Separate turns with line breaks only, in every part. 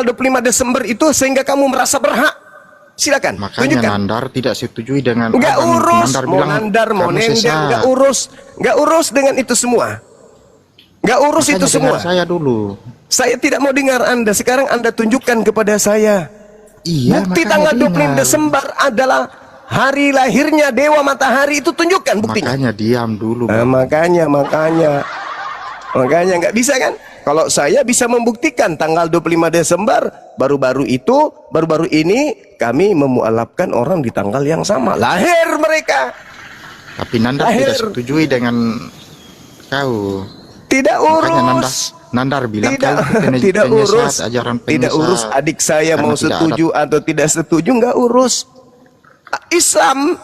25 Desember itu sehingga kamu merasa berhak? Silakan.
Makanya
tunjukkan.
Nandar tidak setujui dengan
Nggak urus,
Nandar
mau
bilang
Nandar, mau
kamu
Nender,
sesat.
nggak urus dengan itu semua. Nggak urus
Makanya
itu semua.
dengar saya dulu.
Saya tidak mau dengar Anda. Sekarang Anda tunjukkan kepada saya.
Iya,
Bukti
makanya
tanggal 25
dengar.
Desember adalah hari lahirnya Dewa Matahari, itu tunjukkan buktinya.
Makanya diam dulu.
Makanya nggak bisa kan? Kalau saya bisa membuktikan tanggal 25 Desember baru-baru ini kami memualafkan orang di tanggal yang sama. Lahir mereka.
Tapi Nandar tidak setujui dengan kau.
Tidak
Makanya
urus.
Nandar bilang
Tidak urus.
ajaran
Tidak urus adik saya mau setuju atau tidak setuju, nggak urus. Islam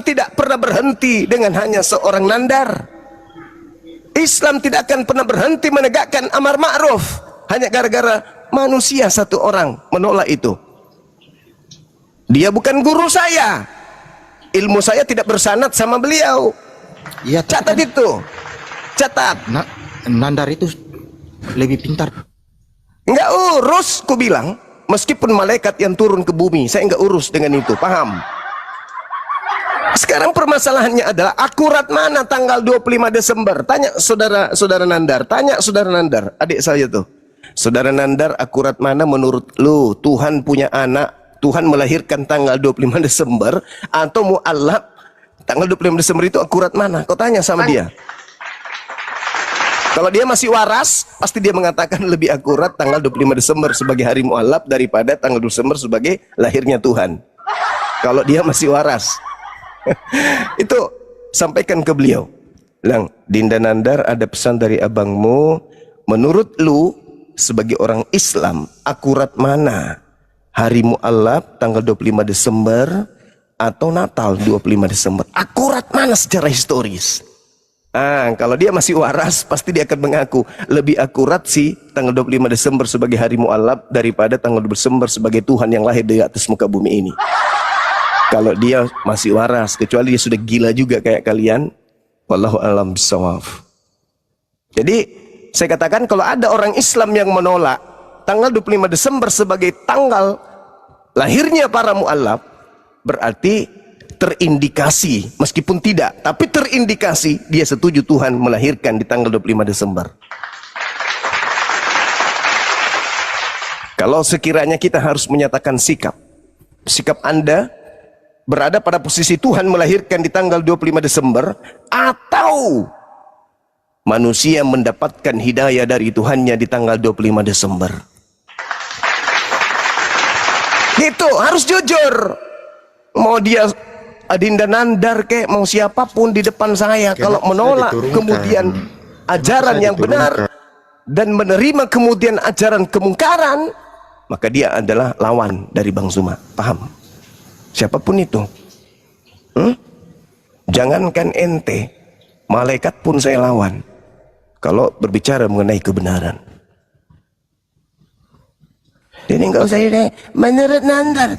tidak pernah berhenti dengan hanya seorang Nandar. Islam tidak akan pernah berhenti menegakkan amar ma'ruf hanya gara-gara manusia satu orang menolak itu. Dia bukan guru saya, ilmu saya tidak bersanad sama beliau.
Ya,
catat kan, itu catat.
Nandar itu lebih pintar.
Nggak urus, ku bilang. Meskipun malaikat yang turun ke bumi, saya nggak urus dengan itu, paham? Sekarang permasalahannya adalah akurat mana tanggal 25 Desember? Tanya saudara Nandar, adik saya tuh. Saudara Nandar, akurat mana menurut lu? Tuhan punya anak, Tuhan melahirkan tanggal 25 Desember atau mu'allaf tanggal 25 Desember itu akurat mana? Kau tanya sama dia. Kalau dia masih waras, pasti dia mengatakan lebih akurat tanggal 25 Desember sebagai hari mu'allaf daripada tanggal 2 Desember sebagai lahirnya Tuhan. Kalau dia masih waras. Itu sampaikan ke beliau. Bilang, Dinda Nandar, ada pesan dari abangmu. Menurut lu sebagai orang Islam, akurat mana hari mu'allaf tanggal 25 Desember atau Natal 25 Desember? Akurat mana secara historis? Kalau dia masih waras, pasti dia akan mengaku lebih akurat sih tanggal 25 Desember sebagai hari mu'allaf daripada tanggal 2 Desember sebagai Tuhan yang lahir di atas muka bumi ini. Kalau dia masih waras, kecuali dia sudah gila juga kayak kalian, wallahu a'lam bishawab. Jadi saya katakan, kalau ada orang Islam yang menolak tanggal 25 Desember sebagai tanggal lahirnya para mu'allaf, berarti terindikasi, meskipun tidak, tapi terindikasi dia setuju Tuhan melahirkan di tanggal 25 Desember. Kalau sekiranya kita harus menyatakan sikap Anda berada pada posisi Tuhan melahirkan di tanggal 25 Desember atau manusia mendapatkan hidayah dari Tuhannya di tanggal 25 Desember. Itu harus jujur. Mau dia Adinda Nandar kek, mau siapapun di depan saya, kalau menolak kemudian ajaran yang benar dan menerima kemudian ajaran kemungkaran, maka dia adalah lawan dari Bang Zuma. Paham? Siapapun itu. Jangankan ente, malaikat pun saya lawan kalau berbicara mengenai kebenaran. Jadi enggak usah ini. Menurut Nandar,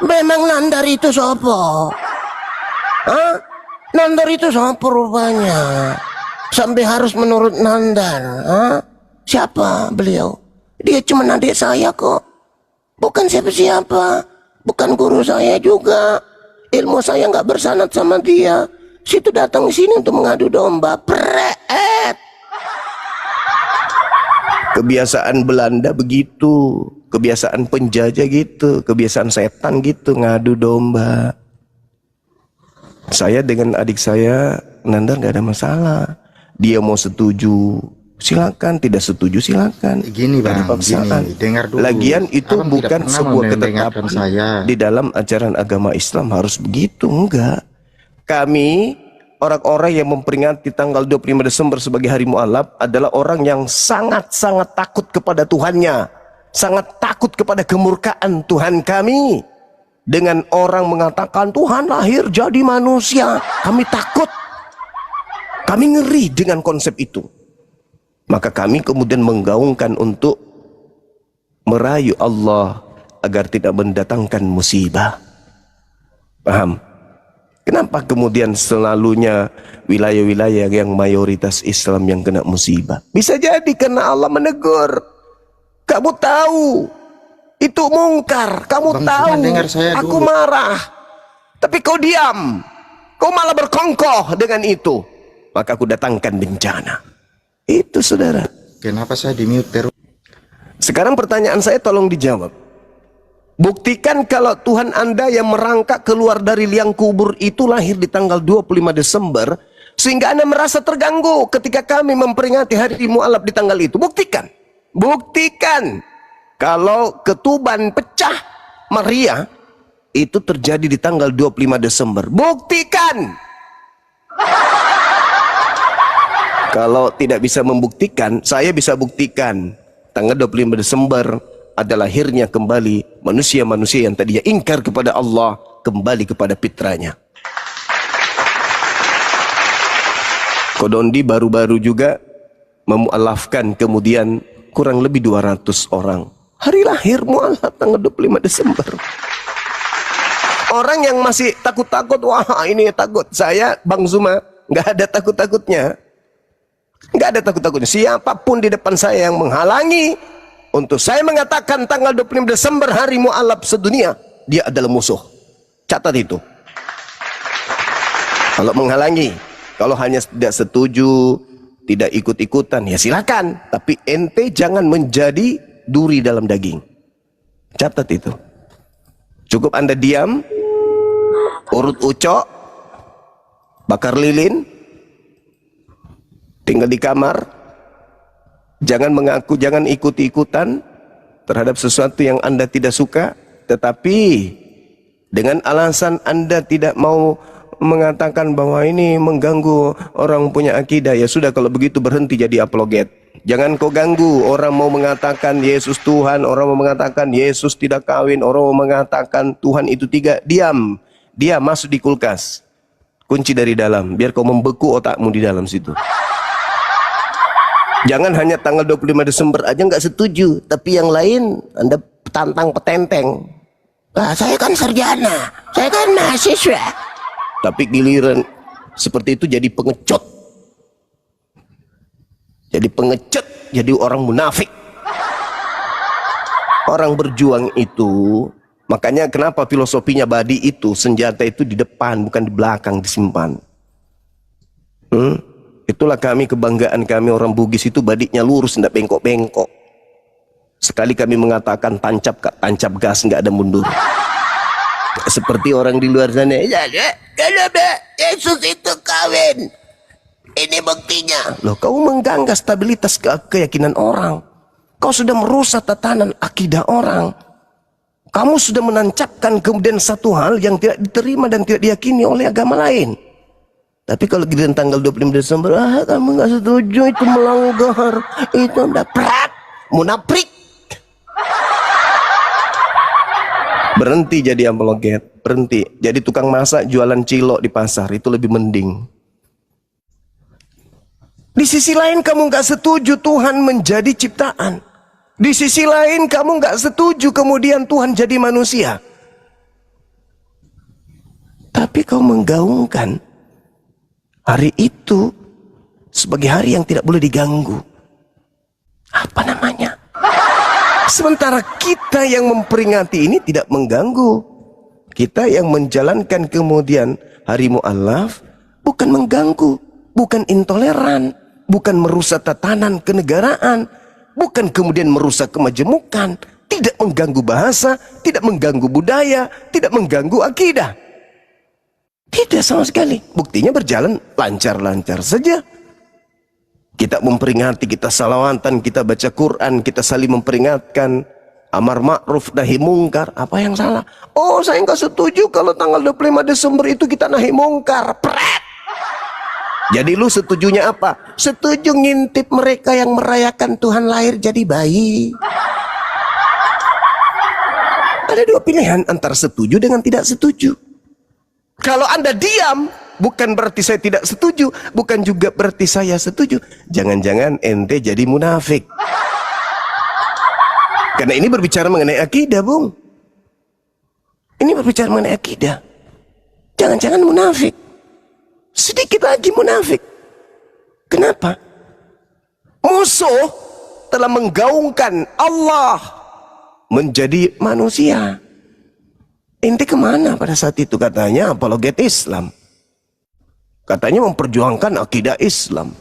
memang Nandar itu sopo? Nandar itu sopo rupanya? Sampai harus menurut Nandar? Siapa beliau? Dia cuma adik saya kok. Bukan siapa-siapa. Bukan guru saya juga. Ilmu saya nggak bersanad sama dia. Situ datang di sini untuk mengadu domba. Pret. Kebiasaan Belanda begitu. Kebiasaan penjajah gitu. Kebiasaan setan gitu, ngadu domba. Saya dengan adik saya, Nandar, nggak ada masalah. Dia mau setuju, silakan. Tidak setuju, silakan.
Gini Bang, gini, dengar dulu.
Lagian itu
Abang
bukan sebuah ketetapan di dalam ajaran agama Islam harus begitu, enggak. Kami orang-orang yang memperingati tanggal 25 Desember sebagai hari mu'allaf adalah orang yang sangat-sangat takut kepada Tuhannya, sangat takut kepada kemurkaan Tuhan kami. Dengan orang mengatakan Tuhan lahir jadi manusia, kami takut, kami ngeri dengan konsep itu. Maka kami kemudian menggaungkan untuk merayu Allah agar tidak mendatangkan musibah. Paham? Kenapa kemudian selalunya wilayah-wilayah yang mayoritas Islam yang kena musibah? Bisa jadi karena Allah menegur. Kamu tahu itu mungkar, kamu
Bang
tahu
Zuman, dengar saya
aku
dulu.
marah, tapi kau diam, kau malah berkongkoh dengan itu, maka aku datangkan bencana. Itu saudara.
Kenapa saya di mute terus?
Sekarang pertanyaan saya tolong dijawab. Buktikan kalau Tuhan Anda yang merangkak keluar dari liang kubur itu lahir di tanggal 25 Desember, sehingga Anda merasa terganggu ketika kami memperingati hari mualaf di tanggal itu. Buktikan. Buktikan kalau ketuban pecah Maria itu terjadi di tanggal 25 Desember. Buktikan. Kalau tidak bisa membuktikan, saya bisa buktikan. Tanggal 25 Desember adalah lahirnya kembali manusia-manusia yang tadinya ingkar kepada Allah, kembali kepada fitrahnya. Kodondi baru-baru juga memualafkan kemudian kurang lebih 200 orang. Hari lahir mualaf tanggal 25 Desember. Orang yang masih takut-takut, wah ini takut. Saya, Bang Zuma, nggak ada takut-takutnya. Nggak ada takut-takutnya. Siapapun di depan saya yang menghalangi untuk saya mengatakan tanggal 25 Desember hari mualaf sedunia, dia adalah musuh. Catat itu. Kalau menghalangi, kalau hanya tidak setuju, tidak ikut-ikutan, ya silakan. Tapi ente jangan menjadi duri dalam daging. Catat itu. Cukup Anda diam, urut ucok, bakar lilin, tinggal di kamar, jangan mengaku, jangan ikuti-ikutan terhadap sesuatu yang Anda tidak suka, tetapi dengan alasan Anda tidak mau mengatakan bahwa ini mengganggu orang punya akidah, ya sudah, kalau begitu berhenti jadi apologet. Jangan kau ganggu orang mau mengatakan Yesus Tuhan, orang mau mengatakan Yesus tidak kawin, orang mau mengatakan Tuhan itu tiga. Diam, dia masuk di kulkas, kunci dari dalam, biar kau membeku otakmu di dalam situ. Jangan hanya tanggal 25 Desember aja nggak setuju, tapi yang lain Anda tantang petenteng. Ah, saya kan sarjana, saya kan mahasiswa. Tapi giliran seperti itu jadi pengecut. Jadi pengecut, jadi orang munafik. Orang berjuang itu, makanya kenapa filosofinya Badi itu, senjata itu di depan, bukan di belakang disimpan. Itulah kami, kebanggaan kami orang Bugis itu, badiknya lurus, tidak bengkok-bengkok. Sekali kami mengatakan tancap gas, nggak ada mundur. Seperti orang di luar sana, kenapa Yesus itu kawin? Ini buktinya. Loh, kau mengganggu stabilitas keyakinan orang. Kau sudah merusak tatanan akidah orang. Kamu sudah menancapkan kemudian satu hal yang tidak diterima dan tidak diyakini oleh agama lain. Tapi kalau giliran tanggal 25 Desember, kamu nggak setuju, itu melanggar, itu udah prak, munafik. Berhenti jadi apologet, berhenti. Jadi tukang masak jualan cilok di pasar, itu lebih mending. Di sisi lain kamu nggak setuju Tuhan menjadi ciptaan. Di sisi lain kamu nggak setuju kemudian Tuhan jadi manusia. Tapi kau menggaungkan hari itu sebagai hari yang tidak boleh diganggu. Apa namanya? Sementara kita yang memperingati ini tidak mengganggu. Kita yang menjalankan kemudian hari mualaf bukan mengganggu, bukan intoleran, bukan merusak tatanan kenegaraan, bukan kemudian merusak kemajemukan, tidak mengganggu bahasa, tidak mengganggu budaya, tidak mengganggu akidah. Tidak sama sekali. Buktinya berjalan lancar-lancar saja. Kita memperingati, kita salawatan, kita baca Quran, kita saling memperingatkan, amar ma'ruf nahi mungkar. Apa yang salah? Oh, saya nggak setuju kalau tanggal 25 Desember itu kita nahi mungkar. Pret. Jadi lu setujunya apa? Setuju ngintip mereka yang merayakan Tuhan lahir jadi bayi. Ada dua pilihan, antara setuju dengan tidak setuju. Kalau Anda diam, bukan berarti saya tidak setuju, bukan juga berarti saya setuju. Jangan-jangan ente jadi munafik. Karena ini berbicara mengenai akidah, Bung. Ini berbicara mengenai akidah. Jangan-jangan munafik. Sedikit lagi munafik. Kenapa? Musuh telah menggaungkan Allah menjadi manusia. Ente kemana pada saat itu? Katanya apologet Islam. Katanya memperjuangkan akidah Islam.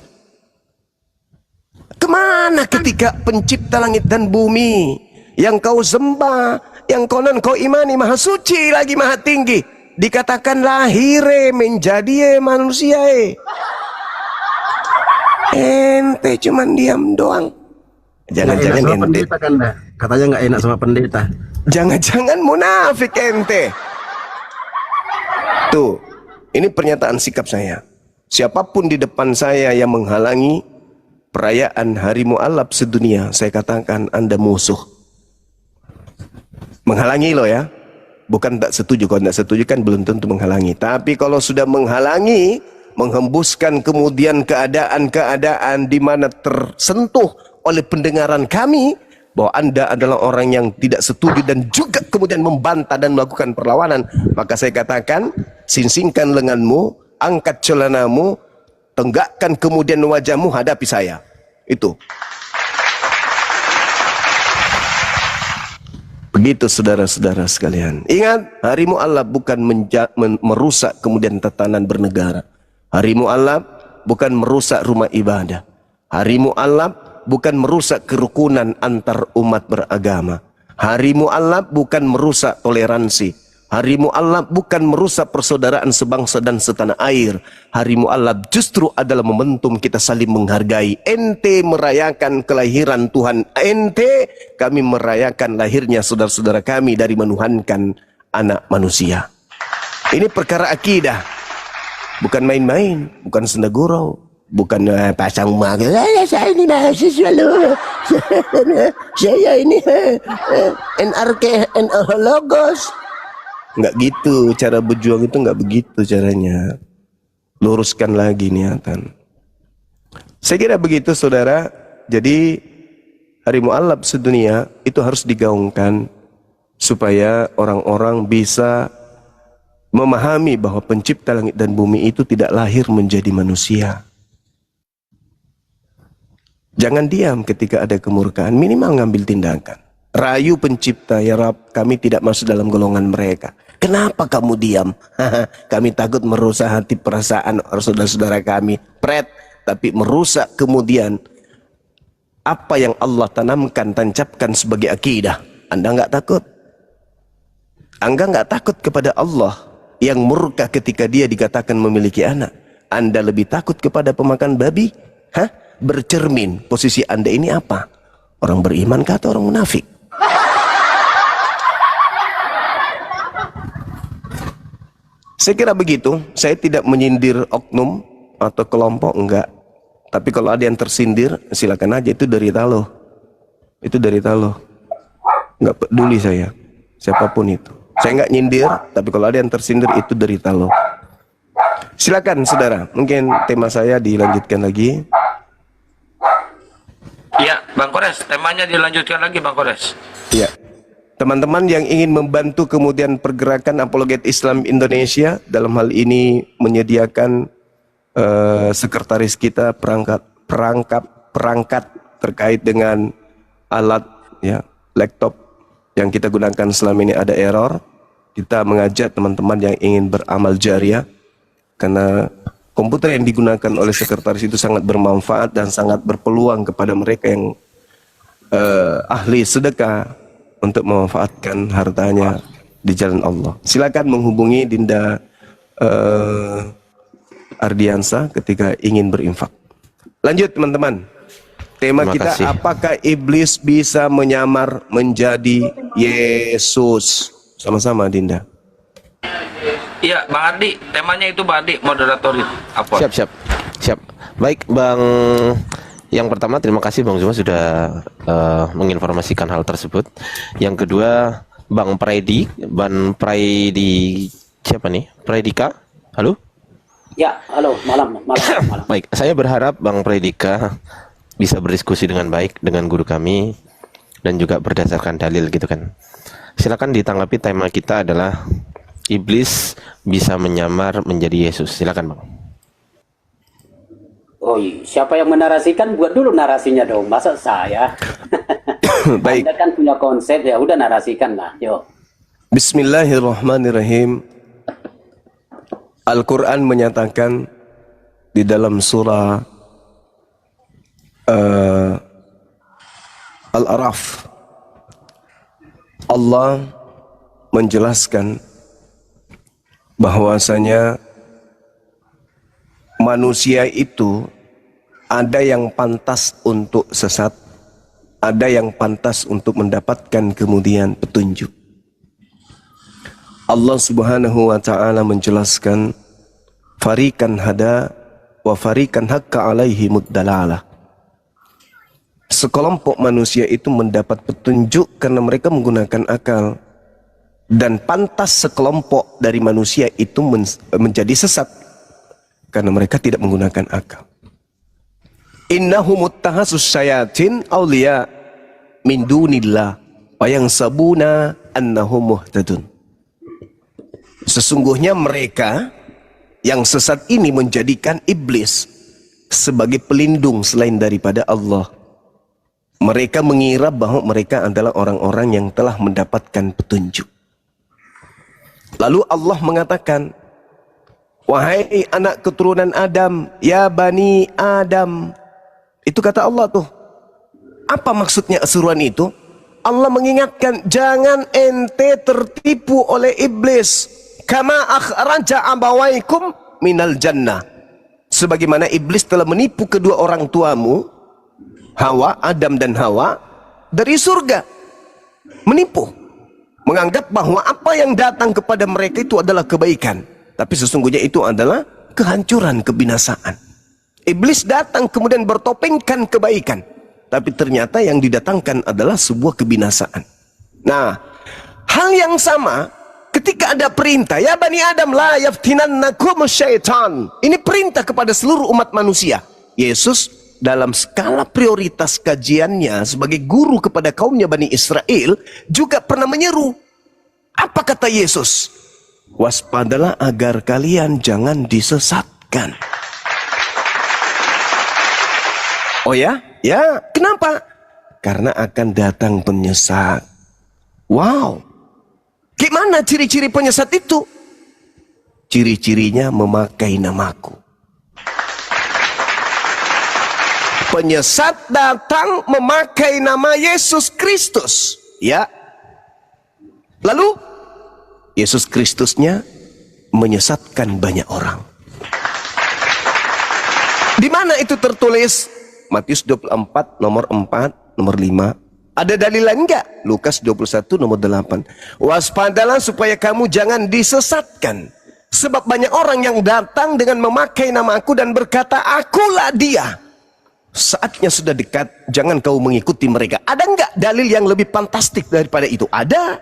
Kemana ketika pencipta langit dan bumi yang kau sembah, yang konon kau imani maha suci lagi maha tinggi, dikatakan lahir menjadi manusia. Ente cuman diam doang. Jangan-jangan ente
pendeta kan dah. Katanya nggak enak sama pendeta.
Jangan-jangan munafik ente. Tuh, ini pernyataan sikap saya. Siapapun di depan saya yang menghalangi perayaan Hari Mu'allab sedunia, saya katakan Anda musuh. Menghalangi loh ya. Bukan tak setuju. Kalau tak setuju kan belum tentu menghalangi. Tapi kalau sudah menghalangi, menghembuskan kemudian keadaan-keadaan di mana tersentuh oleh pendengaran kami bahwa Anda adalah orang yang tidak setuju dan juga kemudian membantah dan melakukan perlawanan, maka saya katakan, singsingkan lenganmu, angkat celanamu, tenggakkan kemudian wajahmu, hadapi saya. Itu. Begitu saudara-saudara sekalian. Ingat, Hari Mu'allab bukan merusak kemudian tatanan bernegara. Hari Mu'allab bukan merusak rumah ibadah. Hari Mu'allab bukan merusak kerukunan antar umat beragama. Hari Mu'allab bukan merusak toleransi. Hari Mu'allab bukan merusak persaudaraan sebangsa dan setanah air. Hari Mu'allab justru adalah momentum kita saling menghargai. Ente merayakan kelahiran Tuhan ente, kami merayakan lahirnya saudara-saudara kami dari menuhankan anak manusia. Ini perkara akidah. Bukan main-main, bukan senda gurau, bukan pasang muka. Saya ini mahasiswa loh. Saya ini NRK logos. Enggak gitu, cara berjuang itu enggak begitu caranya. Luruskan lagi niatan. Saya kira begitu saudara. Jadi Hari Mu'allab sedunia itu harus digaungkan supaya orang-orang bisa memahami bahwa pencipta langit dan bumi itu tidak lahir menjadi manusia. Jangan diam ketika ada kemurkaan, minimal ngambil tindakan. Rayu pencipta, ya Rab, kami tidak masuk dalam golongan mereka. Kenapa kamu diam? Kami takut merusak hati perasaan saudara-saudara kami. Pret, tapi merusak kemudian apa yang Allah tanamkan, tancapkan sebagai akidah. Anda nggak takut? Anda nggak takut kepada Allah yang murka ketika dia dikatakan memiliki anak? Anda lebih takut kepada pemakan babi? Bercermin, posisi Anda ini apa? Orang beriman kah atau orang munafik? Saya kira begitu. Saya tidak menyindir oknum atau kelompok, enggak. Tapi kalau ada yang tersindir, silakan aja, itu derita lo. Itu derita lo. Enggak peduli saya, siapapun itu. Saya enggak nyindir, tapi kalau ada yang tersindir itu derita lo. Silakan saudara, mungkin tema saya dilanjutkan lagi.
Iya, Bang Kores, temanya dilanjutkan lagi, Bang Kores.
Ya, teman-teman yang ingin membantu kemudian pergerakan apologet Islam Indonesia, dalam hal ini menyediakan sekretaris kita perangkat terkait dengan alat ya laptop yang kita gunakan selama ini ada error. Kita mengajak teman-teman yang ingin beramal jariah, karena komputer yang digunakan oleh sekretaris itu sangat bermanfaat dan sangat berpeluang kepada mereka yang ahli sedekah untuk memanfaatkan hartanya di jalan Allah. Silakan menghubungi Dinda Ardiansa ketika ingin berinfak. Lanjut teman-teman. Tema kita, apakah iblis bisa menyamar menjadi Yesus? Sama-sama Dinda.
Iya, Bang Ardi, temanya itu Bang Ardi, moderator itu. Apa?
Siap. Baik, Bang. Yang pertama, terima kasih Bang Zuma sudah menginformasikan hal tersebut. Yang kedua, Bang Praidi, siapa nih? Praidika, halo?
Ya, halo, malam.
Baik, saya berharap Bang Praidika bisa berdiskusi dengan baik dengan guru kami dan juga berdasarkan dalil gitu kan. Silakan ditanggapi. Tema kita adalah iblis bisa menyamar menjadi Yesus. Silakan Bang.
siapa yang menarasikan? Buat dulu narasinya dong. Masa saya?
Baik.
Anda kan punya konsep, ya udah narasikan lah. Yuk.
Bismillahirrahmanirrahim. Al-Quran menyatakan di dalam surah Al-A'raf, Allah menjelaskan bahwasanya manusia itu ada yang pantas untuk sesat, ada yang pantas untuk mendapatkan kemudian petunjuk. Allah Subhanahu wa taala menjelaskan farikan hada wa farikan hakka alaihi muddalalah. Sekelompok manusia itu mendapat petunjuk karena mereka menggunakan akal, dan pantas sekelompok dari manusia itu menjadi sesat karena mereka tidak menggunakan akal. Innahum muttahasus syayatin awliya min dunillah wa yansabuna annahum muhtadun. Sesungguhnya mereka yang sesat ini menjadikan iblis sebagai pelindung selain daripada Allah. Mereka mengira bahwa mereka adalah orang-orang yang telah mendapatkan petunjuk. Lalu Allah mengatakan, wahai anak keturunan Adam, ya Bani Adam. Itu kata Allah tuh. Apa maksudnya seruan itu? Allah mengingatkan, jangan ente tertipu oleh iblis. Kama akhraja abawaikum minal jannah. Sebagaimana iblis telah menipu kedua orang tuamu, Hawa, Adam dan Hawa, dari surga. Menipu. Menganggap bahwa apa yang datang kepada mereka itu adalah kebaikan. Tapi sesungguhnya itu adalah kehancuran, kebinasaan. Iblis datang kemudian bertopengkan kebaikan. Tapi ternyata yang didatangkan adalah sebuah kebinasaan. Nah, hal yang sama ketika ada perintah, ya Bani Adam la yaftinannakum syaitan. Ini perintah kepada seluruh umat manusia. Yesus dalam skala prioritas kajiannya sebagai guru kepada kaumnya Bani Israel juga pernah menyeru. Apa kata Yesus? Waspadalah agar kalian jangan disesatkan. Oh ya? Ya, kenapa? Karena akan datang penyesat. Wow. Gimana ciri-ciri penyesat itu? Ciri-cirinya memakai namaku. Penyesat datang memakai nama Yesus Kristus, ya. Lalu Yesus Kristusnya menyesatkan banyak orang. Di mana itu tertulis? Matius 24 nomor 4, nomor 5. Ada dalil lain enggak? Lukas 21 nomor 8. Waspadalah supaya kamu jangan disesatkan. Sebab banyak orang yang datang dengan memakai nama aku dan berkata, akulah dia. Saatnya sudah dekat, jangan kau mengikuti mereka. Ada enggak dalil yang lebih fantastik daripada itu? Ada.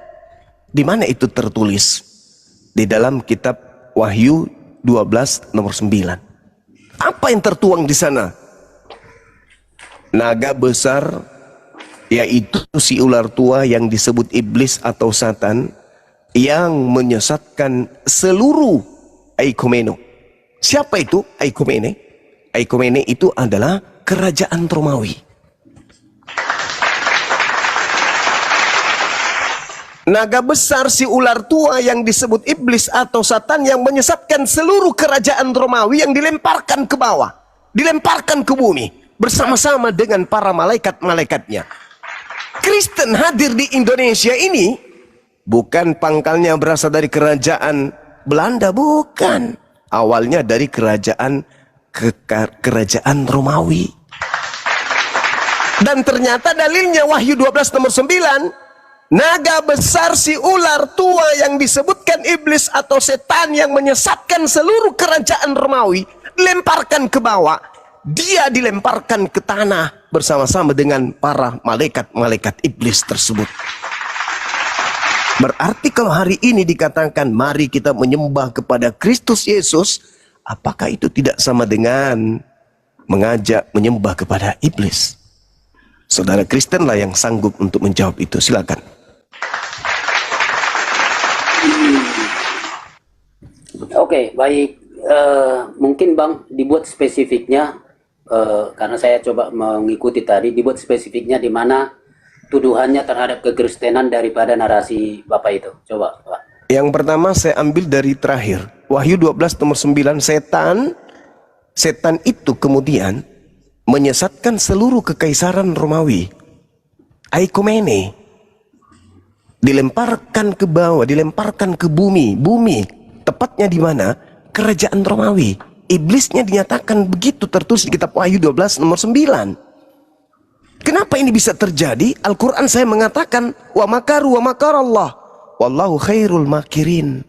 Di mana itu tertulis? Di dalam kitab Wahyu 12 nomor 9. Apa yang tertuang di sana? Naga besar, yaitu si ular tua yang disebut iblis atau Satan, yang menyesatkan seluruh Aikomeno. Siapa itu Aikomene? Aikomene itu adalah kerajaan Romawi. Naga besar si ular tua yang disebut iblis atau Satan yang menyesatkan seluruh kerajaan Romawi yang dilemparkan ke bawah, dilemparkan ke bumi bersama-sama dengan para malaikat-malaikatnya. Kristen hadir di Indonesia ini bukan pangkalnya berasal dari kerajaan Belanda, bukan. Awalnya dari kerajaan Romawi. Dan ternyata dalilnya Wahyu 12 nomor 9, naga besar si ular tua yang disebutkan iblis atau setan yang menyesatkan seluruh kerajaan Romawi, lemparkan ke bawah. Dia dilemparkan ke tanah bersama-sama dengan para malaikat-malaikat iblis tersebut. Berarti kalau hari ini dikatakan mari kita menyembah kepada Kristus Yesus, apakah itu tidak sama dengan mengajak menyembah kepada iblis? Saudara Kristen lah yang sanggup untuk menjawab itu. Silakan.
Oke, baik. Mungkin Bang dibuat spesifiknya karena saya coba mengikuti tadi, dibuat spesifiknya di mana tuduhannya terhadap kekristenan daripada narasi Bapak itu. Coba, Pak.
Yang pertama saya ambil dari terakhir. Wahyu 12 nomor 9, setan itu kemudian menyesatkan seluruh kekaisaran Romawi. Aikomene. Dilemparkan ke bawah, dilemparkan ke bumi. Bumi, tepatnya di mana? Kerajaan Romawi. Iblisnya dinyatakan begitu tertulis di kitab Wahyu 12 nomor 9. Kenapa ini bisa terjadi? Al-Quran saya mengatakan, wa makaru wa makarallah, wallahu khairul makirin.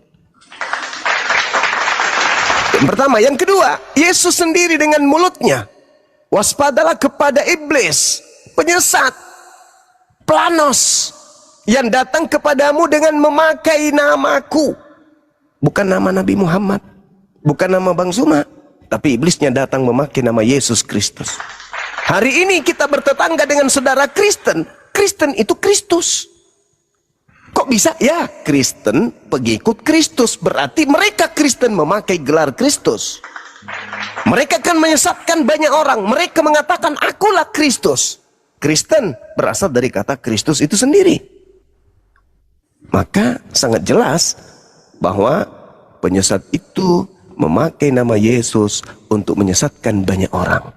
Yang pertama. Yang kedua, Yesus sendiri dengan mulutnya, waspadalah kepada iblis, penyesat, planos, yang datang kepadamu dengan memakai namaku. Bukan nama Nabi Muhammad, bukan nama Bang Zuma, tapi iblisnya datang memakai nama Yesus Kristus. Hari ini kita bertetangga dengan saudara Kristen. Kristen itu Kristus. Kok bisa? Ya, Kristen pengikut Kristus. Berarti mereka Kristen memakai gelar Kristus. Mereka akan menyesatkan banyak orang. Mereka mengatakan akulah Kristus. Kristen berasal dari kata Kristus itu sendiri. Maka sangat jelas bahwa penyesat itu memakai nama Yesus untuk menyesatkan banyak orang.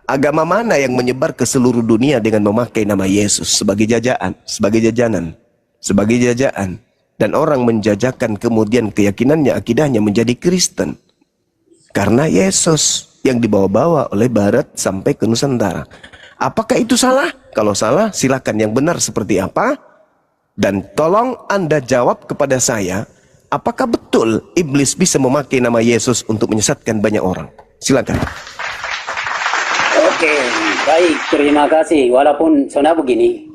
Agama mana yang menyebar ke seluruh dunia dengan memakai nama Yesus sebagai jajanan, sebagai jajaan, dan orang menjajakan kemudian keyakinannya, akidahnya menjadi Kristen karena Yesus yang dibawa-bawa oleh Barat sampai ke Nusantara. Apakah itu salah? Kalau salah, silakan. Yang benar seperti apa? Dan tolong Anda jawab kepada saya, apakah betul iblis bisa memakai nama Yesus untuk menyesatkan banyak orang? Silakan.
Oke, baik, terima kasih. Walaupun sebenarnya begini,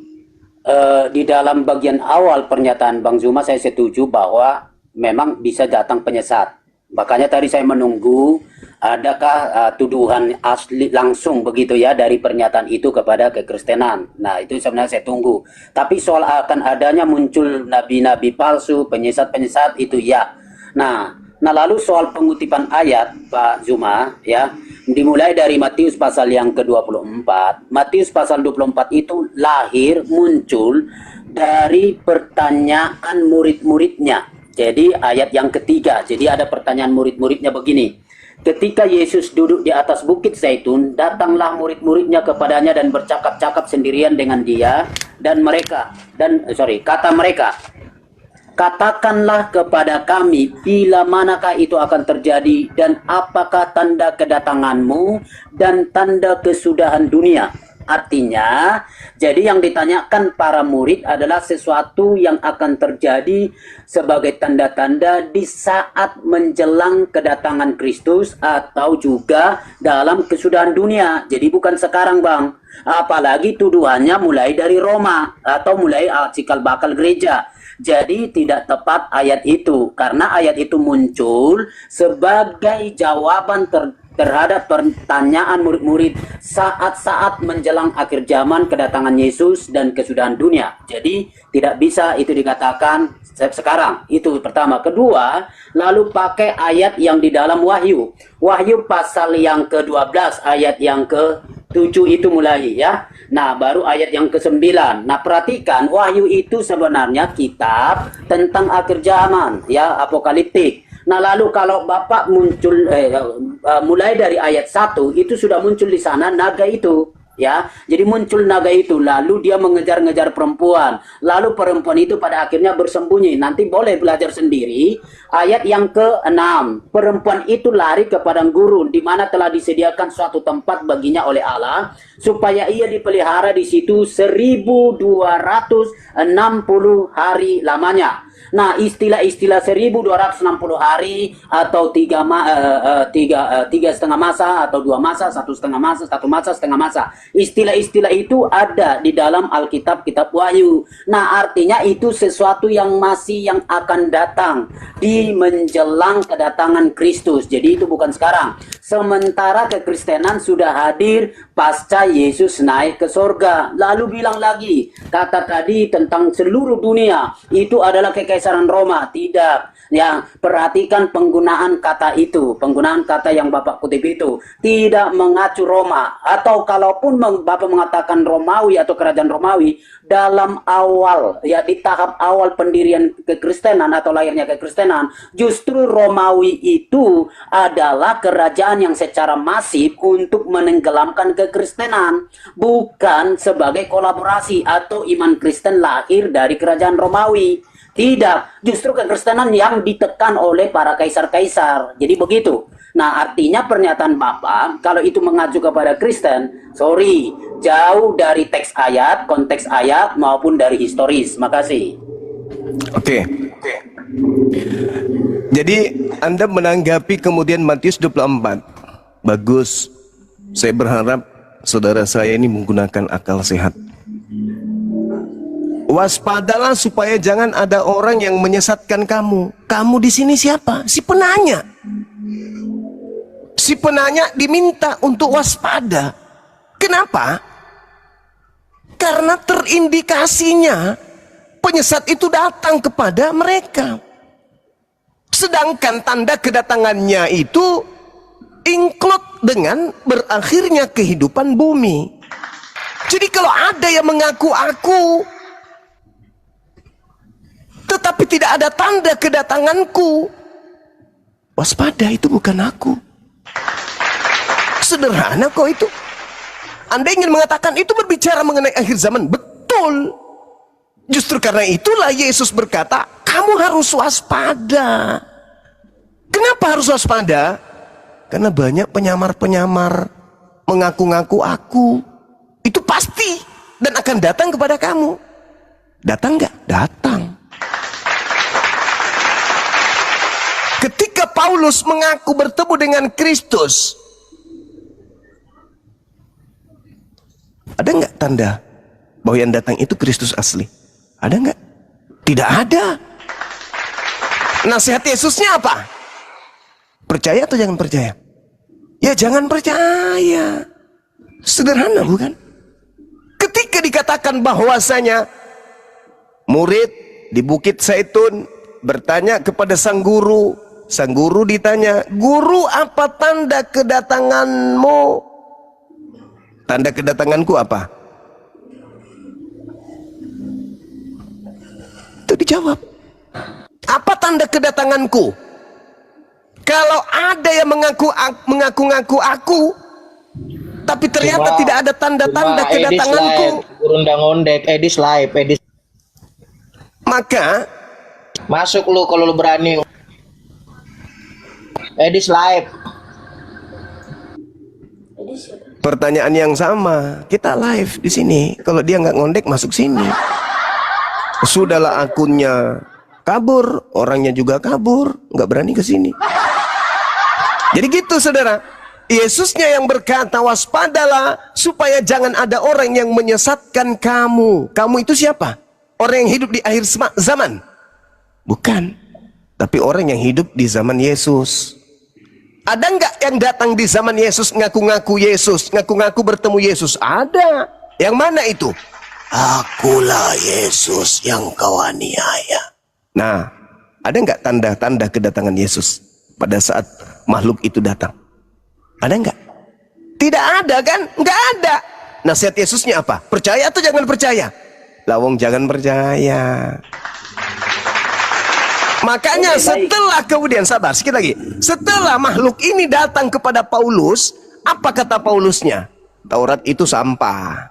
di dalam bagian awal pernyataan Bang Zuma saya setuju bahwa memang bisa datang penyesat. Makanya tadi saya menunggu adakah tuduhan asli langsung begitu ya dari pernyataan itu kepada kekristenan. Nah, itu sebenarnya saya tunggu. Tapi soal akan adanya muncul nabi-nabi palsu, penyesat-penyesat itu ya. Nah lalu soal pengutipan ayat Pak Zuma ya, dimulai dari Matius pasal yang ke-24. Matius pasal 24 itu lahir, muncul dari pertanyaan murid-muridnya. Jadi ayat yang ketiga, jadi ada pertanyaan murid-muridnya begini. Ketika Yesus duduk di atas bukit Zaitun, datanglah murid-muridnya kepadanya dan bercakap-cakap sendirian dengan dia dan kata mereka, katakanlah kepada kami bila manakah itu akan terjadi dan apakah tanda kedatanganmu dan tanda kesudahan dunia. Artinya, jadi yang ditanyakan para murid adalah sesuatu yang akan terjadi sebagai tanda-tanda di saat menjelang kedatangan Kristus atau juga dalam kesudahan dunia. Jadi bukan sekarang, Bang. Apalagi tuduhannya mulai dari Roma atau mulai cikal bakal gereja. Jadi tidak tepat ayat itu, karena ayat itu muncul sebagai jawaban terhadap pertanyaan murid-murid saat-saat menjelang akhir zaman kedatangan Yesus dan kesudahan dunia. Jadi tidak bisa itu dikatakan sekarang. Itu pertama. Kedua, lalu pakai ayat yang di dalam Wahyu. Wahyu pasal yang ke-12 ayat yang ke-7 itu mulai ya. Nah, baru ayat yang ke-9. Nah, perhatikan, Wahyu itu sebenarnya kitab tentang akhir zaman, ya, apokaliptik. Nah, lalu kalau Bapak muncul mulai dari ayat 1 itu sudah muncul di sana naga itu, ya. Jadi muncul naga itu, lalu dia mengejar-ngejar perempuan. Lalu perempuan itu pada akhirnya bersembunyi. Nanti boleh belajar sendiri. Ayat yang ke-6, perempuan itu lari ke padang gurun di mana telah disediakan suatu tempat baginya oleh Allah supaya ia dipelihara di situ 1260 hari lamanya. Nah, istilah-istilah 1260 hari atau tiga setengah masa atau 2 masa, 1,5 masa, 1 masa, setengah masa. Istilah-istilah itu ada di dalam Alkitab, kitab Wahyu. Nah, artinya itu sesuatu yang akan datang di menjelang kedatangan Kristus. Jadi itu bukan sekarang. Sementara kekristenan sudah hadir pasca Yesus naik ke sorga. Lalu bilang lagi, kata tadi tentang seluruh dunia itu adalah kekaisaran Roma. Tidak. Ya, perhatikan penggunaan kata itu, penggunaan kata yang Bapak kutip itu tidak mengacu Roma, atau kalaupun Bapak mengatakan Romawi atau kerajaan Romawi, dalam awal, ya di tahap awal pendirian kekristenan atau lahirnya kekristenan, justru Romawi itu adalah kerajaan yang secara masif untuk menenggelamkan kekristenan, bukan sebagai kolaborasi atau iman Kristen lahir dari kerajaan Romawi. Tidak, justru kekristenan yang ditekan oleh para kaisar-kaisar. Jadi begitu. Nah, artinya pernyataan Bapak, kalau itu mengacu kepada Kristen, sorry, jauh dari teks ayat, konteks ayat, maupun dari historis. Makasih.
Oke. Jadi Anda menanggapi kemudian Matius 24. Bagus. Saya berharap saudara saya ini menggunakan akal sehat. Waspadalah supaya jangan ada orang yang menyesatkan kamu. Kamu di sini siapa? Si penanya. Si penanya diminta untuk waspada. Kenapa? Karena terindikasinya penyesat itu datang kepada mereka. Sedangkan tanda kedatangannya itu include dengan berakhirnya kehidupan bumi. Jadi kalau ada yang mengaku aku tetapi tidak ada tanda kedatanganku, waspada, itu bukan aku. Sederhana kok itu. Anda ingin mengatakan itu berbicara mengenai akhir zaman, betul. Justru karena itulah Yesus berkata, kamu harus waspada. Kenapa harus waspada? Karena banyak penyamar-penyamar mengaku-ngaku aku. Itu pasti dan akan datang kepada kamu. Datang nggak? Datang. Ketika Paulus mengaku bertemu dengan Kristus, ada nggak tanda bahwa yang datang itu Kristus asli? Ada nggak? Tidak ada. Nasihat Yesusnya apa? Percaya atau jangan percaya? Ya jangan percaya. Sederhana bukan? Ketika dikatakan bahwasanya murid di Bukit Zaitun bertanya kepada sang guru ditanya, guru apa tanda kedatanganmu? Tanda kedatanganku apa? Itu dijawab. Apa tanda kedatanganku? Kalau ada yang mengaku-ngaku aku, tapi ternyata tidak ada tanda-tanda kedatanganku,
Edis live,
maka
masuk lu kalau lu berani. Edis live.
pertanyaan yang sama, kita live di sini. Kalau dia nggak ngondek masuk sini. Sudahlah akunnya kabur, orangnya juga kabur, nggak berani ke sini. Jadi gitu saudara. Yesusnya yang berkata waspadalah supaya jangan ada orang yang menyesatkan kamu. Kamu itu siapa? Orang yang hidup di akhir zaman? Bukan. Tapi orang yang hidup di zaman Yesus. Ada nggak yang datang di zaman Yesus ngaku-ngaku Yesus, ngaku-ngaku bertemu Yesus? Ada. Yang mana itu? Akulah Yesus yang kau aniaya. Nah, ada nggak tanda-tanda kedatangan Yesus pada saat makhluk itu datang? Ada nggak? Tidak ada kan? Nggak ada. Nasihat Yesusnya apa? Percaya atau jangan percaya? Lawong jangan percaya. Makanya setelah kemudian, sabar sedikit lagi, setelah makhluk ini datang kepada Paulus, apa kata Paulusnya? Taurat itu sampah,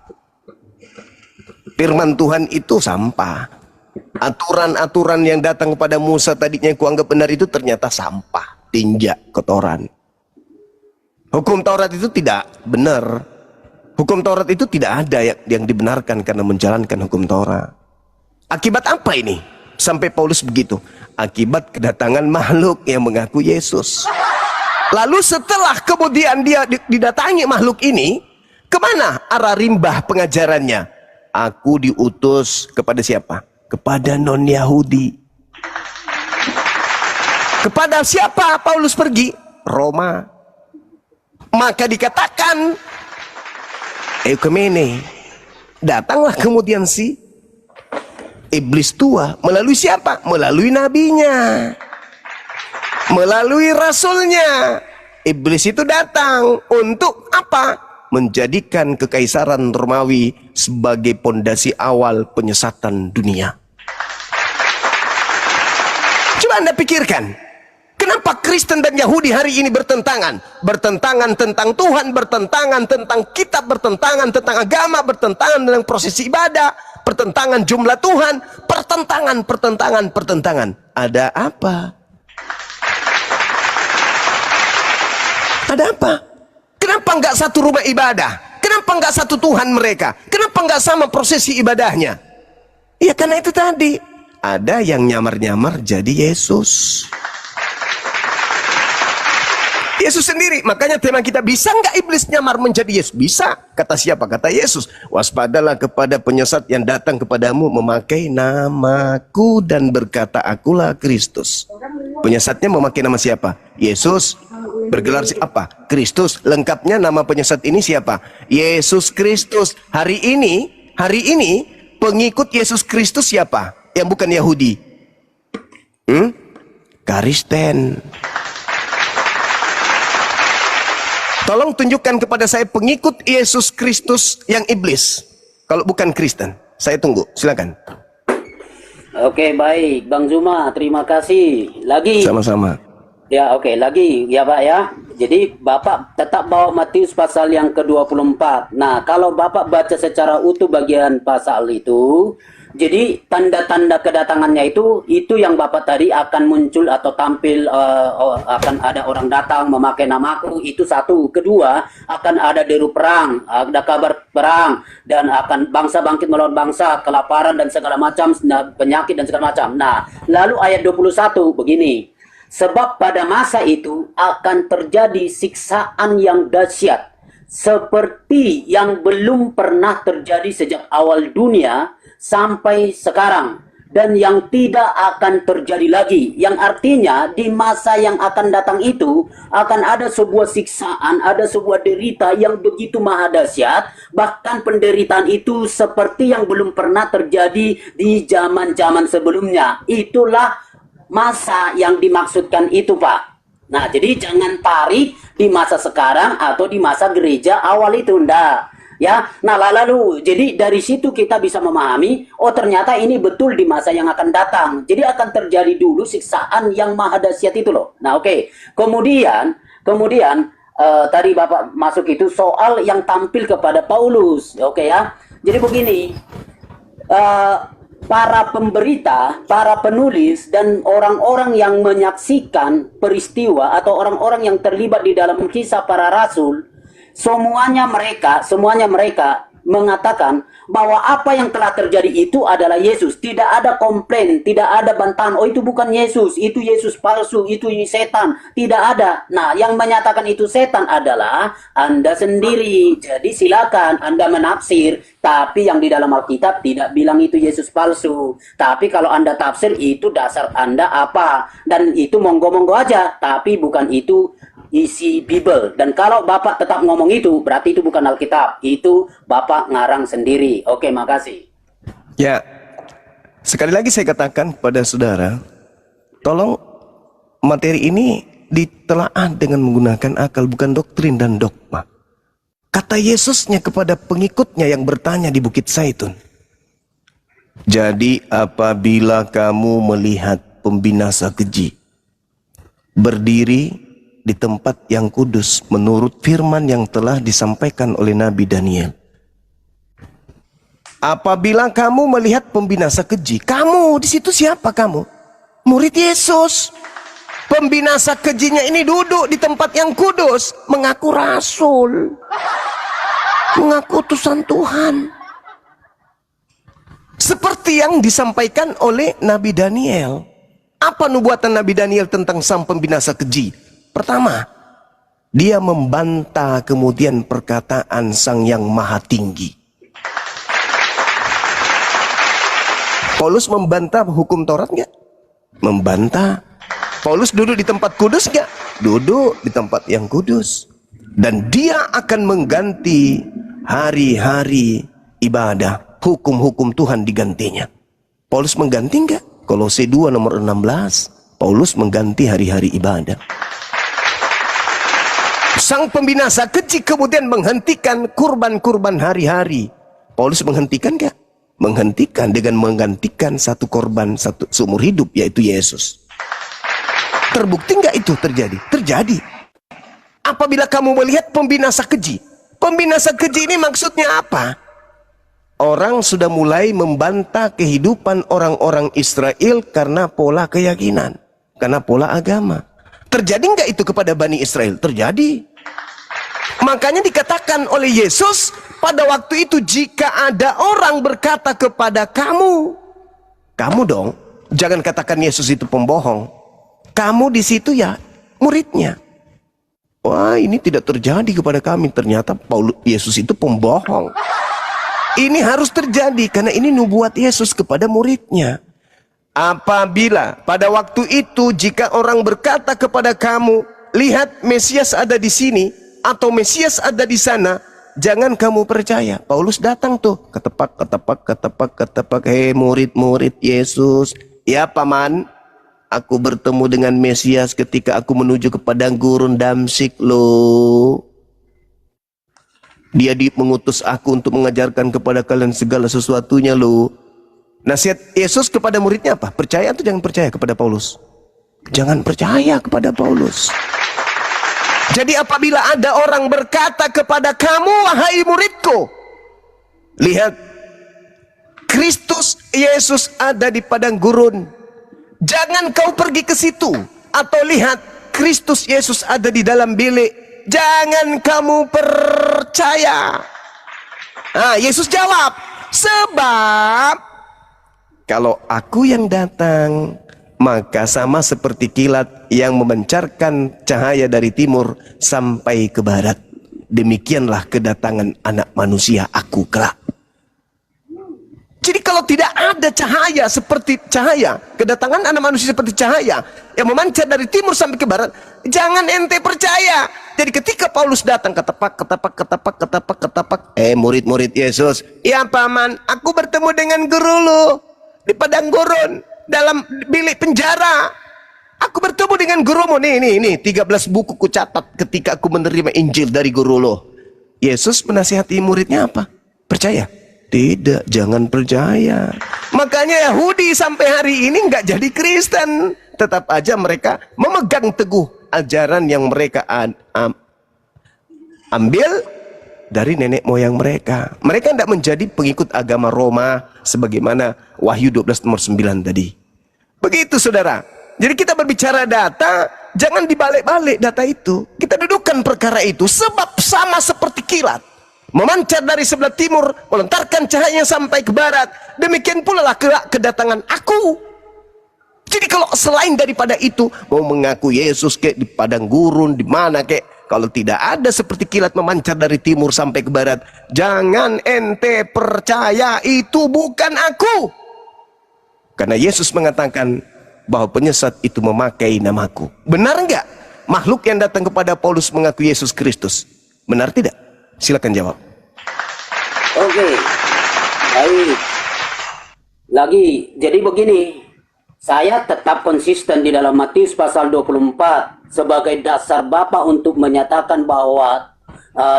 firman Tuhan itu sampah, aturan-aturan yang datang kepada Musa tadinya kuanggap benar itu ternyata sampah, tinja, kotoran. Hukum Taurat itu tidak benar. Hukum Taurat itu tidak ada yang dibenarkan karena menjalankan hukum Taurat. Akibat apa ini? Sampai Paulus begitu. Akibat kedatangan makhluk yang mengaku Yesus. Lalu setelah kemudian dia didatangi makhluk ini, kemana arah rimbah pengajarannya? Aku diutus kepada siapa? Kepada non-Yahudi. Kepada siapa Paulus pergi? Roma. Maka dikatakan Eukemene. Datanglah kemudian si iblis tua. Melalui siapa? Melalui nabinya, melalui rasulnya. Iblis itu datang untuk apa? Menjadikan kekaisaran Romawi sebagai pondasi awal penyesatan dunia. Coba Anda pikirkan, kenapa Kristen dan Yahudi hari ini bertentangan? Bertentangan tentang Tuhan, bertentangan tentang kitab, bertentangan tentang agama, bertentangan tentang prosesi ibadah, pertentangan jumlah Tuhan, pertentangan. Ada apa? Ada apa? Kenapa enggak satu rumah ibadah? Kenapa enggak satu Tuhan mereka? Kenapa enggak sama prosesi ibadahnya? Ya karena itu tadi, ada yang nyamar-nyamar jadi Yesus. Yesus sendiri. Makanya tema kita, bisa nggak iblis nyamar menjadi Yesus? Bisa. Kata siapa? Kata Yesus. Waspadalah kepada penyesat yang datang kepadamu memakai namaku dan berkata, akulah Kristus. Penyesatnya memakai nama siapa? Yesus. Bergelar apa? Kristus. Lengkapnya nama penyesat ini siapa? Yesus Kristus. Hari ini pengikut Yesus Kristus siapa? Yang bukan Yahudi. Kristen. Tolong tunjukkan kepada saya pengikut Yesus Kristus yang iblis. Kalau bukan Kristen, saya tunggu. Silakan.
Oke, baik, Bang Zuma, terima kasih. Lagi.
Sama-sama.
Ya, oke, lagi ya Pak ya. Jadi Bapak tetap bawa Matius pasal yang ke-24. Nah, kalau Bapak baca secara utuh bagian pasal itu, jadi tanda-tanda kedatangannya itu yang Bapak tadi akan muncul atau tampil, akan ada orang datang memakai namaku, itu satu. Kedua, akan ada deru perang, ada kabar perang, dan akan bangsa bangkit melawan bangsa, kelaparan dan segala macam, penyakit dan segala macam. Nah, lalu ayat 21 begini. Sebab pada masa itu akan terjadi siksaan yang dahsyat, seperti yang belum pernah terjadi sejak awal dunia sampai sekarang, dan yang tidak akan terjadi lagi. Yang artinya di masa yang akan datang itu akan ada sebuah siksaan, ada sebuah derita yang begitu maha dahsyat, bahkan penderitaan itu seperti yang belum pernah terjadi di zaman-zaman sebelumnya. Itulah masa yang dimaksudkan itu, Pak. Nah, jadi jangan tarik di masa sekarang atau di masa gereja awal itu, ndak. Ya, nah lalu jadi dari situ kita bisa memahami, oh ternyata ini betul di masa yang akan datang. Jadi akan terjadi dulu siksaan yang maha dahsyat itu loh. Nah, oke. Kemudian tadi Bapak masuk itu soal yang tampil kepada Paulus. Oke ya. Jadi begini, para pemberita, para penulis, dan orang-orang yang menyaksikan peristiwa atau orang-orang yang terlibat di dalam kisah para rasul, semuanya mereka mengatakan bahwa apa yang telah terjadi itu adalah Yesus. Tidak ada komplain, tidak ada bantahan, oh itu bukan Yesus, itu Yesus palsu, itu setan. Tidak ada. Nah, yang menyatakan itu setan adalah Anda sendiri. Jadi silakan Anda menafsir, tapi yang di dalam Alkitab tidak bilang itu Yesus palsu. Tapi kalau Anda tafsir, itu dasar Anda apa? Dan itu monggo-monggo aja, tapi bukan itu isi Bible. Dan kalau Bapak tetap ngomong itu, berarti itu bukan Alkitab. Itu Bapak ngarang sendiri. Oke, makasih.
Ya, sekali lagi saya katakan kepada saudara, tolong materi ini ditelaah dengan menggunakan akal, bukan doktrin dan dogma. Kata Yesusnya kepada pengikutnya yang bertanya di Bukit Zaitun, jadi apabila kamu melihat pembinasa keji berdiri di tempat yang kudus menurut firman yang telah disampaikan oleh Nabi Daniel. Apabila kamu melihat pembinasa keji, kamu di situ siapa kamu? Murid Yesus. Pembinasa kejinya ini duduk di tempat yang kudus, mengaku rasul, mengaku utusan Tuhan. Seperti yang disampaikan oleh Nabi Daniel. Apa nubuatan Nabi Daniel tentang sang pembinasa keji? Pertama, dia membantah kemudian perkataan Sang Yang Maha Tinggi. Paulus membantah hukum Taurat nggak? Membantah. Paulus duduk di tempat kudus nggak? Duduk di tempat yang kudus. Dan dia akan mengganti hari-hari ibadah, hukum-hukum Tuhan digantinya. Paulus mengganti enggak? Kolose 2 nomor 16. Paulus mengganti hari-hari ibadah. Sang pembinasa keji kemudian menghentikan kurban-kurban hari-hari. Paulus menghentikan enggak? Menghentikan dengan menggantikan satu korban satu seumur hidup, yaitu Yesus. Terbukti enggak itu terjadi? Terjadi. Apabila kamu melihat pembinasa keji. Pembinasa keji ini maksudnya apa? Orang sudah mulai membantah kehidupan orang-orang Israel karena pola keyakinan, karena pola agama. Terjadi enggak itu kepada Bani Israel? Terjadi. Makanya dikatakan oleh Yesus pada waktu itu, jika ada orang berkata kepada kamu dong, jangan katakan Yesus itu pembohong. Kamu di situ ya muridnya. Wah, ini tidak terjadi kepada kami. Ternyata Yesus itu pembohong. Ini harus terjadi karena ini nubuat Yesus kepada muridnya. Apabila pada waktu itu jika orang berkata kepada kamu, lihat Mesias ada di sini atau Mesias ada di sana, jangan kamu percaya. Paulus datang tuh, ketepak. Hei murid-murid Yesus, ya paman, aku bertemu dengan Mesias ketika aku menuju ke padang gurun Damsik loh. Dia mengutus aku untuk mengajarkan kepada kalian segala sesuatunya loh. Nasihat Yesus kepada muridnya apa? Percaya atau jangan percaya kepada Paulus? Jangan percaya kepada Paulus. Jadi apabila ada orang berkata kepada kamu, wahai muridku, lihat Kristus Yesus ada di padang gurun, jangan kau pergi ke situ. Atau lihat Kristus Yesus ada di dalam bilik, jangan kamu percaya. Nah, Yesus jawab, sebab kalau aku yang datang, maka sama seperti kilat yang memancarkan cahaya dari timur sampai ke barat. Demikianlah kedatangan anak manusia aku kelak. Jadi kalau tidak ada cahaya seperti cahaya, kedatangan anak manusia seperti cahaya yang memancar dari timur sampai ke barat, jangan ente percaya. Jadi ketika Paulus datang ketepak, murid-murid Yesus, ya paman, aku bertemu dengan guru lu di padang gurun dalam bilik penjara. Aku bertemu dengan gurumu. Nih 13 buku ku catat ketika aku menerima Injil dari guru lo. Yesus menasihati muridnya apa? Percaya? Tidak, jangan percaya. Makanya Yahudi sampai hari ini nggak jadi Kristen. Tetap aja mereka memegang teguh ajaran yang mereka ambil dari nenek moyang mereka. Mereka tidak menjadi pengikut agama Roma sebagaimana Wahyu 12 nomor 9 tadi. Begitu saudara. Jadi kita berbicara data, jangan dibalik-balik data itu. Kita dudukkan perkara itu sebab sama seperti kilat, memancar dari sebelah timur, melontarkan cahayanya sampai ke barat. Demikian pula lah kedatangan aku. Jadi kalau selain daripada itu, mau mengaku Yesus kayak di padang gurun, di mana kayak, kalau tidak ada seperti kilat memancar dari timur sampai ke barat, jangan ente percaya, itu bukan aku. Karena Yesus mengatakan bahwa penyesat itu memakai namaku. Benar enggak makhluk yang datang kepada Paulus mengaku Yesus Kristus? Benar tidak? Silakan jawab.
Oke, baik. Lagi, jadi begini, saya tetap konsisten di dalam Matius pasal 24 sebagai dasar Bapa untuk menyatakan bahwa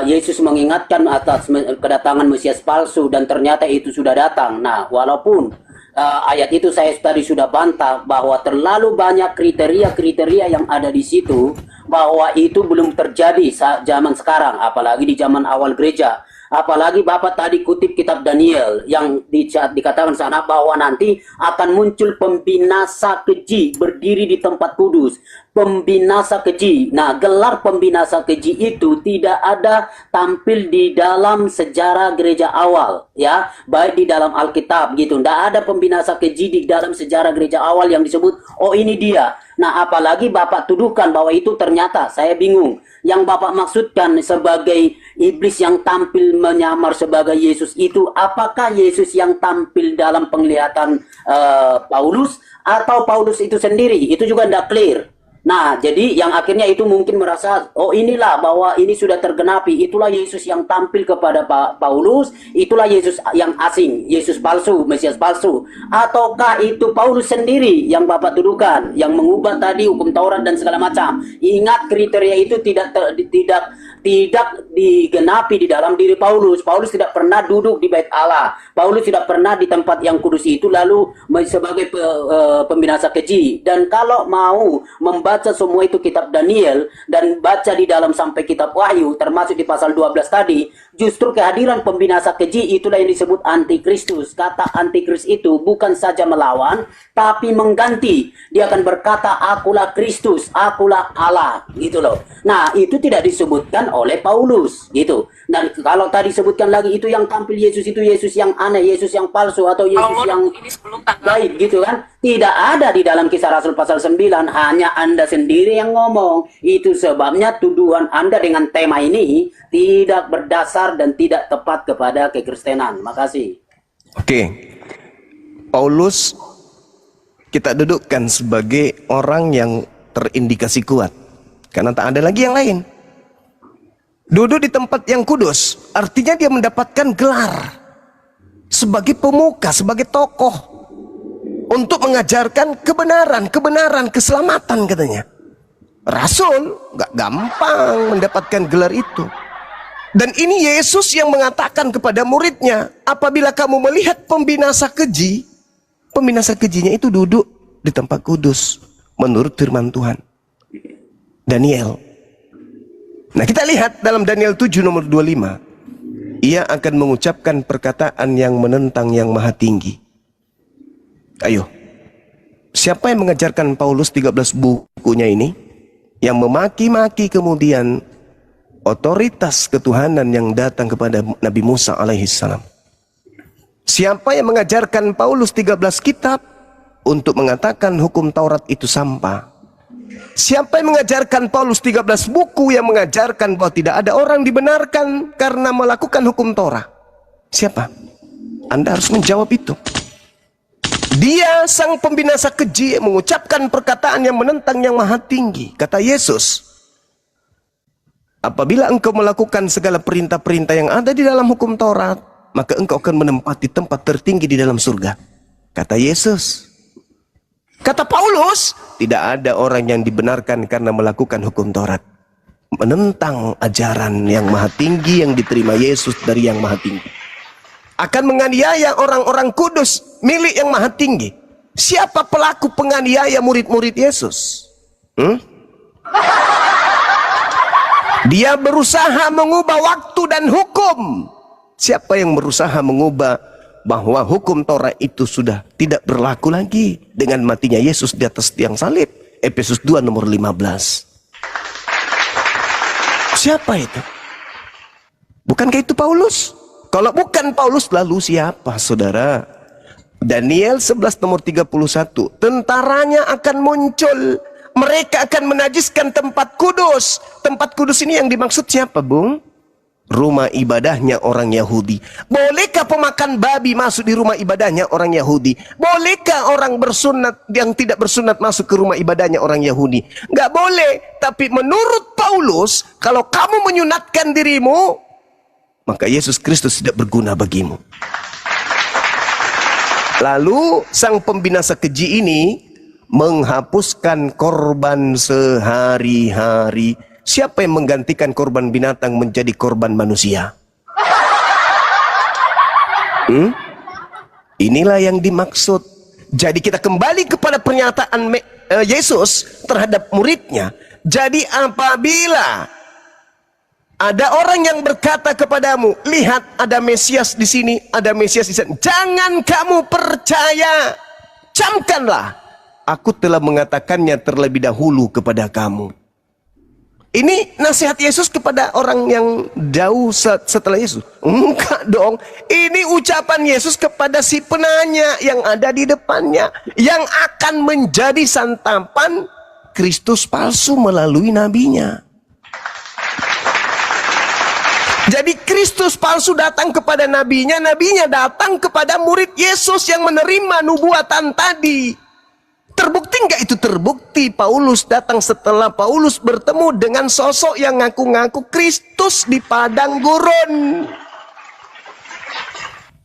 Yesus mengingatkan atas kedatangan Mesias palsu dan ternyata itu sudah datang. Nah, walaupun ayat itu saya tadi sudah bantah bahwa terlalu banyak kriteria-kriteria yang ada di situ, bahwa itu belum terjadi saat zaman sekarang, apalagi di zaman awal gereja. Apalagi Bapak tadi kutip kitab Daniel yang dikatakan sana bahwa nanti akan muncul pembinasa keji berdiri di tempat kudus. Pembinasa keji. Nah, gelar pembinasa keji itu tidak ada tampil di dalam sejarah gereja awal, ya, baik di dalam Alkitab gitu. Tidak ada pembinasa keji di dalam sejarah gereja awal yang disebut, oh ini dia. Nah, apalagi Bapak tuduhkan bahwa itu ternyata, saya bingung. Yang Bapak maksudkan sebagai iblis yang tampil menyamar sebagai Yesus itu, apakah Yesus yang tampil dalam penglihatan Paulus atau Paulus itu sendiri? Itu juga tidak clear. Nah, jadi yang akhirnya itu mungkin merasa, oh inilah bahwa ini sudah tergenapi, itulah Yesus yang tampil kepada Paulus, itulah Yesus yang asing, Yesus palsu, Mesias palsu. Ataukah itu Paulus sendiri yang Bapak tuduhkan, yang mengubah tadi hukum Taurat dan segala macam. Ingat kriteria itu tidak digenapi di dalam diri Paulus. Paulus tidak pernah duduk di bait Allah. Paulus tidak pernah di tempat yang kudus itu lalu sebagai pembinasa keji. Dan kalau mau membaca semua itu kitab Daniel dan baca di dalam sampai kitab Wahyu termasuk di pasal 12 tadi, justru kehadiran pembinasa keji itulah yang disebut antikristus. Kata antikris itu bukan saja melawan tapi mengganti. Dia akan berkata akulah Kristus, akulah Allah, gitu loh. Nah, itu tidak disebutkan oleh Paulus, gitu. Dan kalau tadi sebutkan lagi itu yang tampil Yesus itu Yesus yang aneh, Yesus yang palsu atau Yesus yang baik, gitu kan? Tidak ada di dalam Kisah Rasul pasal 9, hanya Anda sendiri yang ngomong. Itu sebabnya tuduhan Anda dengan tema ini tidak berdasar dan tidak tepat kepada kekristenan. Makasih.
Oke. Paulus kita dudukkan sebagai orang yang terindikasi kuat. Karena tak ada lagi yang lain. Duduk di tempat yang kudus, artinya dia mendapatkan gelar sebagai pemuka, sebagai tokoh untuk mengajarkan kebenaran, keselamatan katanya. Rasul gak gampang mendapatkan gelar itu. Dan ini Yesus yang mengatakan kepada muridnya, apabila kamu melihat pembinasa kejinya itu duduk di tempat kudus menurut firman Tuhan. Daniel. Nah, kita lihat dalam Daniel 7 nomor 25. Ia akan mengucapkan perkataan yang menentang yang maha tinggi. Ayo. Siapa yang mengajarkan Paulus 13 bukunya ini? Yang memaki-maki kemudian otoritas ketuhanan yang datang kepada Nabi Musa alaihissalam. Siapa yang mengajarkan Paulus 13 kitab untuk mengatakan hukum Taurat itu sampah? Siapa yang mengajarkan Paulus 13 buku yang mengajarkan bahwa tidak ada orang dibenarkan karena melakukan hukum Torah? Siapa? Anda harus menjawab itu. Dia sang pembinasa keji mengucapkan perkataan yang menentang yang maha tinggi. Kata Yesus, apabila engkau melakukan segala perintah-perintah yang ada di dalam hukum Taurat, maka engkau akan menempati tempat tertinggi di dalam surga. Kata Yesus. Kata Paulus, tidak ada orang yang dibenarkan karena melakukan hukum Taurat. Menentang ajaran yang maha tinggi yang diterima Yesus dari yang maha tinggi. Akan menganiaya orang-orang kudus milik yang maha tinggi. Siapa pelaku penganiaya murid-murid Yesus? Dia berusaha mengubah waktu dan hukum. Siapa yang berusaha mengubah bahwa hukum Torah itu sudah tidak berlaku lagi dengan matinya Yesus di atas tiang salib? Efesus 2 nomor 15. Siapa itu? Bukankah itu Paulus? Kalau bukan Paulus, lalu siapa, saudara? Daniel 11 nomor 31. Tentaranya akan muncul. Mereka akan menajiskan tempat kudus. Tempat kudus ini yang dimaksud siapa, Bung? Rumah ibadahnya orang Yahudi. Bolehkah pemakan babi masuk di rumah ibadahnya orang Yahudi? Bolehkah orang bersunat yang tidak bersunat masuk ke rumah ibadahnya orang Yahudi? Nggak boleh. Tapi menurut Paulus, kalau kamu menyunatkan dirimu, maka Yesus Kristus tidak berguna bagimu. Lalu sang pembinasa keji ini menghapuskan korban sehari-hari. Siapa yang menggantikan korban binatang menjadi korban manusia? Inilah yang dimaksud. Jadi kita kembali kepada pernyataan Yesus terhadap muridnya. Jadi apabila ada orang yang berkata kepadamu, lihat ada Mesias di sini, ada Mesias di sana, jangan kamu percaya. Camkanlah, aku telah mengatakannya terlebih dahulu kepada kamu. Ini nasihat Yesus kepada orang yang jauh setelah Yesus? Enggak dong. Ini ucapan Yesus kepada si penanya yang ada di depannya, yang akan menjadi santapan Kristus palsu melalui nabinya. Jadi Kristus palsu datang kepada nabinya, nabinya datang kepada murid Yesus yang menerima nubuatan tadi. Terbukti nggak itu? Terbukti. Paulus datang setelah Paulus bertemu dengan sosok yang ngaku-ngaku Kristus di padang gurun.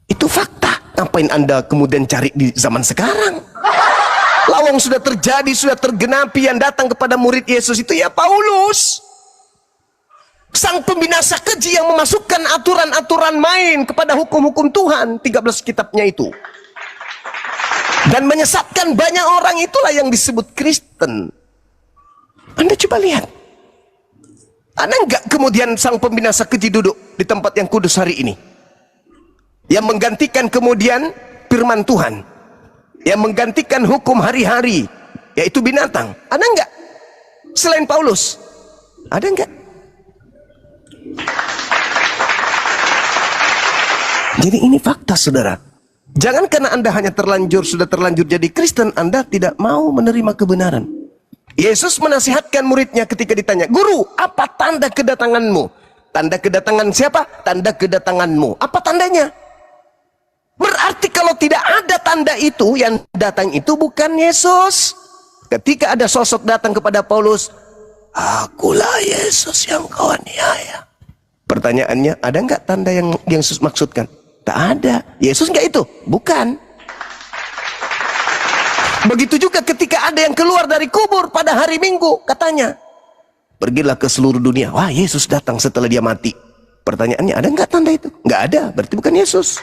Itu fakta. Ngapain Anda kemudian cari di zaman sekarang? Lawang sudah terjadi, sudah tergenapi. Yang datang kepada murid Yesus itu ya Paulus, sang pembinasa keji yang memasukkan aturan-aturan main kepada hukum-hukum Tuhan, 13 kitabnya itu, dan menyesatkan banyak orang. Itulah yang disebut Kristen. Anda coba lihat, ada nggak kemudian sang pembinasa keji duduk di tempat yang kudus hari ini, yang menggantikan kemudian firman Tuhan, yang menggantikan hukum hari-hari, yaitu binatang? Ada nggak selain Paulus? Ada nggak? Jadi ini fakta, saudara. Jangan karena Anda hanya sudah terlanjur jadi Kristen, Anda tidak mau menerima kebenaran. Yesus menasihatkan muridnya ketika ditanya, "Guru, apa tanda kedatanganmu?" Tanda kedatangan siapa? Tanda kedatanganmu. Apa tandanya? Berarti kalau tidak ada tanda itu, yang datang itu bukan Yesus. Ketika ada sosok datang kepada Paulus, "Akulah Yesus yang kau aniaya." Pertanyaannya, ada nggak tanda yang Yesus maksudkan? Tak ada. Yesus nggak itu? Bukan. Begitu juga ketika ada yang keluar dari kubur pada hari Minggu, katanya, "Pergilah ke seluruh dunia." Wah, Yesus datang setelah dia mati. Pertanyaannya, ada nggak tanda itu? Nggak ada. Berarti bukan Yesus.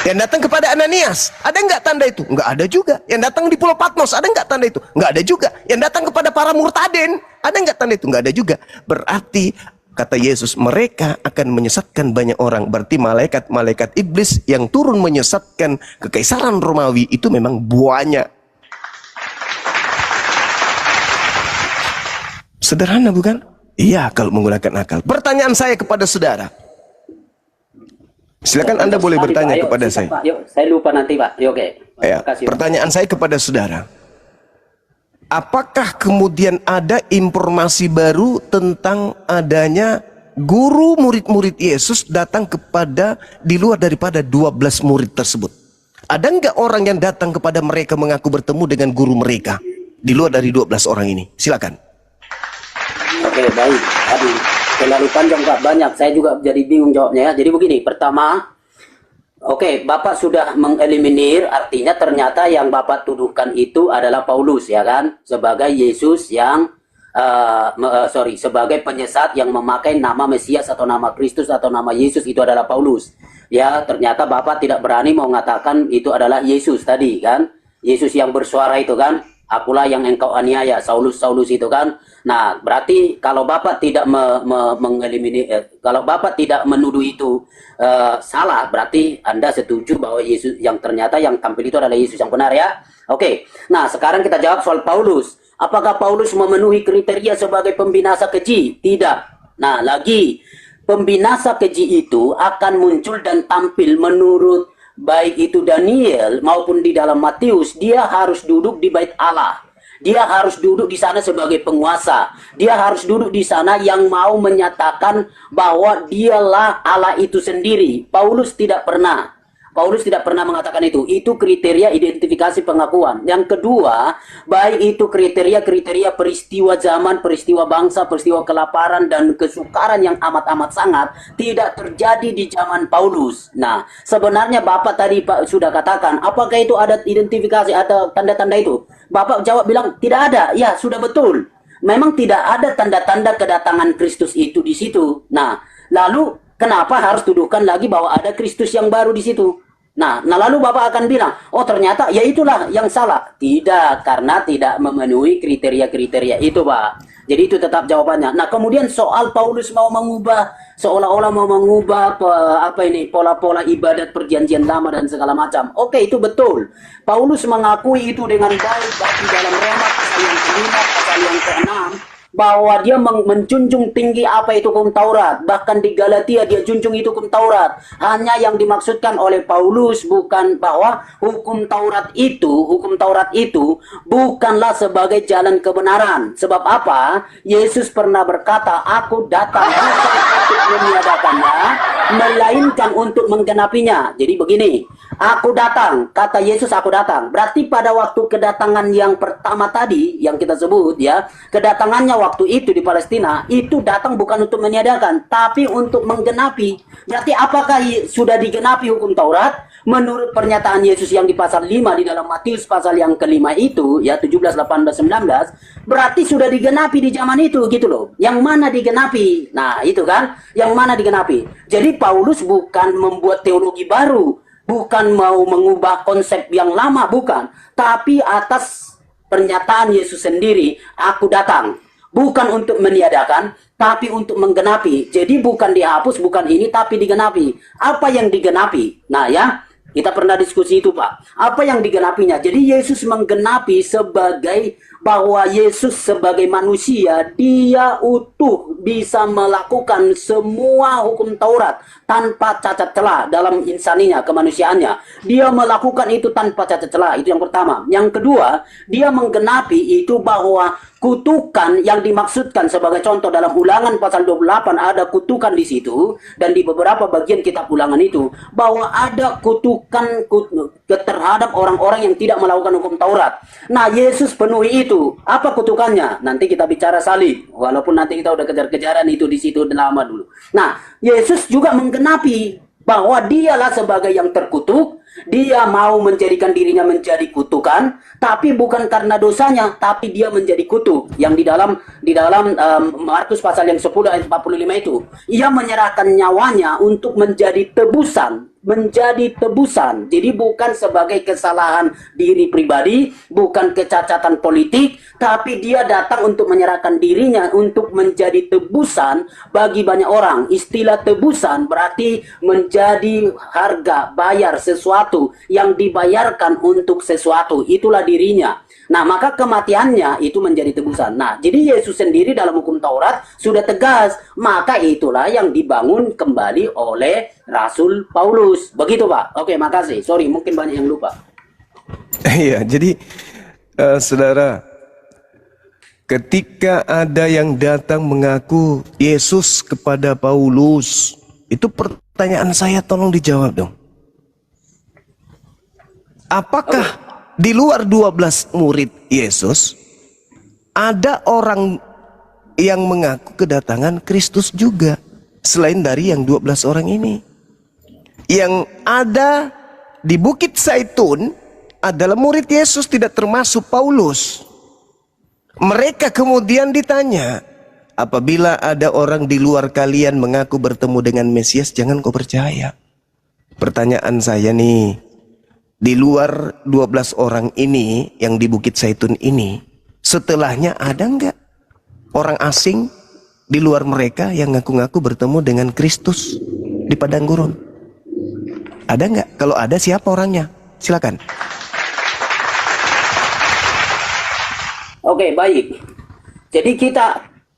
Yang datang kepada Ananias, ada nggak tanda itu? Nggak ada juga. Yang datang di Pulau Patmos, ada nggak tanda itu? Nggak ada juga. Yang datang kepada para murtadin, ada nggak tanda itu? Nggak ada juga. Berarti kata Yesus, mereka akan menyesatkan banyak orang. Berarti malaikat-malaikat iblis yang turun menyesatkan kekaisaran Romawi itu memang banyak. Sederhana bukan? Iya, kalau menggunakan akal. Pertanyaan saya kepada saudara, silakan Anda boleh bertanya kepada saya.
Pak, yuk, saya lupa nanti Pak. Yuk, oke.
Ya, pertanyaan saya kepada saudara, apakah kemudian ada informasi baru tentang adanya guru murid-murid Yesus datang kepada di luar daripada 12 murid tersebut? Ada nggak orang yang datang kepada mereka mengaku bertemu dengan guru mereka di luar dari 12 orang ini? Silakan.
Oke, baik. Aduh, terlalu panjang Pak, banyak. Saya juga jadi bingung jawabnya ya. Jadi begini, pertama, oke, Bapak sudah mengeliminir, artinya ternyata yang Bapak tuduhkan itu adalah Paulus, ya kan? Sebagai Yesus yang, sebagai penyesat yang memakai nama Mesias atau nama Kristus atau nama Yesus itu adalah Paulus. Ya, ternyata Bapak tidak berani mau mengatakan itu adalah Yesus tadi, kan? Yesus yang bersuara itu kan? Akulah yang engkau aniaya, Saulus, Saulus itu kan? Nah, berarti kalau Bapak tidak kalau Bapak tidak menuduh itu salah, berarti Anda setuju bahwa Yesus yang ternyata yang tampil itu adalah Yesus yang benar ya? Oke. Nah, sekarang kita jawab soal Paulus. Apakah Paulus memenuhi kriteria sebagai pembinasa keji? Tidak. Nah, lagi pembinasa keji itu akan muncul dan tampil menurut baik itu Daniel maupun di dalam Matius, dia harus duduk di bait Allah. Dia harus duduk di sana sebagai penguasa. Dia harus duduk di sana yang mau menyatakan bahwa dialah Allah itu sendiri. Paulus tidak pernah mengatakan itu. Itu kriteria identifikasi pengakuan. Yang kedua, baik itu kriteria-kriteria peristiwa zaman, peristiwa bangsa, peristiwa kelaparan dan kesukaran yang amat-amat sangat tidak terjadi di zaman Paulus. Nah, sebenarnya Bapak tadi Pak sudah katakan, apakah itu ada identifikasi atau tanda-tanda itu? Bapak jawab bilang tidak ada. Ya, sudah betul. Memang tidak ada tanda-tanda kedatangan Kristus itu di situ. Nah, lalu kenapa harus tuduhkan lagi bahwa ada Kristus yang baru di situ? Nah, lalu Bapak akan bilang, oh ternyata ya itulah yang salah. Tidak, karena tidak memenuhi kriteria-kriteria itu, Pak. Jadi itu tetap jawabannya. Nah, kemudian soal Paulus mau mengubah, seolah-olah mau mengubah pola-pola ibadat perjanjian lama dan segala macam. Oke, itu betul. Paulus mengakui itu dengan baik di dalam Roma pasal yang ke-5, pasal yang ke-6. Bahwa dia menjunjung tinggi apa itu hukum Taurat. Bahkan di Galatia dia junjung itu hukum Taurat. Hanya yang dimaksudkan oleh Paulus bukan bahwa hukum Taurat itu bukanlah sebagai jalan kebenaran. Sebab apa? Yesus pernah berkata, aku datang bukan untuk meniadakannya, melainkan untuk menggenapinya. Jadi begini, Aku datang, kata Yesus aku datang. Berarti pada waktu kedatangan yang pertama tadi, yang kita sebut ya, kedatangannya waktu itu di Palestina, itu datang bukan untuk meniadakan, tapi untuk menggenapi. Berarti apakah sudah digenapi hukum Taurat? Menurut pernyataan Yesus yang di pasal 5 di dalam Matius pasal yang kelima itu, ya 17, 18, 19, berarti sudah digenapi di zaman itu gitu loh. Yang mana digenapi? Nah itu kan, yang mana digenapi. Jadi Paulus bukan membuat teologi baru, bukan mau mengubah konsep yang lama, bukan. Tapi atas pernyataan Yesus sendiri, aku datang. Bukan untuk meniadakan, tapi untuk menggenapi. Jadi bukan dihapus, bukan ini, tapi digenapi. Apa yang digenapi? Nah ya, kita pernah diskusi itu Pak. Apa yang digenapinya? Jadi Yesus menggenapi sebagai bahwa Yesus sebagai manusia, dia utuh bisa melakukan semua hukum Taurat tanpa cacat celah dalam insaninya, kemanusiaannya. Dia melakukan itu tanpa cacat celah, itu yang pertama. Yang kedua, dia menggenapi itu bahwa kutukan yang dimaksudkan sebagai contoh dalam Ulangan pasal 28 ada kutukan di situ, dan di beberapa bagian kitab Ulangan itu bahwa ada kutukan terhadap orang-orang yang tidak melakukan hukum Taurat. Nah, Yesus penuhi itu. Apa kutukannya? Nanti kita bicara salib. Walaupun nanti kita udah kejar-kejaran itu di situ lama dulu. Nah, Yesus juga menggenapi bahwa dialah sebagai yang terkutuk. Dia mau menjadikan dirinya menjadi kutukan, tapi bukan karena dosanya, tapi dia menjadi kutuk. Yang di dalam Markus pasal yang 10 ayat 45 itu, ia menyerahkan nyawanya untuk menjadi tebusan. Jadi bukan sebagai kesalahan diri pribadi, bukan kecacatan politik, tapi dia datang untuk menyerahkan dirinya untuk menjadi tebusan bagi banyak orang. Istilah tebusan berarti menjadi harga, bayar sesuatu yang dibayarkan untuk sesuatu, itulah dirinya. Nah, maka kematiannya itu menjadi tebusan. Nah, jadi Yesus sendiri dalam hukum Taurat sudah tegas. Maka itulah yang dibangun kembali oleh Rasul Paulus. Begitu, Pak. Oke, makasih. Sorry, mungkin banyak yang lupa.
Iya, jadi saudara, ketika ada yang datang mengaku Yesus kepada Paulus, itu pertanyaan saya tolong dijawab dong. Apakah di luar 12 murid Yesus ada orang yang mengaku kedatangan Kristus juga selain dari yang 12 orang ini? Yang ada di Bukit Zaitun adalah murid Yesus, tidak termasuk Paulus. Mereka kemudian ditanya, apabila ada orang di luar kalian mengaku bertemu dengan Mesias, jangan kau percaya. Pertanyaan saya nih, di luar 12 orang ini yang di Bukit Zaitun ini, setelahnya ada nggak orang asing di luar mereka yang ngaku-ngaku bertemu dengan Kristus di padang gurun? Ada nggak? Kalau ada, siapa orangnya? Silakan.
Oke, baik. Jadi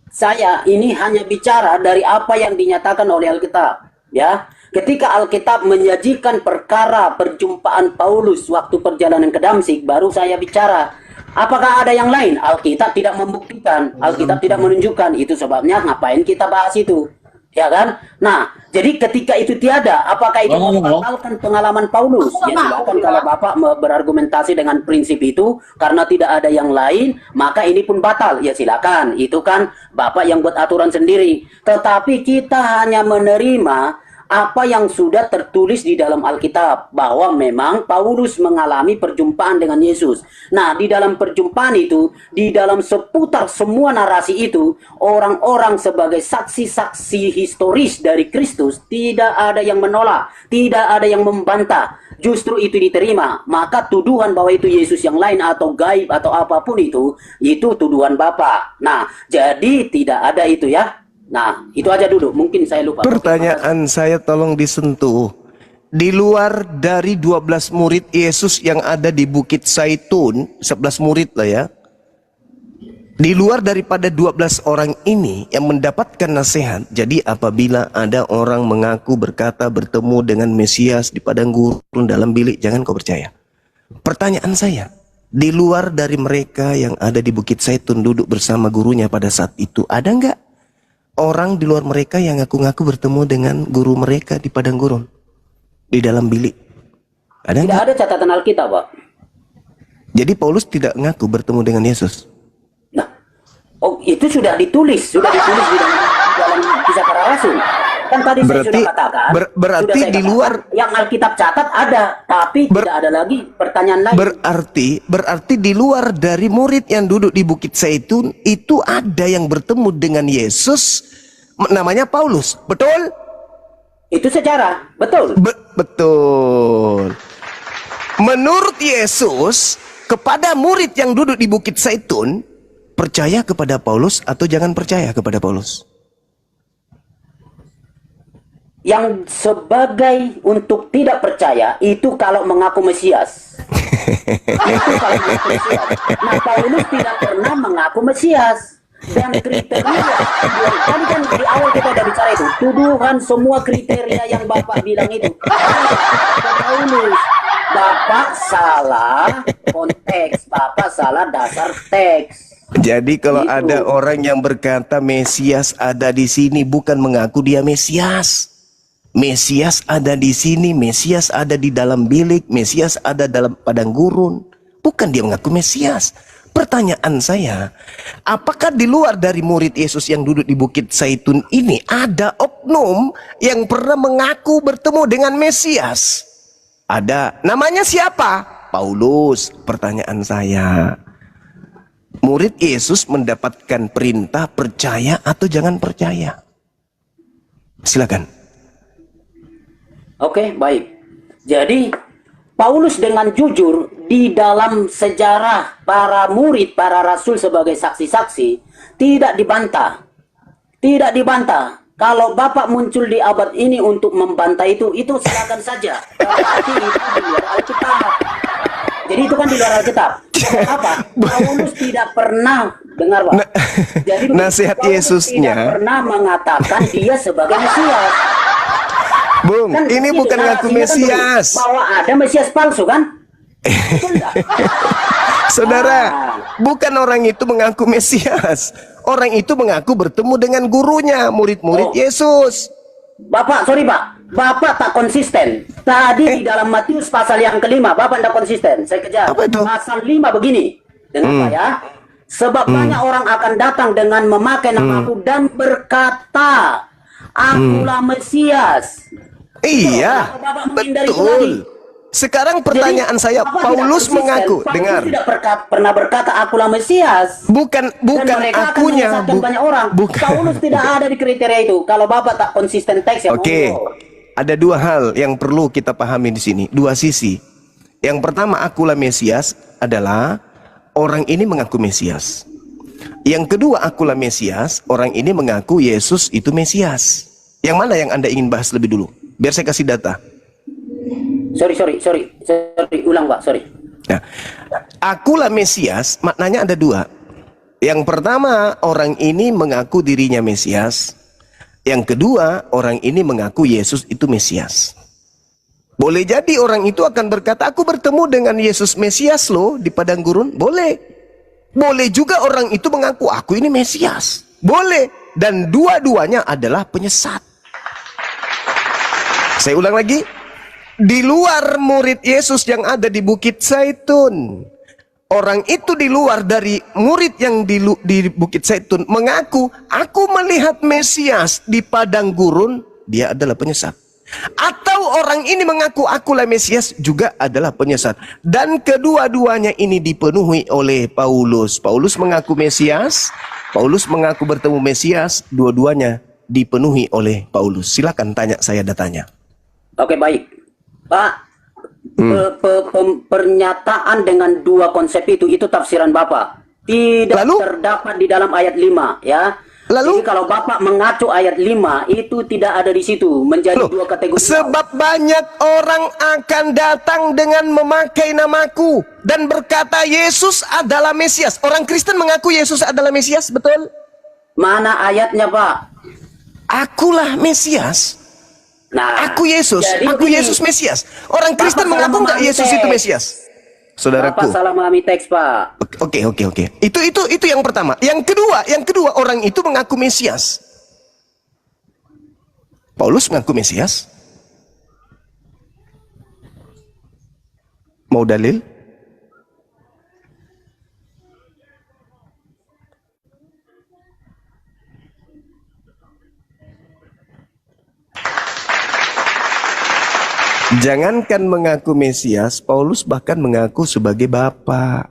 saya ini hanya bicara dari apa yang dinyatakan oleh Alkitab, ya. Ketika Alkitab menyajikan perkara perjumpaan Paulus waktu perjalanan ke Damsyik, baru saya bicara. Apakah ada yang lain? Alkitab tidak membuktikan, Alkitab tidak menunjukkan. Itu sebabnya ngapain kita bahas itu, ya kan? Nah, jadi ketika itu tiada, apakah itu membatalkan pengalaman Paulus? Ya silakan, kalau Bapak berargumentasi dengan prinsip itu, karena tidak ada yang lain, maka ini pun batal. Ya silakan, itu kan Bapak yang buat aturan sendiri. Tetapi kita hanya menerima apa yang sudah tertulis di dalam Alkitab, bahwa memang Paulus mengalami perjumpaan dengan Yesus. Nah, di dalam perjumpaan itu, di dalam seputar semua narasi itu, orang-orang sebagai saksi-saksi historis dari Kristus, tidak ada yang menolak, tidak ada yang membantah. Justru itu diterima. Maka tuduhan bahwa itu Yesus yang lain atau gaib atau apapun itu tuduhan Bapak. Nah, jadi tidak ada itu ya. Nah, itu aja dulu. Mungkin saya lupa.
Pertanyaan saya tolong disentuh. Di luar dari 12 murid Yesus yang ada di Bukit Zaitun, 11 murid lah ya. Di luar daripada 12 orang ini yang mendapatkan nasihat. Jadi apabila ada orang mengaku berkata bertemu dengan Mesias di padang gurun dalam bilik, jangan kau percaya. Pertanyaan saya, di luar dari mereka yang ada di Bukit Zaitun duduk bersama gurunya pada saat itu, ada nggak orang di luar mereka yang ngaku-ngaku bertemu dengan guru mereka di padang gurun, di dalam bilik? Ada
Tidak
nggak?
ada catatan Alkitab, Pak.
Jadi Paulus tidak ngaku bertemu dengan Yesus.
Nah, oh itu sudah ditulis di dalam kisah para rasul. Kan tadi
Berarti-
saya sudah katakan.
berarti
sudah saya
di
katakan,
luar-
yang Alkitab catat ada, tapi tidak ada lagi pertanyaan lain.
Berarti di luar dari murid yang duduk di Bukit Zaitun itu ada yang bertemu dengan Yesus, namanya Paulus. Betul?
Itu sejarah, betul.
Betul. Menurut Yesus, kepada murid yang duduk di Bukit Zaitun, percaya kepada Paulus atau jangan percaya kepada Paulus?
Yang sebagai untuk tidak percaya itu kalau mengaku Mesias. Itu kalau mengaku Mesias. Nah, Paulus tidak pernah mengaku Mesias. Dan kriteria, tadi kan di awal kita udah bicara itu, tuduhan semua kriteria yang Bapak bilang itu. Paulus, Bapak salah konteks, Bapak salah dasar teks.
Jadi kalau
Itu.
ada orang yang berkata Mesias ada di sini, bukan mengaku dia Mesias. Mesias ada di sini, Mesias ada di dalam bilik, Mesias ada dalam padang gurun. Bukan dia mengaku Mesias. Pertanyaan saya, apakah di luar dari murid Yesus yang duduk di Bukit Zaitun ini ada oknum yang pernah mengaku bertemu dengan Mesias? Ada. Namanya siapa? Paulus. Pertanyaan saya, murid Yesus mendapatkan perintah percaya atau jangan percaya? Silakan.
Oke, baik. Jadi Paulus dengan jujur di dalam sejarah para murid, para rasul sebagai saksi-saksi tidak dibantah. Tidak dibantah. Kalau Bapak muncul di abad ini untuk membantah itu silakan saja. Berarti itu di luar Alkitab. Jadi itu kan di luar Alkitab. Apa? Paulus tidak pernah dengar, Pak. Jadi
nasihat
Paulus
Yesusnya.
tidak pernah mengatakan dia sebagai Mesias.
Bung,
Kan
ini
itu
bukan ngaku
narasinya kan
Mesias.
begitu, bahwa ada Mesias palsu kan? Betul nggak?
Saudara, bukan orang itu mengaku Mesias. Orang itu mengaku bertemu dengan gurunya, murid-murid
Oh.
Yesus.
Bapak, sorry Pak, Bapak tak konsisten. Tadi di dalam Matius pasal yang kelima, Bapak tidak konsisten. Saya kejar.
Apa itu?
Pasal 5 begini. Dengar Pak ya. Sebab banyak orang akan datang dengan memakai namaku dan berkata, Akulah Mesias.
Iya,
Bapak menghindari itu lagi.
betul. Sekarang pertanyaan
Jadi,
saya,
Bapak
Paulus
tidak konsisten.
mengaku,
Paulus
dengar.
tidak pernah berkata akulah Mesias.
Bukan
Dan mereka akan
akunya,
menyesatkan banyak orang.
bukan.
Paulus tidak ada di kriteria itu. Kalau Bapak tak konsisten teks ya
Oke,
monggo.
ada dua hal yang perlu kita pahami di sini, dua sisi. Yang pertama, akulah Mesias adalah orang ini mengaku Mesias. Yang kedua, akulah Mesias, orang ini mengaku Yesus itu Mesias. Yang mana yang Anda ingin bahas lebih dulu? Biar saya kasih data.
Sorry, ulang Pak, sorry.
Nah, akulah Mesias, maknanya ada dua. Yang pertama, orang ini mengaku dirinya Mesias. Yang kedua, orang ini mengaku Yesus itu Mesias. Boleh jadi orang itu akan berkata, aku bertemu dengan Yesus Mesias loh di padang gurun. Boleh. Boleh juga orang itu mengaku, aku ini Mesias. Boleh. Dan dua-duanya adalah penyesat. Saya ulang lagi. Di luar murid Yesus yang ada di Bukit Zaitun, orang itu di luar dari murid yang di Bukit Zaitun mengaku, aku melihat Mesias di padang gurun, dia adalah penyesat. Atau orang ini mengaku akulah Mesias, juga adalah penyesat. Dan kedua-duanya ini dipenuhi oleh Paulus. Paulus mengaku Mesias, Paulus mengaku bertemu Mesias, dua-duanya dipenuhi oleh Paulus. Silakan tanya saya datanya.
Oke, baik. Pak, pernyataan dengan dua konsep itu tafsiran Bapak. Tidak
Lalu?
terdapat di dalam ayat 5 ya.
Lalu?
Jadi kalau Bapak mengacu ayat 5 itu tidak ada di situ, menjadi
Loh,
dua kategori.
sebab banyak orang akan datang dengan memakai namaku dan berkata Yesus adalah Mesias. Orang Kristen mengaku Yesus adalah Mesias, betul?
Mana ayatnya, Pak?
Akulah Mesias.
Nah,
Aku Yesus,
jadi
aku
begini.
Yesus Mesias. Orang
Bapak
Kristen
salah
mengaku nggak
memahami
Yesus itu
teks.
Mesias? Saudaraku.
Bapak salah memahami teks, Pak.
Oke. Itu yang pertama. Yang kedua orang itu mengaku Mesias. Paulus mengaku Mesias. Mau dalil? Jangankan mengaku Mesias, Paulus bahkan mengaku sebagai Bapa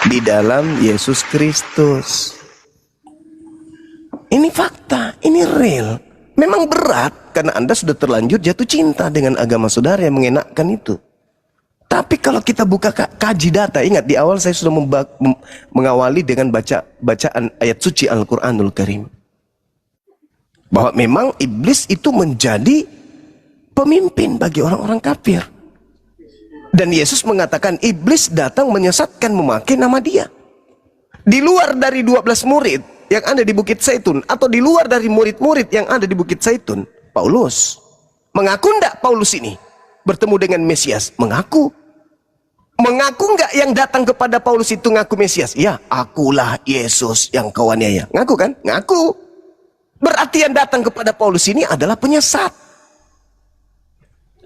di dalam Yesus Kristus. Ini fakta, ini real. Memang berat karena Anda sudah terlanjur jatuh cinta dengan agama saudara yang mengenakkan itu. Tapi kalau kita buka kaji data, ingat di awal saya sudah mengawali dengan bacaan ayat suci Al-Quranul Karim. Bahwa memang iblis itu menjadi pemimpin bagi orang-orang kafir. Dan Yesus mengatakan iblis datang menyesatkan memakai nama dia. Di luar dari 12 murid yang ada di Bukit Zaitun, atau di luar dari murid-murid yang ada di Bukit Zaitun, Paulus mengaku enggak Paulus ini bertemu dengan Mesias? Mengaku. Mengaku enggak yang datang kepada Paulus itu ngaku Mesias? Ya, akulah Yesus yang kau aniaya. Ngaku kan? Ngaku. Berarti yang datang kepada Paulus ini adalah penyesat.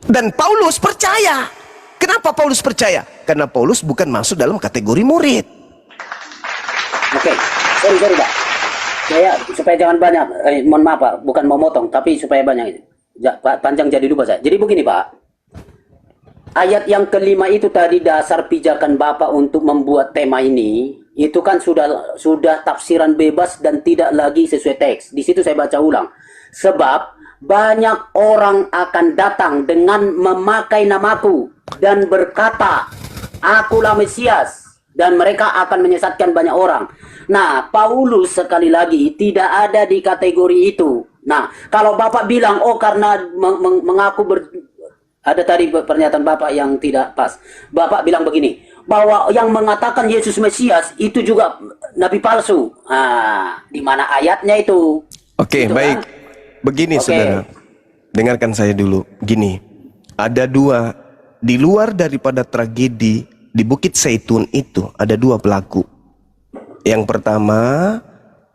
Dan Paulus percaya. Kenapa Paulus percaya? Karena Paulus bukan masuk dalam kategori murid.
Oke, sorry Pak. Saya supaya jangan banyak, mohon maaf Pak, bukan mau motong, tapi supaya banyak. Panjang jadi lupa saya. Jadi begini Pak, ayat yang kelima itu tadi dasar pijakan Bapak untuk membuat tema ini, itu kan sudah tafsiran bebas dan tidak lagi sesuai teks. Di situ saya baca ulang. Sebab banyak orang akan datang dengan memakai namaku dan berkata, akulah Mesias. Dan mereka akan menyesatkan banyak orang. Nah, Paulus sekali lagi tidak ada di kategori itu. Nah, kalau Bapak bilang, oh karena mengaku ada tadi pernyataan Bapak yang tidak pas. Bapak bilang begini, bahwa yang mengatakan Yesus Mesias itu juga nabi palsu. Nah, di mana ayatnya itu?
Oke,
gitu
baik.
Kan?
Begini saudara, dengarkan saya dulu. Gini, ada dua, di luar daripada tragedi di Bukit Zaitun itu ada dua pelaku. Yang pertama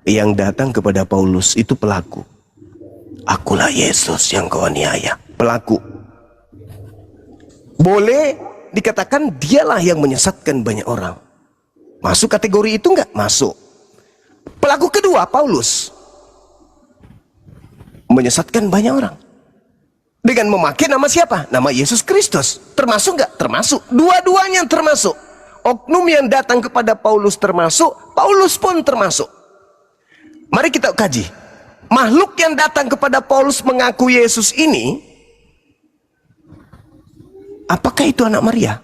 yang datang kepada Paulus itu pelaku. Akulah Yesus yang kau aniaya. Pelaku. Boleh dikatakan dialah yang menyesatkan banyak orang. Masuk kategori itu enggak? Masuk. Pelaku kedua Paulus menyesatkan banyak orang. Dengan memakai nama siapa? Nama Yesus Kristus. Termasuk enggak? Termasuk. Dua-duanya termasuk. Oknum yang datang kepada Paulus termasuk, Paulus pun termasuk. Mari kita kaji. Makhluk yang datang kepada Paulus mengaku Yesus ini, apakah itu anak Maria?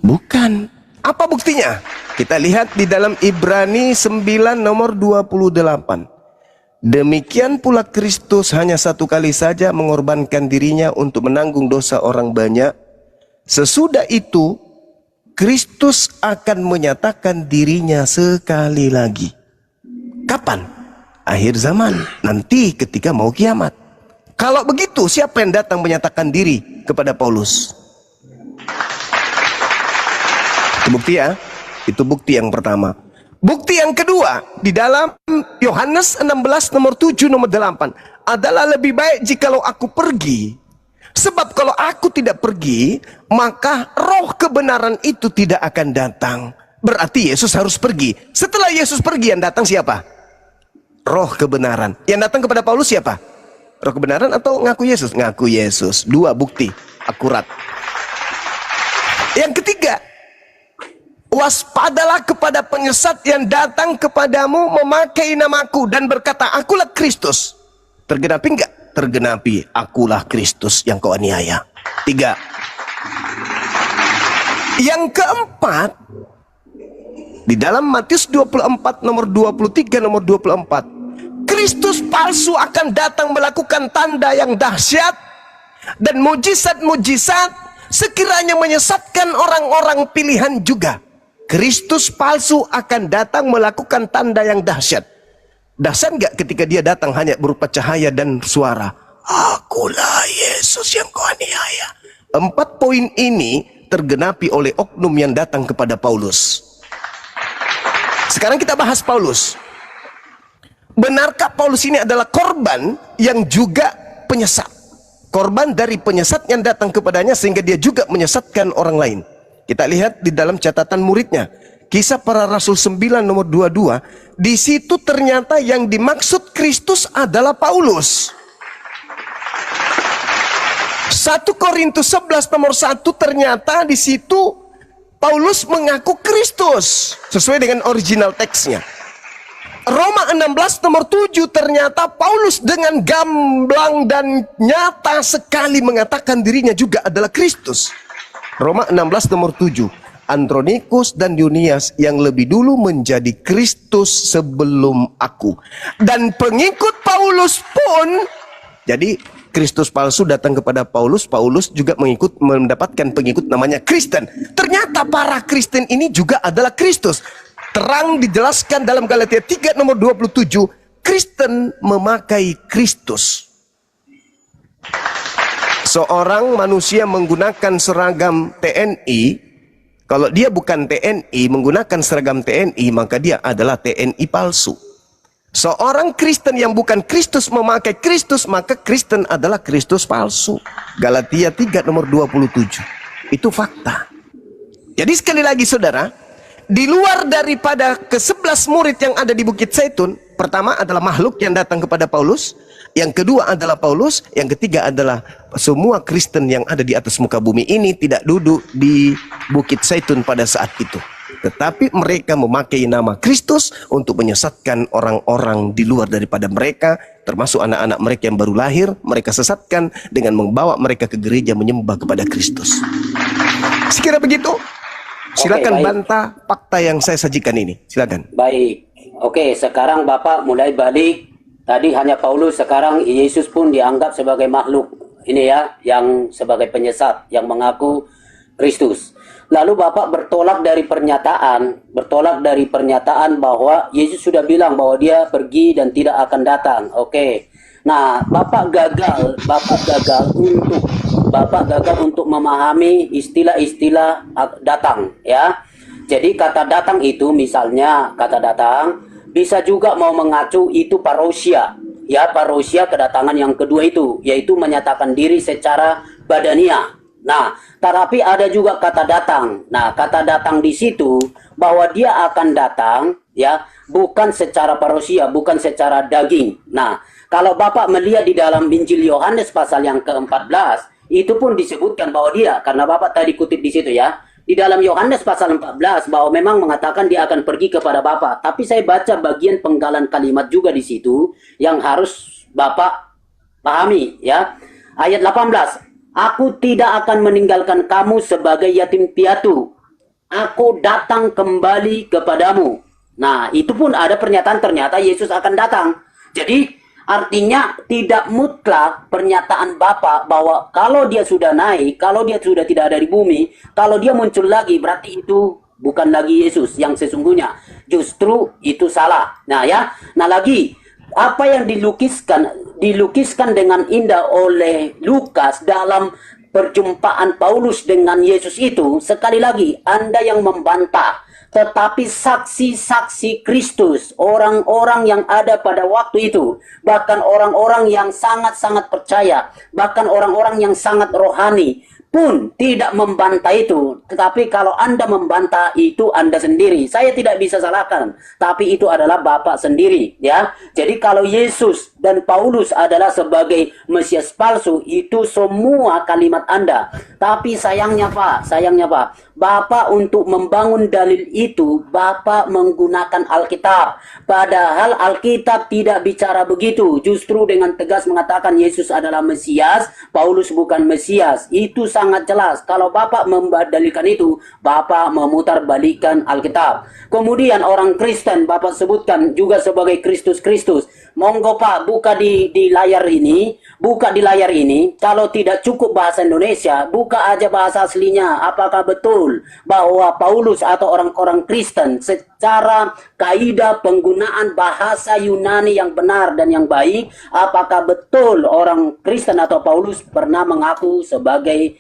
Bukan. Apa buktinya? Kita lihat di dalam Ibrani 9 nomor 28. Demikian pula Kristus hanya satu kali saja mengorbankan dirinya untuk menanggung dosa orang banyak. Sesudah itu, Kristus akan menyatakan dirinya sekali lagi. Kapan? Akhir zaman. Nanti ketika mau kiamat. Kalau begitu, siapa yang datang menyatakan diri kepada Paulus? Itu bukti ya. Itu bukti yang pertama. Bukti yang kedua, di dalam Yohanes 16 nomor 7 nomor 8, adalah lebih baik jikalau aku pergi. Sebab kalau aku tidak pergi, maka roh kebenaran itu tidak akan datang. Berarti Yesus harus pergi. Setelah Yesus pergi, yang datang siapa? Roh kebenaran. Yang datang kepada Paulus siapa? Roh kebenaran atau ngaku Yesus? Ngaku Yesus. Dua bukti akurat. Yang ketiga, waspadalah kepada penyesat yang datang kepadamu memakai namaku dan berkata, akulah Kristus. Tergenapi enggak? Tergenapi, akulah Kristus yang kau aniaya. 3. Yang keempat, di dalam Matius 24 nomor 23 nomor 24, Kristus palsu akan datang melakukan tanda yang dahsyat dan mujizat-mujizat sekiranya menyesatkan orang-orang pilihan juga. Kristus palsu akan datang melakukan tanda yang dahsyat. Dahsyat enggak ketika dia datang hanya berupa cahaya dan suara? Akulah Yesus yang kau aniaya. 4 poin ini tergenapi oleh oknum yang datang kepada Paulus. Sekarang kita bahas Paulus. Benarkah Paulus ini adalah korban yang juga penyesat? korban dari penyesat yang datang kepadanya sehingga dia juga menyesatkan orang lain. Kita lihat di dalam catatan muridnya, Kisah Para Rasul 9 nomor 22. Di situ ternyata yang dimaksud Kristus adalah Paulus. 1 Korintus 11 nomor 1 ternyata di situ Paulus mengaku Kristus sesuai dengan original teksnya. Roma 16 nomor 7 ternyata Paulus dengan gamblang dan nyata sekali mengatakan dirinya juga adalah Kristus. Roma 16 nomor 7, Andronikus dan Yunias yang lebih dulu menjadi Kristus sebelum aku. Dan pengikut Paulus pun, jadi Kristus palsu datang kepada Paulus, Paulus juga mendapatkan pengikut namanya Kristen. Ternyata para Kristen ini juga adalah Kristus. Terang dijelaskan dalam Galatia 3 nomor 27, Kristen memakai Kristus. Seorang manusia menggunakan seragam TNI, kalau dia bukan TNI menggunakan seragam TNI, maka dia adalah TNI palsu. Seorang Kristen yang bukan Kristus memakai Kristus, maka Kristen adalah Kristus palsu. Galatia 3 nomor 27. Itu fakta. Jadi sekali lagi saudara, di luar daripada ke-11 murid yang ada di Bukit Zaitun, pertama adalah makhluk yang datang kepada Paulus, yang kedua adalah Paulus, yang ketiga adalah semua Kristen yang ada di atas muka bumi ini tidak duduk di Bukit Zaitun pada saat itu. Tetapi mereka memakai nama Kristus untuk menyesatkan orang-orang di luar daripada mereka, termasuk anak-anak mereka yang baru lahir, mereka sesatkan dengan membawa mereka ke gereja menyembah kepada Kristus. Sekira begitu? Silakan bantah fakta yang saya sajikan ini. Silakan.
Baik. Oke, sekarang Bapak mulai balik. Tadi hanya Paulus, sekarang Yesus pun dianggap sebagai makhluk. Ini ya, yang sebagai penyesat, yang mengaku Kristus. Lalu Bapak bertolak dari pernyataan bahwa Yesus sudah bilang bahwa dia pergi dan tidak akan datang. Oke. Nah, Bapak gagal untuk memahami istilah-istilah datang, ya. Jadi kata datang itu, misalnya kata datang bisa juga mau mengacu itu parousia, ya, parousia kedatangan yang kedua itu, yaitu menyatakan diri secara badania. Nah, tetapi ada juga kata datang. Nah, kata datang di situ bahwa dia akan datang, ya, bukan secara parousia, bukan secara daging. Nah, kalau Bapak melihat di dalam Injil Yohanes pasal yang ke-14, itu pun disebutkan bahwa dia, karena Bapak tadi kutip di situ ya, di dalam Yohanes pasal 14 bahwa memang mengatakan dia akan pergi kepada Bapa. Tapi saya baca bagian penggalan kalimat juga di situ yang harus Bapak pahami ya. Ayat 18, aku tidak akan meninggalkan kamu sebagai yatim piatu. Aku datang kembali kepadamu. Nah, itu pun ada pernyataan ternyata Yesus akan datang. Jadi artinya tidak mutlak pernyataan Bapak bahwa kalau dia sudah naik, kalau dia sudah tidak ada di bumi, kalau dia muncul lagi berarti itu bukan lagi Yesus yang sesungguhnya. Justru itu salah. Nah ya, nah lagi apa yang dilukiskan dengan indah oleh Lukas dalam perjumpaan Paulus dengan Yesus itu, sekali lagi Anda yang membantah. Tetapi saksi-saksi Kristus, orang-orang yang ada pada waktu itu, bahkan orang-orang yang sangat-sangat percaya, bahkan orang-orang yang sangat rohani, pun tidak membantah itu. Tetapi kalau Anda membantah itu Anda sendiri. Saya tidak bisa salahkan, tapi itu adalah Bapak sendiri, ya. Jadi kalau Yesus dan Paulus adalah sebagai Mesias palsu, itu semua kalimat Anda. Tapi sayangnya Pak, Bapak untuk membangun dalil itu, Bapak menggunakan Alkitab. Padahal Alkitab tidak bicara begitu. Justru dengan tegas mengatakan Yesus adalah Mesias, Paulus bukan Mesias. Itu sangat jelas. Kalau Bapak membadalkan itu, Bapak memutarbalikan Alkitab. Kemudian orang Kristen Bapak sebutkan juga sebagai Kristus-Kristus. Monggo Pak, buka di layar ini, kalau tidak cukup bahasa Indonesia, buka aja bahasa aslinya. Apakah betul bahwa Paulus atau orang-orang Kristen secara kaidah penggunaan bahasa Yunani yang benar dan yang baik, apakah betul orang Kristen atau Paulus pernah mengaku sebagai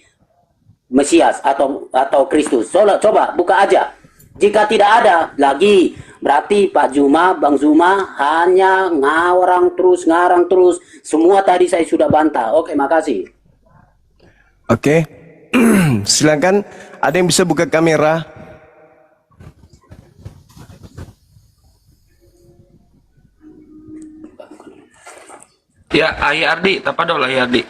Mesias atau Kristus? Coba buka aja. Jika tidak ada lagi, berarti Pak Zuma, Bang Zuma hanya ngarang terus. Semua tadi saya sudah bantah. Oke, makasih.
Oke. Silakan, ada yang bisa buka kamera?
Ya, Ahi Ardi, tapadol Ahi Ardi.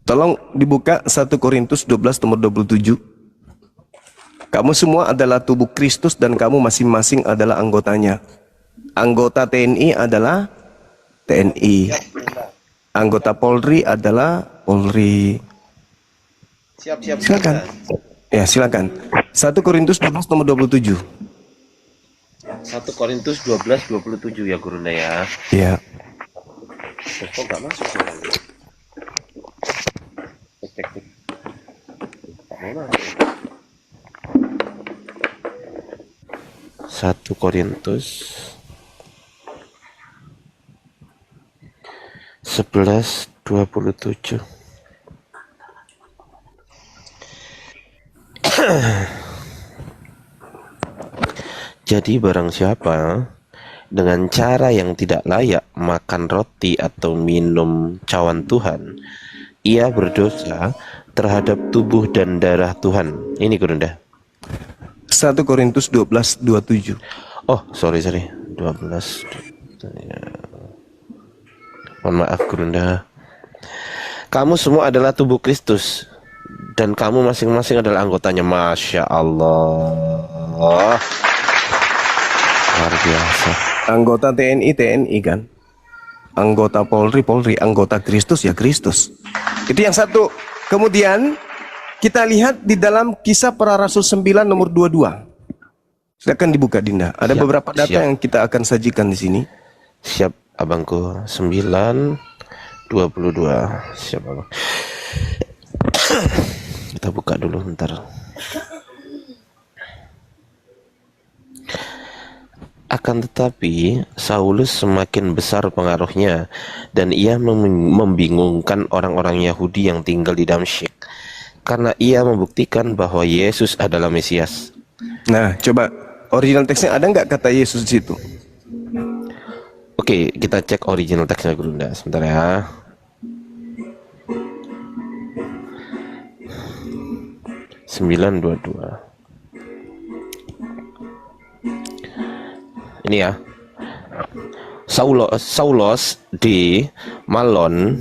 Tolong dibuka 1 Korintus 12 nomor 27. Kamu semua adalah tubuh Kristus dan kamu masing-masing adalah anggotanya. Anggota TNI adalah TNI. Anggota Polri adalah Polri. Silakan. Ya, silakan. 1 Korintus 12 nomor 27.
1 Korintus 12:27 ya Gurunda ya.
Ya.
Kok nggak masuk sih? Cek. Mana? 1 Korintus 11:27. Jadi barang siapa dengan cara yang tidak layak makan roti atau minum cawan Tuhan, ia berdosa terhadap tubuh dan darah Tuhan. Ini Gurunda.
1 Korintus 12:27.
Oh, sorry. 12. Ya. Mohon maaf Gurunda. Kamu semua adalah tubuh Kristus dan kamu masing-masing adalah anggotanya. Masya Allah. Luar biasa.
Anggota TNI kan? Anggota Polri, anggota Kristus ya Kristus. Itu yang satu. Kemudian kita lihat di dalam Kisah Para Rasul 9 nomor 22. Silakan dibuka Dinda. Ada
Siap,
beberapa data
siap.
yang kita akan sajikan di sini.
Siap abangku. 9:22. Siap abang. Kita buka dulu bentar. Akan tetapi Saulus semakin besar pengaruhnya dan ia membingungkan orang-orang Yahudi yang tinggal di Damsyik karena ia membuktikan bahwa Yesus adalah Mesias.
Nah, coba original teksnya ada nggak kata Yesus di situ?
Oke, kita cek original teksnya Gurunda sebentar ya. (9:22). Ini ya. Saulos di Malon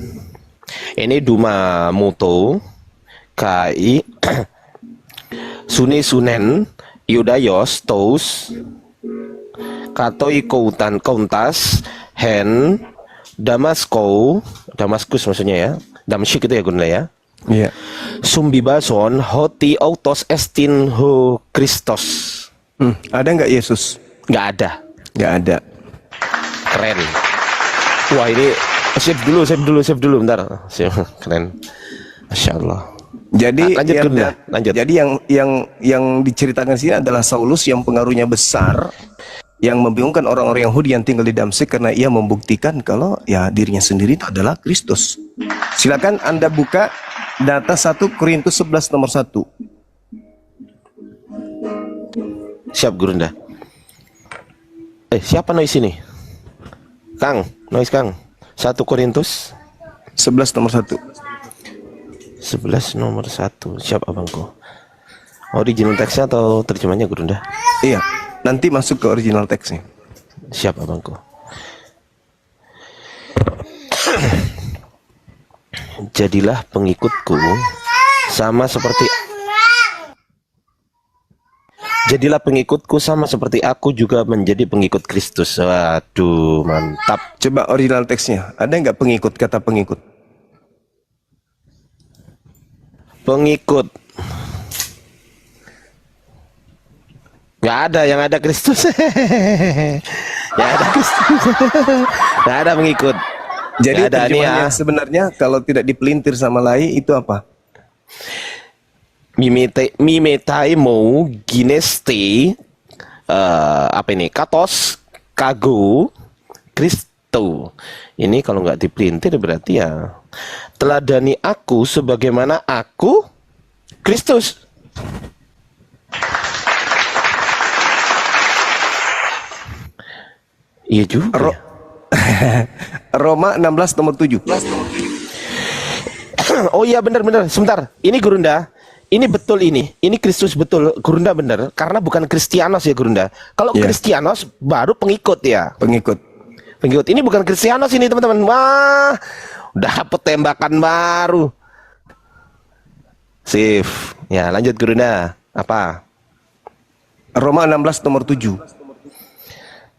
ini Duma Moto Kai Suni Sunen Yudayos Tous Katoi Kauntas Hen Damaskus maksudnya ya. Damsyik itu ya Gunda ya.
Iya.
Sumbibason Hoti Autos Estin Ho Christos.
Ada nggak Yesus?
Nggak ada.
Nggak ada.
Keren. Wah ini save dulu bentar. Keren. Masya Allah.
Jadi
Lanjut,
yang,
Gunda. Lanjut.
Jadi yang diceritakan sini adalah Saulus yang pengaruhnya besar, yang membingungkan orang-orang Yahudi yang tinggal di Damsyik karena ia membuktikan kalau ya dirinya sendiri itu adalah Kristus. Silakan Anda buka data 1 Korintus 11 nomor 1.
Siap Gurunda. Siapa noise ini? Kang, noise Kang. 1 Korintus
11 nomor 1.
11 nomor 1. Siap abangku. Original teksnya atau terjemahnya Gurunda?
Iya, nanti masuk ke original teksnya.
Siap abangku. Jadilah pengikutku sama seperti aku juga menjadi pengikut Kristus. Waduh, mantap.
Coba original teksnya. Ada nggak pengikut, kata pengikut?
Pengikut. Nggak ada, yang ada Kristus. Nggak ada Kristus. Nggak ada pengikut.
Jadi
Nggak ada nih ya.
terjemahannya sebenarnya kalau tidak dipelintir sama lai itu apa?
Mimetai mau ginesti apa ini? Katos kagu Kristo. Ini kalau nggak dipelintir berarti ya teladani aku sebagaimana aku Kristus. Iya juga.
Roma 16 nomor 7.
Oh iya benar-benar. Sebentar. Ini Gurunda. Ini betul ini. Ini Kristus betul. Gurunda benar. Karena bukan Kristianos ya Gurunda. Kalau
Iya.
Kristianos baru pengikut ya.
Pengikut.
Pengikut. Ini bukan Kristianos ini teman-teman. Wah. Udah dapet tembakan baru. Sip. Ya lanjut Gurunda. Apa?
Roma 16 nomor 7.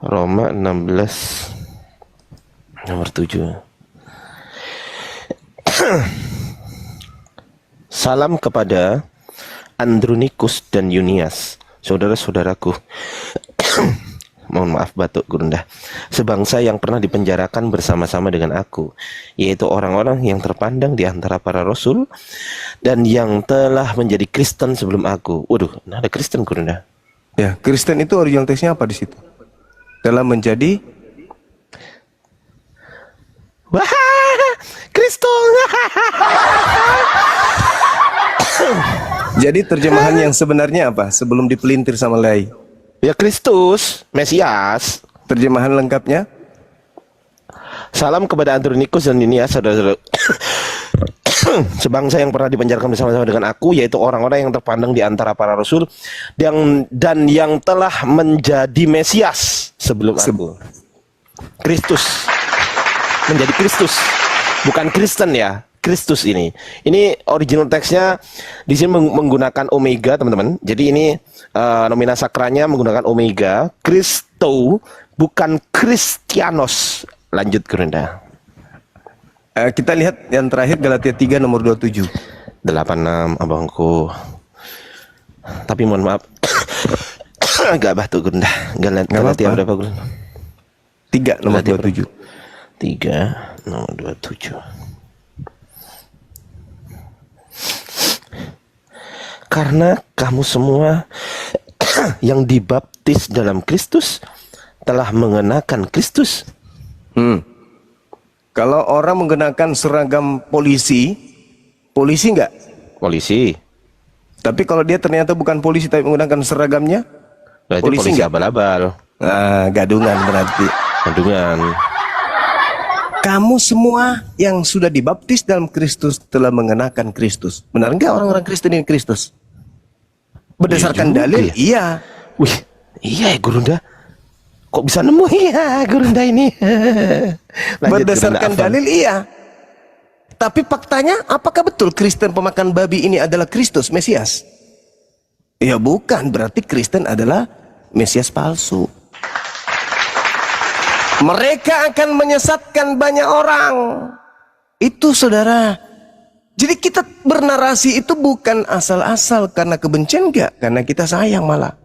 Roma 16 nomor 7. Salam kepada Andronikus dan Yunias, saudara-saudaraku. Mohon maaf batuk Gurunda. Sebangsa yang pernah dipenjarakan bersama-sama dengan aku, yaitu orang-orang yang terpandang di antara para rasul dan yang telah menjadi Kristen sebelum aku. Waduh, nah ada Kristen Gurunda.
Ya, Kristen itu original teksnya apa di situ? Dalam menjadi
Wah, Kristus.
Jadi terjemahan yang sebenarnya apa? Sebelum dipelintir sama Lai.
Ya Kristus, Mesias.
Terjemahan lengkapnya?
Salam kepada Andronikus dan Yunias, saudara-saudara. Sebangsa yang pernah dipenjarakan bersama-sama dengan aku, yaitu orang-orang yang terpandang di antara para rasul dan yang telah menjadi Mesias sebelum aku. Kristus. Menjadi Kristus. Bukan Kristen ya. Kristus ini. Ini original teksnya di sini menggunakan omega, teman-teman. Jadi ini nomina sakranya menggunakan omega. Kristo, bukan Kristianos. Lanjut Gurunda.
Kita lihat yang terakhir Galatia 3 nomor 27.
86 abangku. Tapi mohon maaf. Agak batuk Gurunda. Galatia
apa-apa.
berapa Gurunda?
3 nomor
Galatia
27.
3 nomor 27. Karena kamu semua yang dibaptis dalam Kristus telah mengenakan Kristus.
Kalau orang menggunakan seragam polisi, polisi enggak?
Polisi.
Tapi kalau dia ternyata bukan polisi tapi menggunakan seragamnya,
Berarti
polisi
polisi
enggak?
abal-abal.
Nah, gadungan berarti.
Kandungan.
Kamu semua yang sudah dibaptis dalam Kristus telah mengenakan Kristus. Benar enggak orang-orang Kristen ini Kristus? Berdasarkan
Iya juga
dalil,
ya.
iya.
Wih, iya ya Gurunda. Kok bisa nemu ya Gurunda ini? Lanjut,
Berdasarkan
Gurunda,
dalil, iya. Tapi faktanya, apakah betul Kristen pemakan babi ini adalah Kristus, Mesias? Ya bukan, berarti Kristen adalah Mesias palsu. Mereka akan menyesatkan banyak orang. Itu saudara. Jadi kita bernarasi itu bukan asal-asal karena kebencian, enggak. Karena kita sayang malah.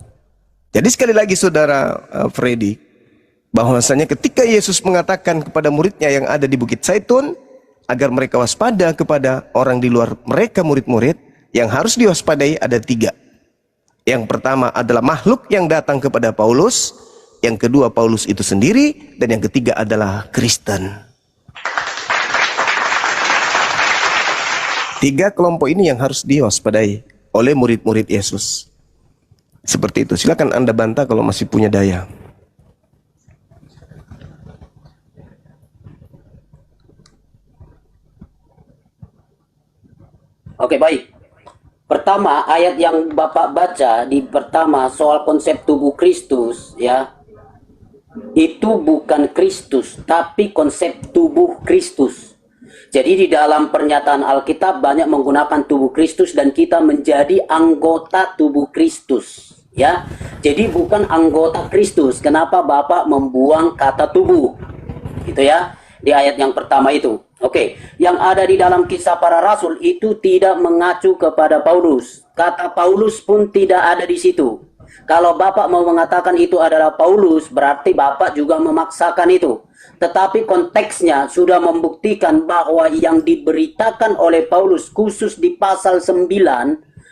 Jadi sekali lagi saudara Freddy, bahwasanya ketika Yesus mengatakan kepada muridnya yang ada di Bukit Zaitun, agar mereka waspada kepada orang di luar mereka murid-murid, yang harus diwaspadai ada 3. Yang pertama adalah makhluk yang datang kepada Paulus, yang kedua Paulus itu sendiri, dan yang ketiga adalah Kristen. 3 kelompok ini yang harus diwaspadai oleh murid-murid Yesus. Seperti itu. Silakan Anda bantah kalau masih punya daya.
Oke, baik. Pertama, ayat yang Bapak baca di pertama soal konsep tubuh Kristus, ya. Itu bukan Kristus, tapi konsep tubuh Kristus. Jadi di dalam pernyataan Alkitab banyak menggunakan tubuh Kristus dan kita menjadi anggota tubuh Kristus, ya. Jadi bukan anggota Kristus. Kenapa Bapak membuang kata tubuh? Gitu ya. Di ayat yang pertama itu. Oke, yang ada di dalam Kisah Para Rasul itu tidak mengacu kepada Paulus. Kata Paulus pun tidak ada di situ. Kalau Bapak mau mengatakan itu adalah Paulus, berarti Bapak juga memaksakan itu. Tetapi konteksnya sudah membuktikan bahwa yang diberitakan oleh Paulus khusus di pasal 9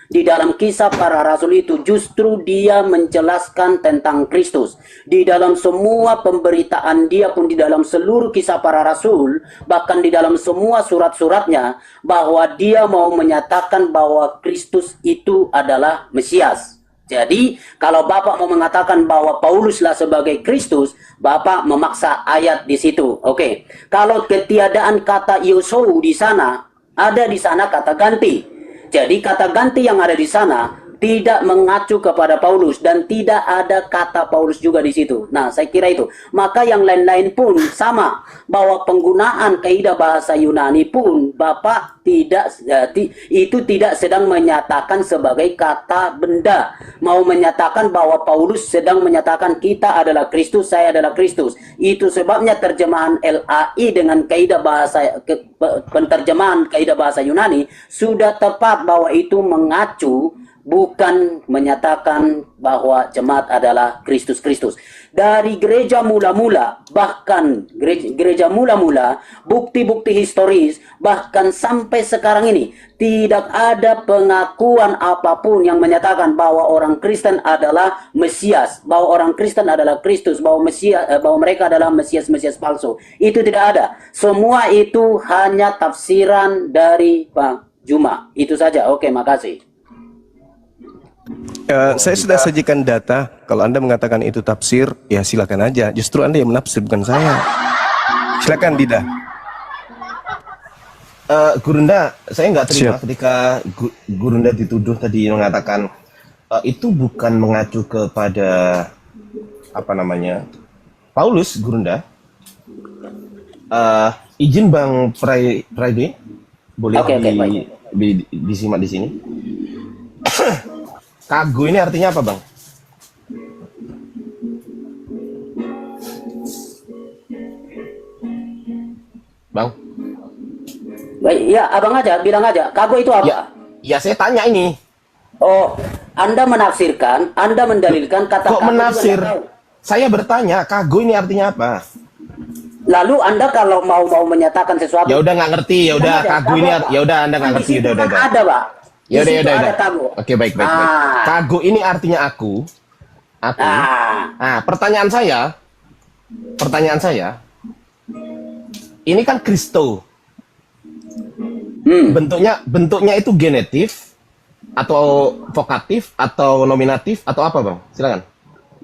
di dalam Kisah Para Rasul itu justru dia menjelaskan tentang Kristus. Di dalam semua pemberitaan dia pun di dalam seluruh Kisah Para Rasul, bahkan di dalam semua surat-suratnya, bahwa dia mau menyatakan bahwa Kristus itu adalah Mesias. Jadi kalau Bapak mau mengatakan bahwa Pauluslah sebagai Kristus, Bapak memaksa ayat di situ. Oke. Kalau ketiadaan kata Iosou di sana, ada di sana kata ganti. Jadi kata ganti yang ada di sana tidak mengacu kepada Paulus dan tidak ada kata Paulus juga di situ. Nah, saya kira itu. Maka yang lain-lain pun sama, bahwa penggunaan kaidah bahasa Yunani pun Bapak itu tidak sedang menyatakan sebagai kata benda. Mau menyatakan bahwa Paulus sedang menyatakan kita adalah Kristus, saya adalah Kristus. Itu sebabnya terjemahan LAI dengan kaidah bahasa penterjemahan kaidah bahasa Yunani sudah tepat bahwa itu mengacu, bukan menyatakan bahwa jemaat adalah Kristus. Dari gereja mula-mula, bahkan gereja mula-mula, bukti-bukti historis, bahkan sampai sekarang ini, tidak ada pengakuan apapun yang menyatakan bahwa orang Kristen adalah Mesias, bahwa orang Kristen adalah Kristus, bahwa mereka adalah Mesias palsu. Itu tidak ada. Semua itu hanya tafsiran dari Bang Juma. Itu saja. Oke, makasih.
Saya sudah sajikan data. Kalau Anda mengatakan itu tafsir, ya silakan aja. Justru Anda yang menafsir, bukan saya. Silakan, Dida.
Gurunda, saya nggak terima
Siap.
ketika Gurunda dituduh tadi mengatakan itu bukan mengacu kepada apa namanya Paulus, Gurunda. Izin Bang Friday, boleh
Oke, baik.
disimak di sini. Kago ini artinya apa, Bang? Bang?
Baik, ya, abang aja, bilang aja. Kago itu apa?
Ya saya tanya ini.
Oh, Anda menafsirkan, Anda mendalilkan kata
Kok
kago
menafsir?
itu nggak tahu.
Saya bertanya, kago ini artinya apa?
Lalu Anda kalau mau menyatakan sesuatu,
Ya udah nggak ngerti, ya udah
Ada,
kago ini,
kago apa?
ya udah Anda nggak
Kan di
ngerti,
situ
udah.
kan ada, Pak. Di
Ya udah,
situ ada kago.
Oke, baik.
Ah.
Kago ini artinya aku.
Ah,
Nah, pertanyaan saya, ini kan Kristo. Bentuknya itu genetif atau vokatif atau nominatif atau apa, Bang? Silakan.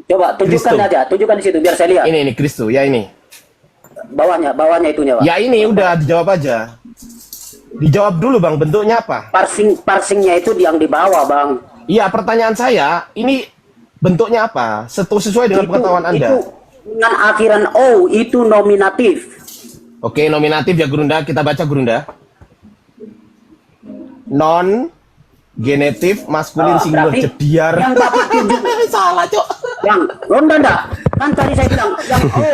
coba tunjukkan
Kristo.
aja, tunjukkan di situ biar saya lihat.
Ini Kristo, ya ini.
Bawahnya itunya, Pak.
Ya ini udah dijawab aja. Dijawab dulu, Bang, bentuknya apa?
Parsingnya itu yang di bawah, Bang.
Iya, pertanyaan saya, ini bentuknya apa? Sesuai dengan pengetahuan Anda.
Itu dengan akhiran O itu nominatif.
Oke, nominatif ya, Gurunda. Kita baca, Gurunda. Non genetif maskulin singular
berarti
jediar.
yang Bapak tunjuk
Salah, Cok.
yang enggak. Kan tadi saya bilang yang O,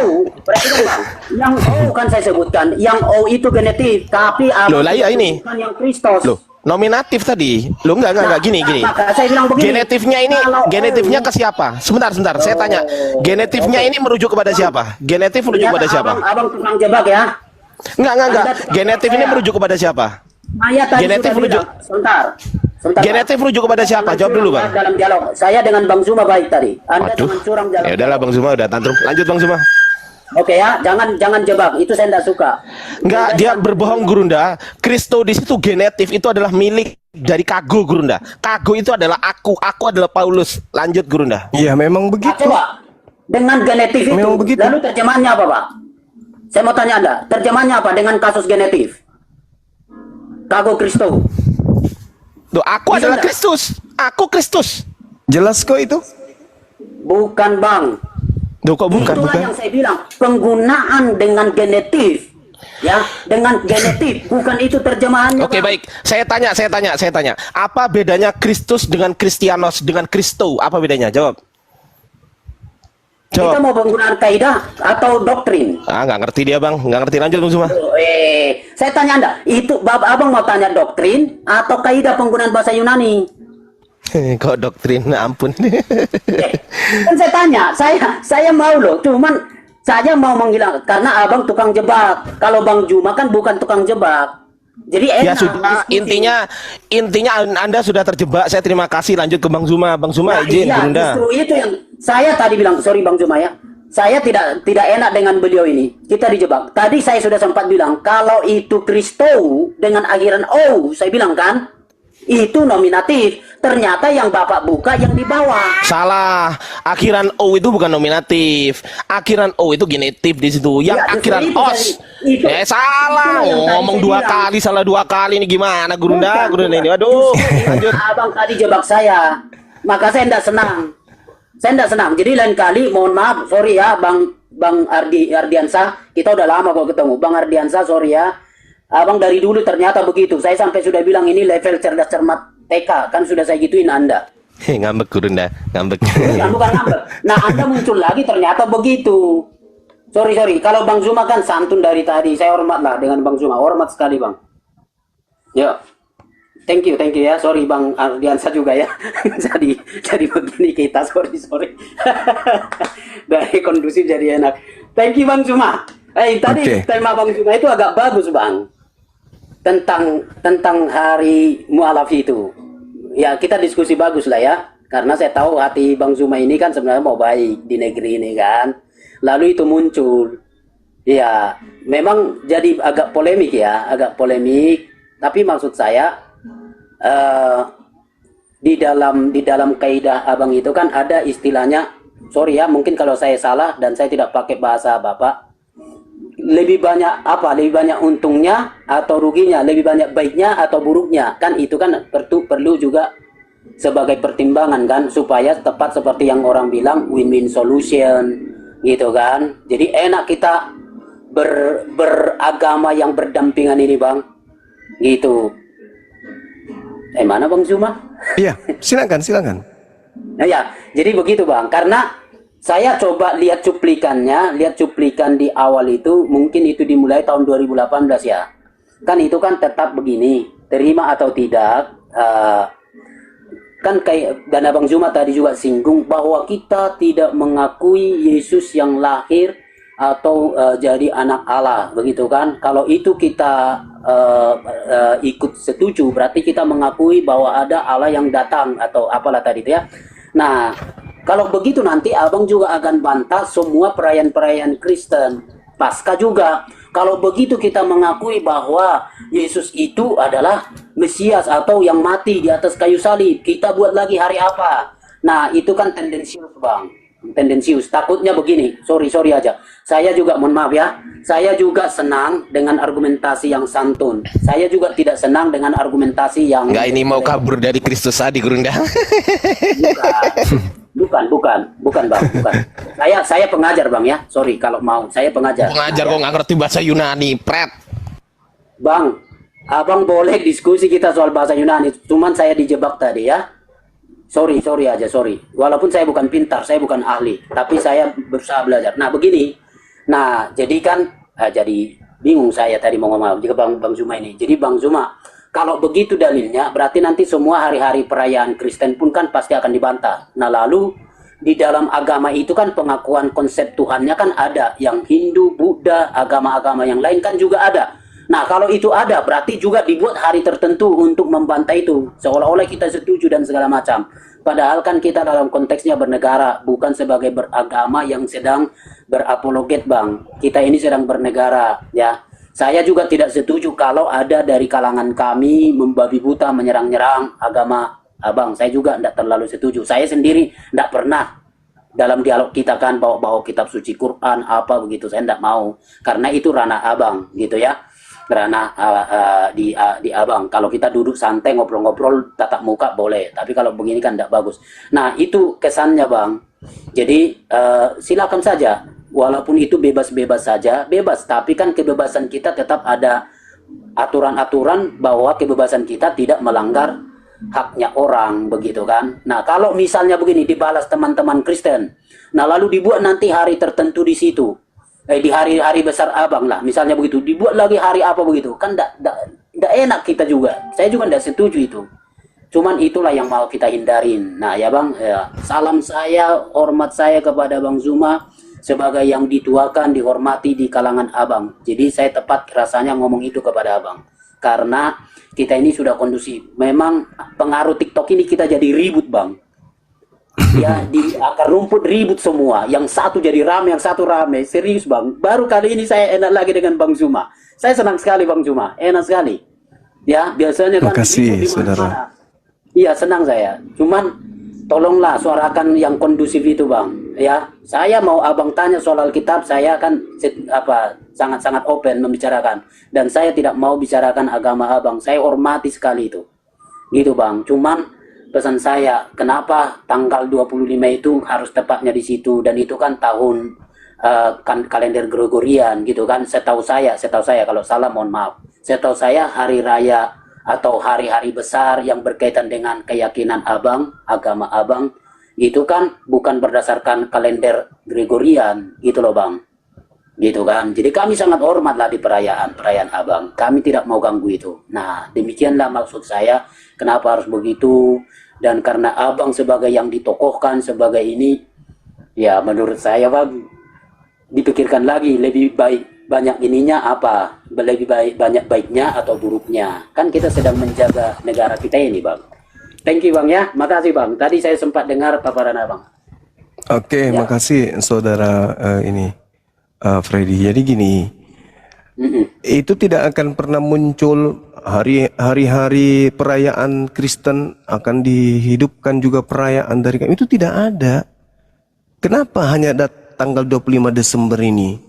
berarti kan Bang, yang O kan saya sebutkan, yang O itu genetif, tapi
Loh, lah iya ini.
bukan yang Kristus.
Loh, nominatif tadi. Loh, enggak gini.
Maka saya bilang begini.
Genetifnya ini,
kalau
genetifnya
O,
ke siapa? Sebentar, saya tanya. Genetifnya ini merujuk kepada siapa? Genetif merujuk kepada siapa?
Abang tukang jebak ya.
Enggak.
Anda
Genetif ini merujuk kepada siapa?
Saya tadi
Genetif
sudah
merujuk-
bilang. Sebentar.
Genetif merujuk kepada siapa? Jawab dulu, Bang.
Dalam dialog. Saya dengan Bang Zuma baik tadi. Anda
Waduh.
jangan curang jalan.
Ya udahlah, Bang Zuma udah tantrum. Lanjut, Bang Zuma.
Oke ya, jangan jebak. Itu saya tidak suka.
Enggak, dia berbohong, Gurunda. Kristo di situ genetif itu adalah milik dari Kago, Gurunda. Kago itu adalah aku adalah Paulus. Lanjut, Gurunda.
Iya, memang
Nah,
begitu.
coba dengan genetif itu,
Memang begitu.
lalu terjemahannya apa, Pak? Saya mau tanya Anda, terjemahannya apa dengan kasus genetif? Kago Kristo.
Tuh, aku
Bisa
adalah
enggak?
Kristus. Aku Kristus.
Jelas kok itu.
Bukan, Bang.
Tuh, kok bukan?
Itulah yang saya bilang, penggunaan dengan genetif. Ya, dengan genetif, bukan itu terjemahannya.
Oke,
Bang.
baik. Saya tanya. Apa bedanya Kristus dengan Kristianos dengan Kristo? Apa bedanya? Jawab.
Kita mau penggunaan kaidah atau doktrin?
Nggak ngerti dia, Bang. Nggak ngerti. Lanjut, Bang Zuma.
Saya tanya Anda, itu Abang mau tanya doktrin atau kaidah penggunaan bahasa Yunani?
Kok doktrin? Nah, ampun.
Kan saya tanya, saya mau loh, cuman saya mau menghilang karena Abang tukang jebak. Kalau Bang Juma kan bukan tukang jebak. Jadi
Ya
enak.
sudah,
diskusi.
intinya Anda sudah terjebak. Saya terima kasih. Lanjut ke Bang Zuma. Bang Zuma,
Nah,
izin,
iya,
Gurunda.
justru itu yang saya tadi bilang, sorry Bang Juma ya. Saya tidak enak dengan beliau ini. Kita dijebak. Tadi saya sudah sempat bilang kalau itu Kristo dengan akhiran O, saya bilang kan. itu nominatif. Ternyata yang Bapak buka yang di bawah.
Salah. Akhiran O itu bukan nominatif. Akhiran O itu genetif di situ. Yang
Ya,
akhiran
itu
os.
itu-
Salah.
itulah yang tadi
Ngomong
saya
dua
bilang.
kali, salah 2 kali ini gimana Gurunda?
Bukan,
Gurunda
bukan.
ini. Aduh.
Justru
Lanjut.
Abang tadi jebak saya. Maka saya tidak senang. Saya tidak senang. Jadi lain kali mohon maaf, sorry ya Bang Ardiansah, kita udah lama kok ketemu. Bang Ardiansah, sorry ya. Abang dari dulu ternyata begitu. Saya sampai sudah bilang ini level cerdas cermat TK, kan sudah saya gituin Anda.
Ngambek Gurunda, ngambek.
Bukan ngambek. Nah, Anda muncul lagi ternyata begitu. Sorry. Kalau Bang Zuma kan santun dari tadi. Saya hormat lah dengan Bang Zuma. Hormat sekali, Bang. Ya. Thank you ya. Sorry Bang Ardiansa juga ya. jadi begini kita. Sorry. Dari kondusif jadi enak. Thank you Bang Zuma. Tadi
Oke.
tema Bang Zuma itu agak bagus, Bang. Tentang hari mualaf itu. Ya, kita diskusi bagus lah ya. Karena saya tahu hati Bang Zuma ini kan sebenarnya mau baik di negeri ini kan. Lalu itu muncul. Ya, memang jadi agak polemik ya, agak polemik. Tapi maksud saya di dalam kaidah Abang itu kan ada istilahnya, sorry ya, mungkin kalau saya salah dan saya tidak pakai bahasa Bapak. Lebih banyak untungnya atau ruginya, lebih banyak baiknya atau buruknya, kan itu kan perlu juga sebagai pertimbangan kan, supaya tepat seperti yang orang bilang win-win solution gitu kan. Jadi enak kita beragama yang berdampingan ini Bang, gitu. Mana Bang Zuma?
Iya, silakan.
Nah ya, jadi begitu Bang, karena saya coba lihat cuplikan di awal itu, mungkin itu dimulai tahun 2018 ya. Kan itu kan tetap begini, terima atau tidak, kan kayak dan Abang Zuma tadi juga singgung bahwa kita tidak mengakui Yesus yang lahir atau jadi anak Allah, begitu kan? Kalau itu kita ikut setuju, berarti kita mengakui bahwa ada Allah yang datang atau apalah tadi itu ya. Nah, kalau begitu nanti Abang juga akan bantah semua perayaan-perayaan Kristen. Paskah juga. Kalau begitu kita mengakui bahwa Yesus itu adalah Mesias atau yang mati di atas kayu salib, kita buat lagi hari apa? Nah, itu kan tendensius Bang. Tendensius. Takutnya begini. Sorry aja. Saya juga mohon maaf ya. Saya juga senang dengan argumentasi yang santun. Saya juga tidak senang dengan argumentasi yang
Enggak, ini mau kabur dari Kristus tadi Gurunda.
Bukan Bang, bukan. Saya pengajar Bang ya. Sorry kalau mau, saya pengajar.
Pengajar kok nggak ngerti bahasa Yunani, pret.
Bang, Abang boleh diskusi kita soal bahasa Yunani, cuman saya dijebak tadi ya. Sorry aja. Walaupun saya bukan pintar, saya bukan ahli, tapi saya berusaha belajar. Nah begini, jadi kan, jadi bingung saya tadi mau ngomong juga Bang Zuma ini. Jadi Bang Zuma, kalau begitu dalilnya, berarti nanti semua hari-hari perayaan Kristen pun kan pasti akan dibantah. Nah lalu di dalam agama itu kan pengakuan konsep Tuhannya kan ada, yang Hindu, Buddha, agama-agama yang lain kan juga ada. Nah kalau itu ada, berarti juga dibuat hari tertentu untuk membantah itu, seolah-olah kita setuju dan segala macam. Padahal kan kita dalam konteksnya bernegara, bukan sebagai beragama yang sedang berapologet Bang. Kita ini sedang bernegara ya. Saya juga tidak setuju kalau ada dari kalangan kami membabi buta menyerang-nyerang agama Abang. Saya juga tidak terlalu setuju. Saya sendiri tidak pernah dalam dialog kita kan bawa kitab suci Quran apa begitu. Saya tidak mau karena itu ranah Abang gitu ya. Ranah di Abang. Kalau kita duduk santai ngobrol-ngobrol tatap muka boleh. Tapi kalau begini kan tidak bagus. Nah itu kesannya Bang. Jadi silakan saja. Walaupun itu bebas-bebas saja, bebas. Tapi kan kebebasan kita tetap ada aturan-aturan bahwa kebebasan kita tidak melanggar haknya orang, begitu kan. Nah kalau misalnya begini dibalas teman-teman Kristen, nah lalu dibuat nanti hari tertentu di situ, di hari-hari besar Abang lah, misalnya begitu, dibuat lagi hari apa begitu, kan tidak enak kita juga. Saya juga tidak setuju itu. Cuman itulah yang mau kita hindarin. Nah ya Bang, ya, salam saya, hormat saya kepada Bang Zuma sebagai yang dituakan, dihormati di kalangan Abang. Jadi saya tepat rasanya ngomong itu kepada Abang. Karena kita ini sudah kondusif. Memang pengaruh TikTok ini kita jadi ribut Bang. Ya di akar rumput ribut semua. Yang satu jadi rame, yang satu rame. Serius Bang. Baru kali ini saya enak lagi dengan Bang Zuma. Saya senang sekali Bang Zuma. Enak sekali. Ya biasanya kan
makasih
di
saudara.
mana-mana. Iya, senang saya. Cuman tolonglah suarakan yang kondusif itu, Bang. Ya, saya mau Abang tanya soal Alkitab, saya kan sangat-sangat open membicarakan. Dan saya tidak mau bicarakan agama Abang. Saya hormati sekali itu. Gitu, Bang. Cuman pesan saya, kenapa tanggal 25 itu harus tepatnya di situ, dan itu kan tahun kan kalender Gregorian gitu kan. Setahu saya kalau salah mohon maaf. Setahu saya hari raya atau hari-hari besar yang berkaitan dengan keyakinan Abang, agama Abang, itu kan bukan berdasarkan kalender Gregorian, gitu loh Bang. Gitu kan. Jadi kami sangat hormatlah di perayaan Abang. Kami tidak mau ganggu itu. Nah, demikianlah maksud saya, kenapa harus begitu. Dan karena Abang sebagai yang ditokohkan, sebagai ini, ya menurut saya Bang, dipikirkan lagi lebih baik. Banyak ininya apa? Lebih baik banyak baiknya atau buruknya? Kan kita sedang menjaga negara kita ini, Bang. Thank you, Bang ya. Makasih, Bang. Tadi saya sempat dengar paparan Abang.
Oke,
Ya.
makasih saudara Freddy. Jadi gini, itu tidak akan pernah muncul hari-hari perayaan Kristen akan dihidupkan juga perayaan dari kami. Itu tidak ada. Kenapa hanya ada tanggal 25 Desember ini?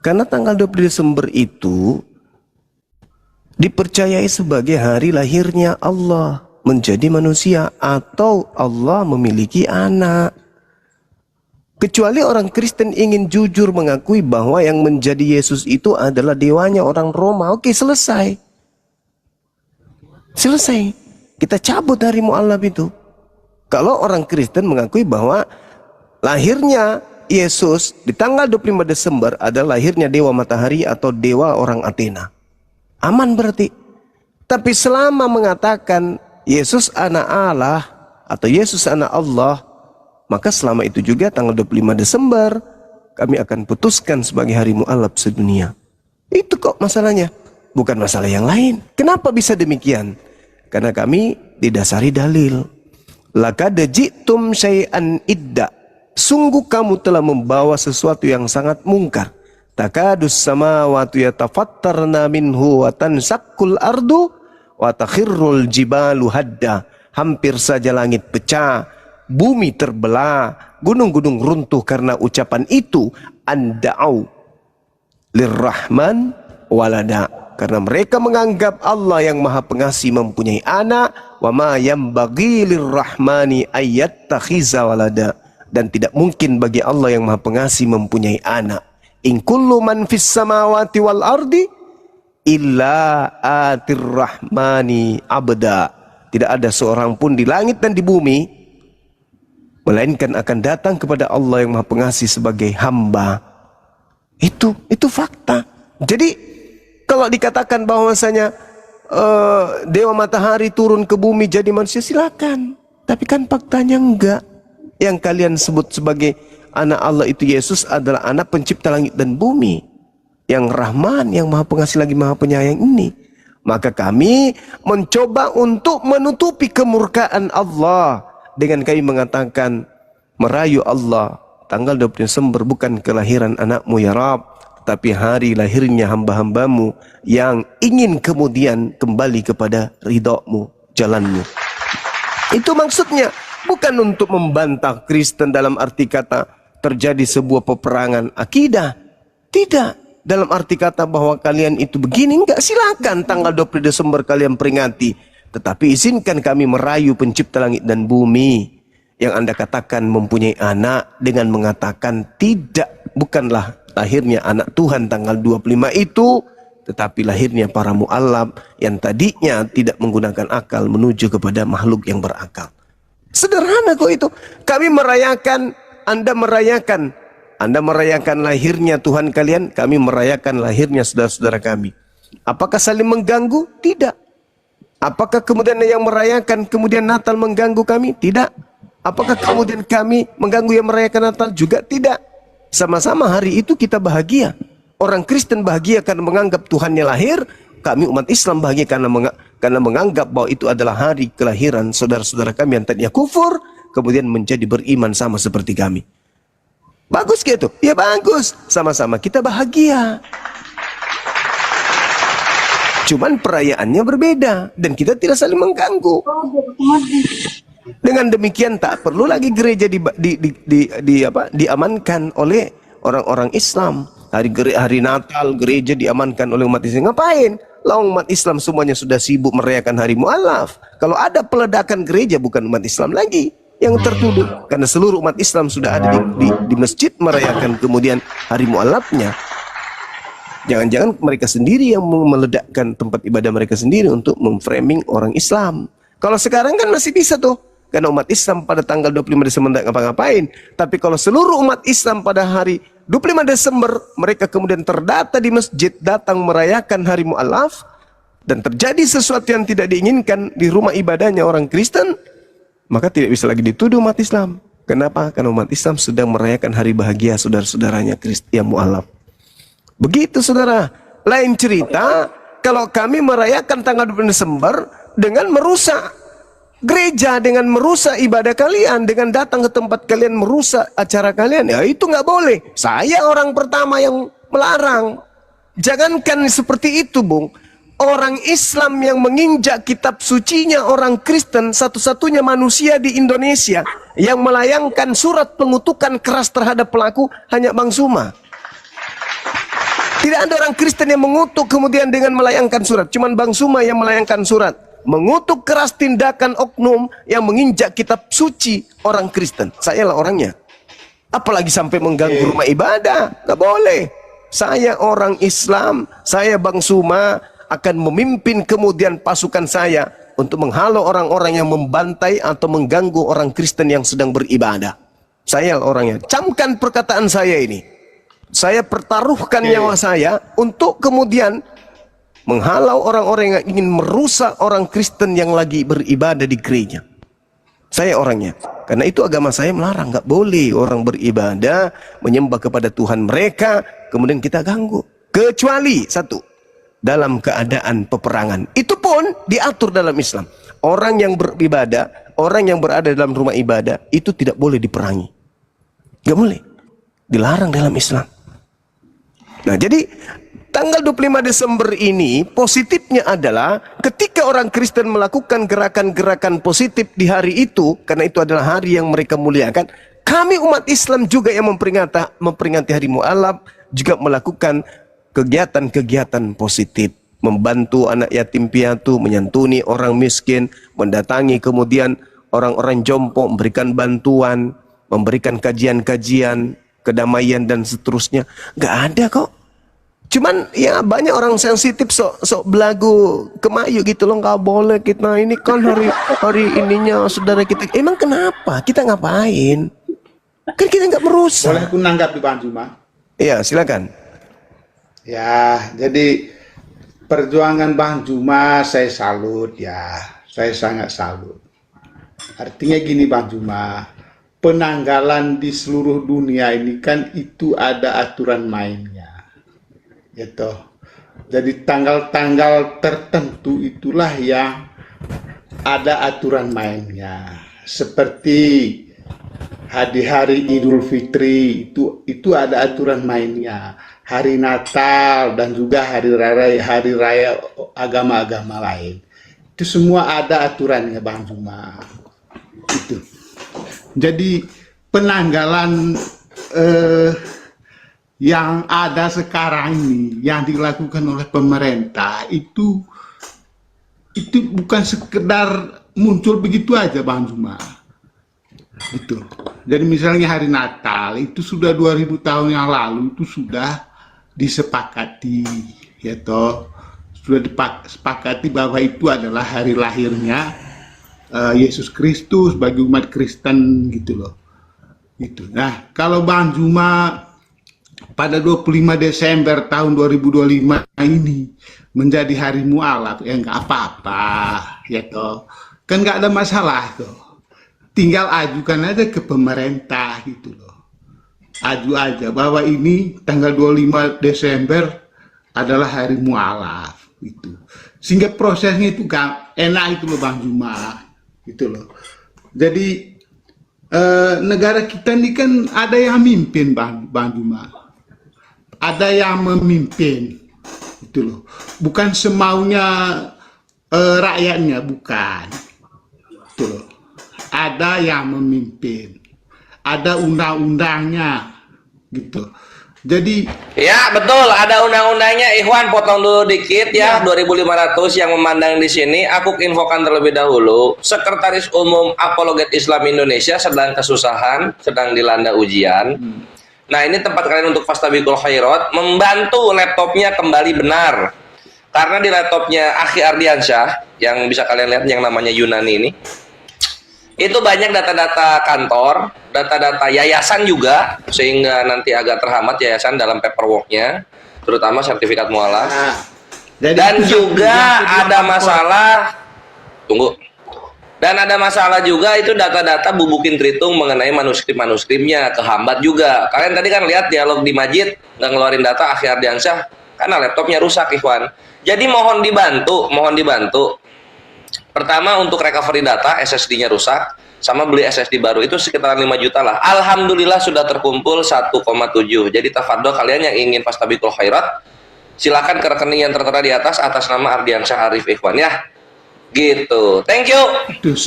Karena tanggal 20 Desember itu dipercayai sebagai hari lahirnya Allah menjadi manusia, atau Allah memiliki anak. Kecuali orang Kristen ingin jujur mengakui bahwa yang menjadi Yesus itu adalah dewanya orang Roma. Oke, selesai. Selesai. Kita cabut hari mu'allaf itu. Kalau orang Kristen mengakui bahwa lahirnya Yesus di tanggal 25 Desember adalah lahirnya dewa matahari atau dewa orang Athena, aman berarti. Tapi selama mengatakan Yesus anak Allah atau Yesus anak Allah, maka selama itu juga tanggal 25 Desember kami akan putuskan sebagai hari mu'allaf sedunia. Itu kok masalahnya, bukan masalah yang lain. Kenapa bisa demikian? Karena kami didasari dalil. Laqad ji'tum syai'an idda. Sungguh kamu telah membawa sesuatu yang sangat mungkar. Takadus samawati yatafattarna minhu wa tansakkul ardu wa takhirrul jibalu hadda. Hampir saja langit pecah, bumi terbelah, gunung-gunung runtuh karena ucapan itu. Anda'au lirrahman walada. Karena mereka menganggap Allah yang Maha Pengasih mempunyai anak. Wa ma yambaghi lirrahmani ayyattakhiza walada. Dan tidak mungkin bagi Allah yang Maha Pengasih mempunyai anak. In kullu man fis samawati wal ardi illa atir rahmani abda. Tidak ada seorang pun di langit dan di bumi melainkan akan datang kepada Allah yang Maha Pengasih sebagai hamba. Itu fakta. Jadi kalau dikatakan bahwasanya dewa matahari turun ke bumi jadi manusia, silakan. Tapi kan faktanya enggak. Yang kalian sebut sebagai anak Allah itu Yesus adalah anak pencipta langit dan bumi, yang Rahman, yang Maha Pengasih lagi Maha Penyayang ini. Maka kami mencoba untuk menutupi kemurkaan Allah dengan kami mengatakan merayu Allah. Tanggal 20 Desember bukan kelahiran anakmu ya Rabb, tetapi hari lahirnya hamba-hambamu yang ingin kemudian kembali kepada ridhomu, jalanmu. Itu maksudnya. Bukan untuk membantah Kristen dalam arti kata terjadi sebuah peperangan akidah. Tidak. Dalam arti kata bahwa kalian itu begini. Enggak, silakan tanggal 20 Desember kalian peringati. Tetapi izinkan kami merayu pencipta langit dan bumi yang Anda katakan mempunyai anak dengan mengatakan tidak. Bukanlah lahirnya anak Tuhan tanggal 25 itu, tetapi lahirnya para mu'allaf yang tadinya tidak menggunakan akal menuju kepada makhluk yang berakal. Sederhana kok itu. Kami merayakan, Anda merayakan lahirnya Tuhan kalian, kami merayakan lahirnya saudara-saudara kami. Apakah saling mengganggu? Tidak. Apakah kemudian yang merayakan kemudian Natal mengganggu kami? Tidak. Apakah kemudian kami mengganggu yang merayakan Natal? Juga tidak. Sama-sama hari itu kita bahagia. Orang Kristen bahagia karena menganggap Tuhannya lahir. Kami umat Islam bahagia karena menganggap bahwa itu adalah hari kelahiran saudara-saudara kami yang tadinya kufur, kemudian menjadi beriman sama seperti kami. Bagus gitu? Ya bagus. Sama-sama kita bahagia. Cuman perayaannya berbeda dan kita tidak saling mengganggu. Dengan demikian tak perlu lagi gereja diamankan oleh orang-orang Islam. Hari Natal gereja diamankan oleh umat Islam. Ngapain? Lawan umat Islam semuanya sudah sibuk merayakan hari mu'alaf. Kalau ada peledakan gereja bukan umat Islam lagi yang tertuduh, karena seluruh umat Islam sudah ada di masjid merayakan kemudian hari mu'alafnya. Jangan-jangan mereka sendiri yang meledakkan tempat ibadah mereka sendiri untuk memframing orang Islam. Kalau sekarang kan masih bisa tuh, karena umat Islam pada tanggal 25 Desember tidak ngapa-ngapain. Tapi kalau seluruh umat Islam pada hari 25 Desember mereka kemudian terdata di masjid datang merayakan hari mu'alaf, dan terjadi sesuatu yang tidak diinginkan di rumah ibadahnya orang Kristen, maka tidak bisa lagi dituduh umat Islam. Kenapa? Karena umat Islam sedang merayakan hari bahagia saudara-saudaranya yang mu'alaf. Begitu saudara. Lain cerita kalau kami merayakan tanggal 20 Desember dengan merusak gereja, dengan merusak ibadah kalian, dengan datang ke tempat kalian merusak acara kalian, ya itu nggak boleh. Saya orang pertama yang melarang. Jangankan seperti itu, Bung. Orang Islam yang menginjak kitab sucinya orang Kristen, satu-satunya manusia di Indonesia yang melayangkan surat pengutukan keras terhadap pelaku hanya Bang Zuma. Tidak ada orang Kristen yang mengutuk kemudian dengan melayangkan surat. Cuman Bang Zuma yang melayangkan surat. Mengutuk keras tindakan oknum yang menginjak kitab suci orang Kristen. Saya lah orangnya. Apalagi sampai mengganggu rumah ibadah. Gak boleh. Saya orang Islam. Saya Bang Zuma akan memimpin kemudian pasukan saya untuk menghalau orang-orang yang membantai atau mengganggu orang Kristen yang sedang beribadah. Saya lah orangnya. Camkan perkataan saya ini. Saya pertaruhkan nyawa saya untuk kemudian menghalau orang-orang yang ingin merusak orang Kristen yang lagi beribadah di gereja. Saya orangnya. Karena itu agama saya melarang. Nggak boleh orang beribadah, menyembah kepada Tuhan mereka, kemudian kita ganggu. Kecuali satu, dalam keadaan peperangan. Itu pun diatur dalam Islam. Orang yang beribadah, orang yang berada dalam rumah ibadah, itu tidak boleh diperangi. Nggak boleh. Dilarang dalam Islam. Nah, jadi tanggal 25 Desember ini positifnya adalah ketika orang Kristen melakukan gerakan-gerakan positif di hari itu, karena itu adalah hari yang mereka muliakan, kami umat Islam juga yang memperingati hari mu'alaf juga melakukan kegiatan-kegiatan positif, membantu anak yatim piatu, menyantuni orang miskin, mendatangi kemudian orang-orang jompo, memberikan bantuan, memberikan kajian-kajian kedamaian dan seterusnya. Nggak ada kok. Cuman ya banyak orang sensitif sok belagu kemayu gitu loh. Nggak boleh kita, ini kan hari ininya saudara kita. Emang kenapa? Kita ngapain? Kan kita nggak merusak.
Boleh aku nanggap di Bang Zuma?
Iya, silakan.
Ya, jadi perjuangan Bang Zuma saya salut ya. Saya sangat salut. Artinya gini Bang Zuma, penanggalan di seluruh dunia ini kan itu ada aturan mainnya, gitu. Jadi tanggal-tanggal tertentu itulah yang ada aturan mainnya. Seperti hari-hari Idul Fitri itu ada aturan mainnya. Hari Natal dan juga hari raya agama-agama lain. Itu semua ada aturannya Bang Zuma. Itu. Jadi penanggalan yang ada sekarang ini yang dilakukan oleh pemerintah itu bukan sekedar muncul begitu aja Bang Zuma. Itu. Jadi misalnya hari Natal itu sudah 2000 tahun yang lalu itu sudah disepakati, ya toh, sudah disepakati bahwa itu adalah hari lahirnya Yesus Kristus bagi umat Kristen gitu loh. Itu. Nah, kalau Bang Zuma pada 25 Desember tahun 2025 ini menjadi hari mu'alaf, ya nggak apa-apa, ya toh. Kan nggak ada masalah tuh. Tinggal ajukan aja ke pemerintah gitu loh. Aju aja bahwa ini tanggal 25 Desember adalah hari mu'alaf gitu. Sehingga prosesnya itu enak itu loh Bang Zuma. Gitu loh. Jadi negara kita ini kan ada yang mimpin Bang Zuma. Ada yang memimpin. Itu loh. Bukan semaunya rakyatnya, bukan. Itu loh. Ada yang memimpin, ada undang-undangnya, gitu. Jadi
Ya betul, ada undang-undangnya. Ikhwan, potong dulu dikit ya. 2.500 yang memandang di sini. Aku infokan terlebih dahulu. Sekretaris Umum Apologet Islam Indonesia sedang kesusahan, sedang dilanda ujian. Nah, ini tempat kalian untuk fastabiqul khairat, membantu laptopnya kembali benar. Karena di laptopnya Akhi Ardiansyah, yang bisa kalian lihat yang namanya Yunani ini, itu banyak data-data kantor, data-data yayasan juga, sehingga nanti agak terhambat yayasan dalam paperworknya, terutama sertifikat mualaf. Dan juga ada masalah, tunggu, dan ada masalah juga itu data-data bubukin Tritung mengenai manuskrip-manuskripnya, kehambat juga. Kalian tadi kan lihat dialog di Majid, nggak ngeluarin data Akhi Ardiansyah, karena laptopnya rusak, ikhwan. Jadi mohon dibantu, mohon dibantu. Pertama, untuk recovery data, SSD-nya rusak, sama beli SSD baru itu sekitar 5 juta lah. Alhamdulillah sudah terkumpul 1,7. Jadi tafadhol kalian yang ingin fastabiqul khairat, silakan ke rekening yang tertera di atas nama Ardiansyah Arif Ikhwan ya. Gitu. Thank you.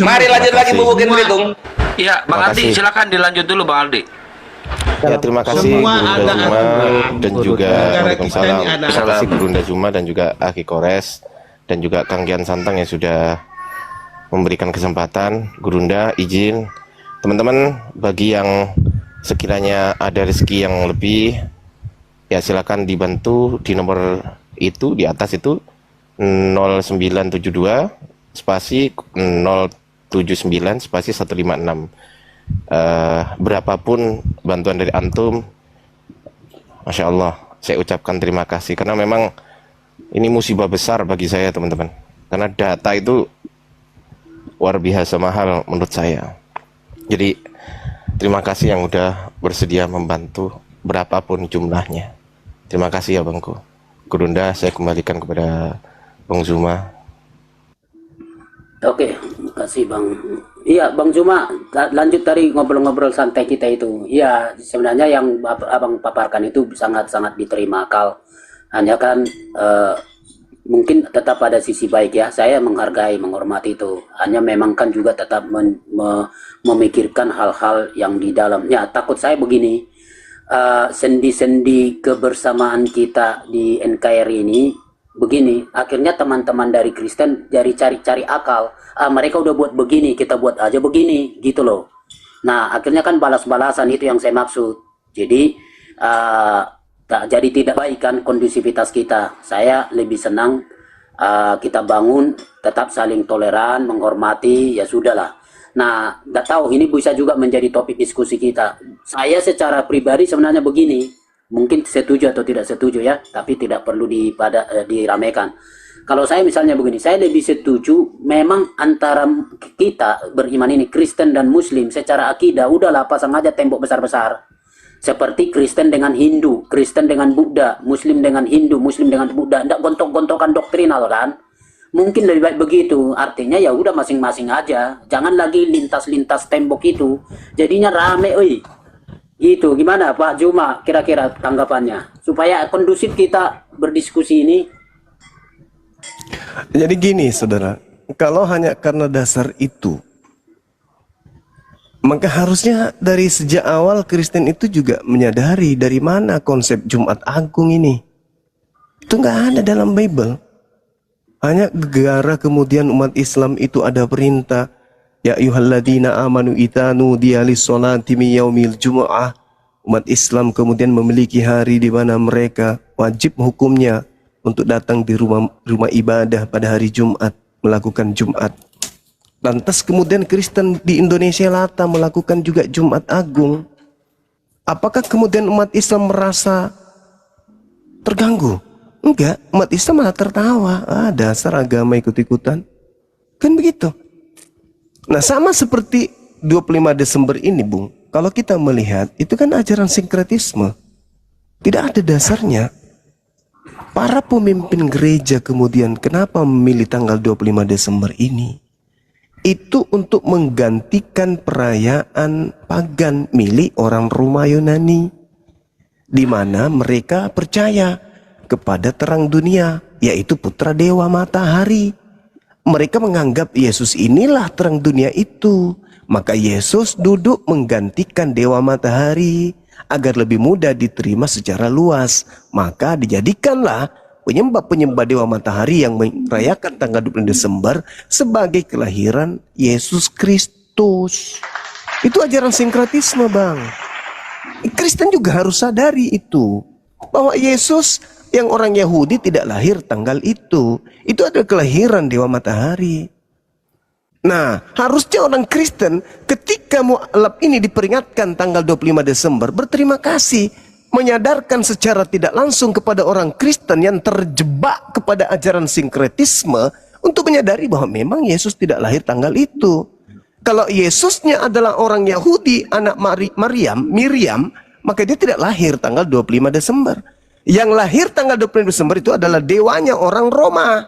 Mari lanjut lagi bubukin Tritung. Iya, Bang Aldi, silakan dilanjut dulu Bang Aldi.
Ya, terima kasih
Semua
Gurunda
ada
Juma
aturan.
dan juga
Negara
Waalaikumsalam.
kita ini ada
Terima kasih
aturan.
Gurunda Juma dan juga Akhi Kores dan juga Kang Gian Santang yang sudah memberikan kesempatan. Gurunda izin teman-teman, bagi yang sekiranya ada rezeki yang lebih, ya silakan dibantu di nomor itu di atas itu 0972 spasi 079 spasi 156. Berapapun bantuan dari antum, Masya Allah, saya ucapkan terima kasih, karena memang ini musibah besar bagi saya teman-teman, karena data itu luar biasa mahal menurut saya. Jadi terima kasih yang udah bersedia membantu berapapun jumlahnya. Terima kasih ya Bangku. Gurunda, saya kembalikan kepada Bang Zuma.
Oke, makasih Bang. Iya, Bang Zuma, lanjut dari ngobrol-ngobrol santai kita itu. Iya, sebenarnya yang Abang paparkan itu sangat-sangat diterima akal. Hanya kan mungkin tetap ada sisi baik ya. Saya menghargai, menghormati itu. Hanya memang kan juga tetap memikirkan hal-hal yang di dalamnya. Takut saya begini, sendi-sendi kebersamaan kita di NKRI ini begini, akhirnya teman-teman dari Kristen dari cari-cari akal, mereka udah buat begini, kita buat aja begini, gitu loh. Nah, akhirnya kan balas-balasan, itu yang saya maksud. Jadi jadi tidak baik kan kondusivitas kita. Saya lebih senang kita bangun tetap saling toleran, menghormati, ya sudahlah. Nah, nggak tahu ini bisa juga menjadi topik diskusi kita. Saya secara pribadi sebenarnya begini, mungkin setuju atau tidak setuju ya, tapi tidak perlu diramaikan. Kalau saya misalnya begini, saya lebih setuju memang antara kita beriman ini, Kristen dan Muslim, secara akidah udahlah pasang aja tembok besar-besar. Seperti Kristen dengan Hindu, Kristen dengan Buddha, Muslim dengan Hindu, Muslim dengan Buddha, tidak gontok-gontokan doktrinal kan? Mungkin lebih baik begitu. Artinya ya udah masing-masing aja, jangan lagi lintas-lintas tembok itu, jadinya rame, Gitu, gimana Pak Zuma kira-kira tanggapannya supaya kondusif kita berdiskusi ini?
Jadi gini saudara, kalau hanya karena dasar itu, maka harusnya dari sejak awal Kristen itu juga menyadari dari mana konsep Jumat Agung ini. Itu nggak ada dalam Bible. Hanya gara kemudian umat Islam itu ada perintah, ya ayyuhalladzina amanu itanu dialis sholati min yaumil jumu'ah. Umat Islam kemudian memiliki hari di mana mereka wajib hukumnya untuk datang di rumah ibadah pada hari Jumat, melakukan Jumat. Lantas kemudian Kristen di Indonesia Lata melakukan juga Jumat Agung. Apakah kemudian umat Islam merasa terganggu? Enggak, umat Islam malah tertawa. Dasar agama ikut-ikutan. Kan begitu. Nah, sama seperti 25 Desember ini, Bung. Kalau kita melihat, itu kan ajaran sinkretisme. Tidak ada dasarnya. Para pemimpin gereja kemudian kenapa memilih tanggal 25 Desember ini? Itu untuk menggantikan perayaan pagan milik orang Roma Yunani, di mana mereka percaya kepada terang dunia, yaitu putra dewa matahari. Mereka menganggap Yesus inilah terang dunia itu. Maka Yesus duduk menggantikan dewa matahari agar lebih mudah diterima secara luas. Maka dijadikanlah penyembah-penyembah dewa matahari yang merayakan tanggal 20 Desember sebagai kelahiran Yesus Kristus. Itu ajaran sinkretisme, Bang. Kristen juga harus sadari itu, bahwa Yesus yang orang Yahudi tidak lahir tanggal itu. Itu adalah kelahiran dewa matahari. Nah, harusnya orang Kristen ketika mualaf ini diperingatkan tanggal 25 Desember berterima kasih, menyadarkan secara tidak langsung kepada orang Kristen yang terjebak kepada ajaran sinkretisme untuk menyadari bahwa memang Yesus tidak lahir tanggal itu. Kalau Yesusnya adalah orang Yahudi, anak Miriam, maka dia tidak lahir tanggal 25 Desember. Yang lahir tanggal 25 Desember itu adalah dewanya orang Roma.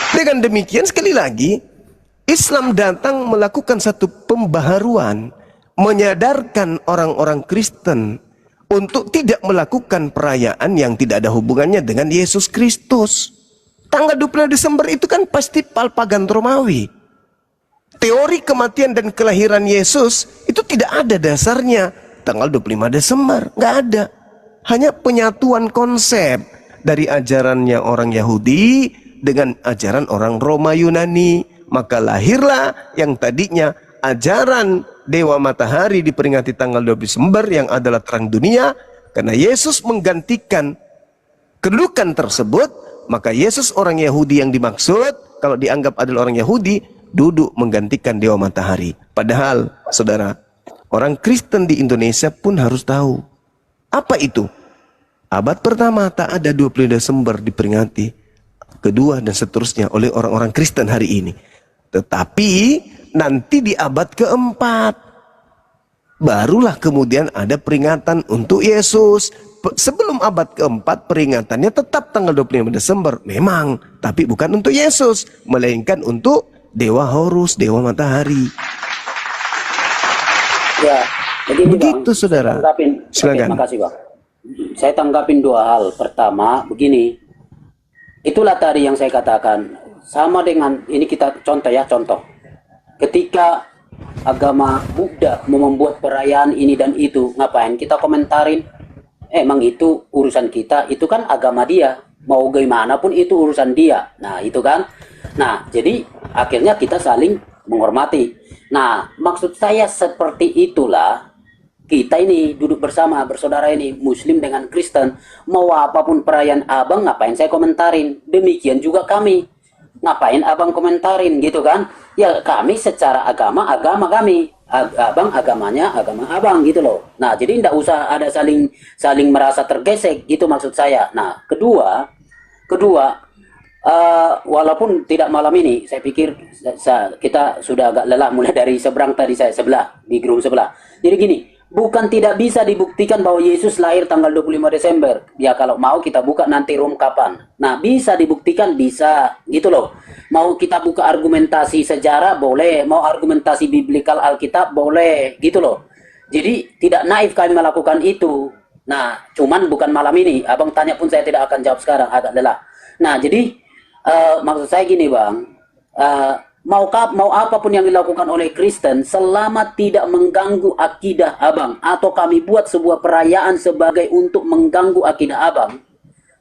Dengan demikian, sekali lagi, Islam datang melakukan satu pembaharuan, menyadarkan orang-orang Kristen untuk tidak melakukan perayaan yang tidak ada hubungannya dengan Yesus Kristus. Tanggal 25 Desember itu kan pasti pagan Romawi. Teori kematian dan kelahiran Yesus itu tidak ada dasarnya. Tanggal 25 Desember, nggak ada. Hanya penyatuan konsep dari ajarannya orang Yahudi dengan ajaran orang Roma Yunani. Maka lahirlah yang tadinya ajaran Dewa Matahari diperingati tanggal 20 Desember yang adalah terang dunia. Karena Yesus menggantikan kedudukan tersebut, maka Yesus orang Yahudi yang dimaksud, kalau dianggap adalah orang Yahudi, duduk menggantikan Dewa Matahari. Padahal, saudara, orang Kristen di Indonesia pun harus tahu. Apa itu? Abad pertama tak ada 20 Desember diperingati. Kedua dan seterusnya oleh orang-orang Kristen hari ini. Tetapi nanti di abad keempat, barulah kemudian ada peringatan untuk Yesus. Sebelum abad keempat peringatannya tetap tanggal 25 Desember. Memang, tapi bukan untuk Yesus, melainkan untuk Dewa Horus, Dewa Matahari.
Ya, jadi
begitu, Bang, saudara.
Silakan. Terima kasih, Bang. Saya tanggapin dua hal. Pertama, begini. Itulah tadi yang saya katakan. Sama dengan ini, kita contoh ya, contoh. Ketika agama Buddha mau membuat perayaan ini dan itu, ngapain kita komentarin? Emang itu urusan kita, itu kan agama dia. Mau gimana pun itu urusan dia. Nah, itu kan. Nah, jadi akhirnya kita saling menghormati. Nah, maksud saya seperti itulah kita ini duduk bersama, bersaudara ini, Muslim dengan Kristen. Mau apapun perayaan abang, ngapain saya komentarin? Demikian juga kami. Ngapain abang komentarin gitu kan? Ya kami secara agama kami. Abang agamanya agama abang gitu loh. Nah, jadi tidak usah ada saling merasa tergesek gitu maksud saya. Nah, kedua walaupun tidak malam ini, saya pikir kita sudah agak lelah mulai dari seberang tadi sebelah di grup sebelah. Jadi gini, bukan tidak bisa dibuktikan bahwa Yesus lahir tanggal 25 Desember. Ya kalau mau kita buka nanti room kapan. Nah, bisa dibuktikan, bisa gitu loh. Mau kita buka argumentasi sejarah boleh, mau argumentasi biblikal Alkitab boleh gitu loh. Jadi tidak naif kami melakukan itu. Nah, cuman bukan malam ini. Abang tanya pun saya tidak akan jawab sekarang, agak lelah. Nah, jadi maksud saya gini, Bang. Mau apapun yang dilakukan oleh Kristen selama tidak mengganggu akidah abang, atau kami buat sebuah perayaan sebagai untuk mengganggu akidah abang,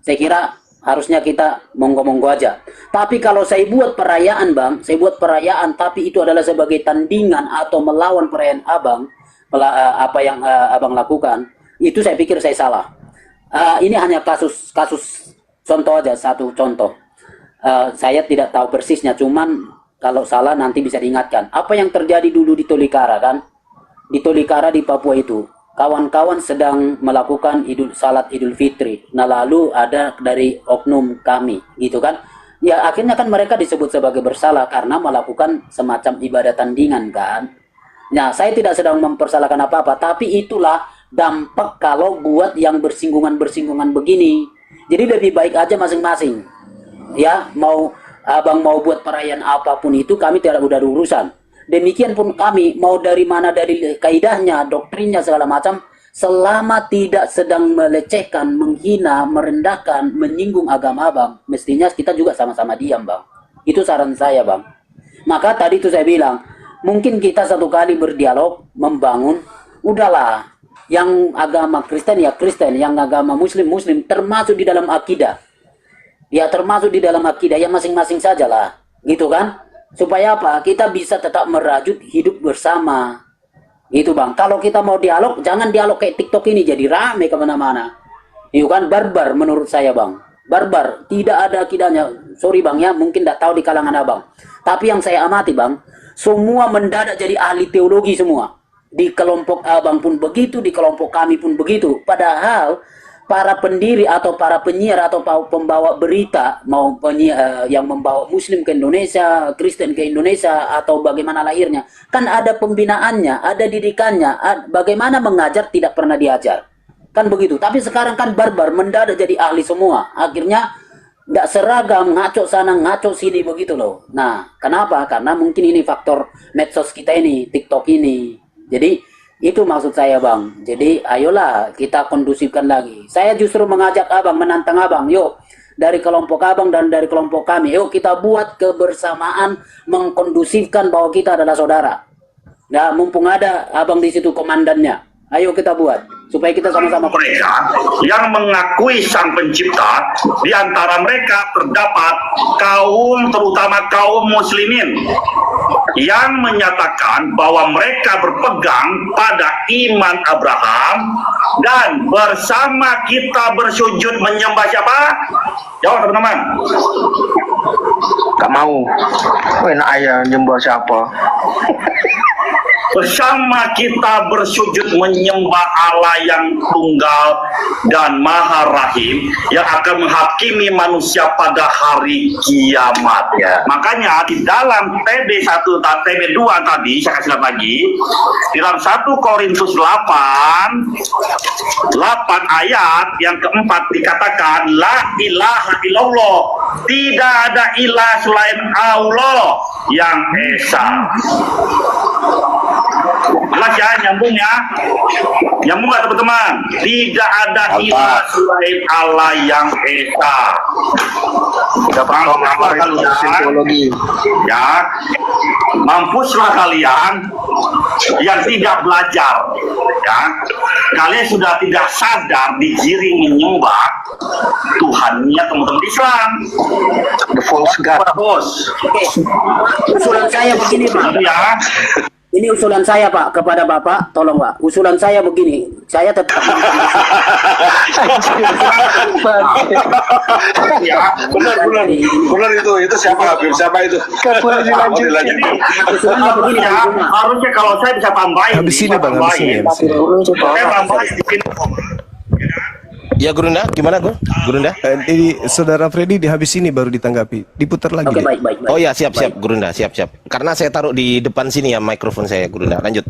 saya kira harusnya kita monggo-monggo aja. Tapi kalau saya buat perayaan, Bang, saya buat perayaan tapi itu adalah sebagai tandingan atau melawan perayaan abang, apa yang abang lakukan, itu saya pikir saya salah. Ini hanya kasus contoh aja, satu contoh. Saya tidak tahu persisnya, cuman kalau salah nanti bisa diingatkan. Apa yang terjadi dulu di Tolikara kan? Di Tolikara di Papua itu, kawan-kawan sedang melakukan salat Idul Fitri. Nah, lalu ada dari oknum kami, gitu kan? Ya akhirnya kan mereka disebut sebagai bersalah karena melakukan semacam ibadah tandingan kan? Nah, saya tidak sedang mempersalahkan apa-apa, tapi itulah dampak kalau buat yang bersinggungan begini. Jadi lebih baik aja masing-masing. Ya, abang mau buat perayaan apapun itu kami tidak udah urusan. Demikian pun kami mau dari mana, dari kaidahnya, doktrinnya segala macam, selama tidak sedang melecehkan, menghina, merendahkan, menyinggung agama abang, mestinya kita juga sama-sama diam bang. Itu saran saya bang. Maka tadi itu saya bilang, mungkin kita satu kali berdialog, membangun, udahlah, yang agama Kristen ya Kristen, yang agama Muslim Muslim, termasuk di dalam akidah. Ya termasuk di dalam akidah ya masing-masing sajalah, gitu kan? Supaya apa? Kita bisa tetap merajut hidup bersama. Gitu bang. Kalau kita mau dialog, jangan dialog kayak TikTok ini jadi rame kemana-mana. Itu kan barbar menurut saya bang. Barbar. Tidak ada akidahnya. Sorry bang ya, mungkin tidak tahu di kalangan abang. Tapi yang saya amati bang, semua mendadak jadi ahli teologi semua. Di kelompok abang pun begitu, di kelompok kami pun begitu. Padahal para pendiri atau para penyiar atau pembawa berita mau penyiar yang membawa Muslim ke Indonesia, Kristen ke Indonesia atau bagaimana lahirnya, kan ada pembinaannya, ada didikannya, bagaimana mengajar tidak pernah diajar, kan begitu. Tapi sekarang kan barbar mendadak jadi ahli semua, akhirnya tidak seragam, ngaco sana ngaco sini begitu loh. Nah kenapa? Karena mungkin ini faktor medsos kita ini, TikTok ini. Jadi itu maksud saya bang. Jadi ayolah kita kondusifkan lagi. Saya justru mengajak abang, menantang abang. Yuk dari kelompok abang dan dari kelompok kami, yuk kita buat kebersamaan, mengkondusifkan bahwa kita adalah saudara. Nah mumpung ada abang di situ komandannya, ayo kita buat supaya kita sama-sama.
Mereka yang mengakui sang pencipta, di antara mereka terdapat kaum, terutama kaum muslimin, yang menyatakan bahwa mereka berpegang pada iman Abraham dan bersama kita bersujud menyembah siapa? Jawab teman-teman.
Gak mau. Enak ayah nyembah siapa?
Bersama kita bersujud menyembah Allah yang tunggal dan maha rahim, yang akan menghakimi manusia pada hari kiamat.
Ya.
Makanya di dalam TB1 dan TB2 tadi saya kasih lihat lagi, di dalam 1 Korintus 8 ayat yang keempat dikatakan la ilaha illallah, tidak ada ilah selain Allah yang esa. Jelas ya, nyambung ya, nyambung gak teman-teman? Tidak ada ilah selain Allah yang esa.
Udah paham psikologi.
Ya, mampuslah kalian yang tidak belajar. Ya, kalian sudah tidak sadar digiring menyembah Tuhannya teman-teman Islam.
The false God.
Bos.
Oke, usulan saya begini Pak.
Ya.
Ini usulan saya Pak kepada Bapak, tolong Pak. Usulan saya begini, saya tetap
Ya,
benar itu siapa Habib, siapa itu?
Boleh dilanjut.
usulannya begini
ya,
Bang Juma.
harusnya kalau saya bisa tambahin.
Habis ini bang, habis ini.
Saya tambahin di sini.
Ya Gurunda, gimana Gurunda?
Ini saudara Freddy di habis ini baru ditanggapi, diputar lagi.
Oke
deh.
baik.
Oh ya, siap Gurunda, siap. Karena saya taruh di depan sini ya mikrofon saya, Gurunda. Lanjut.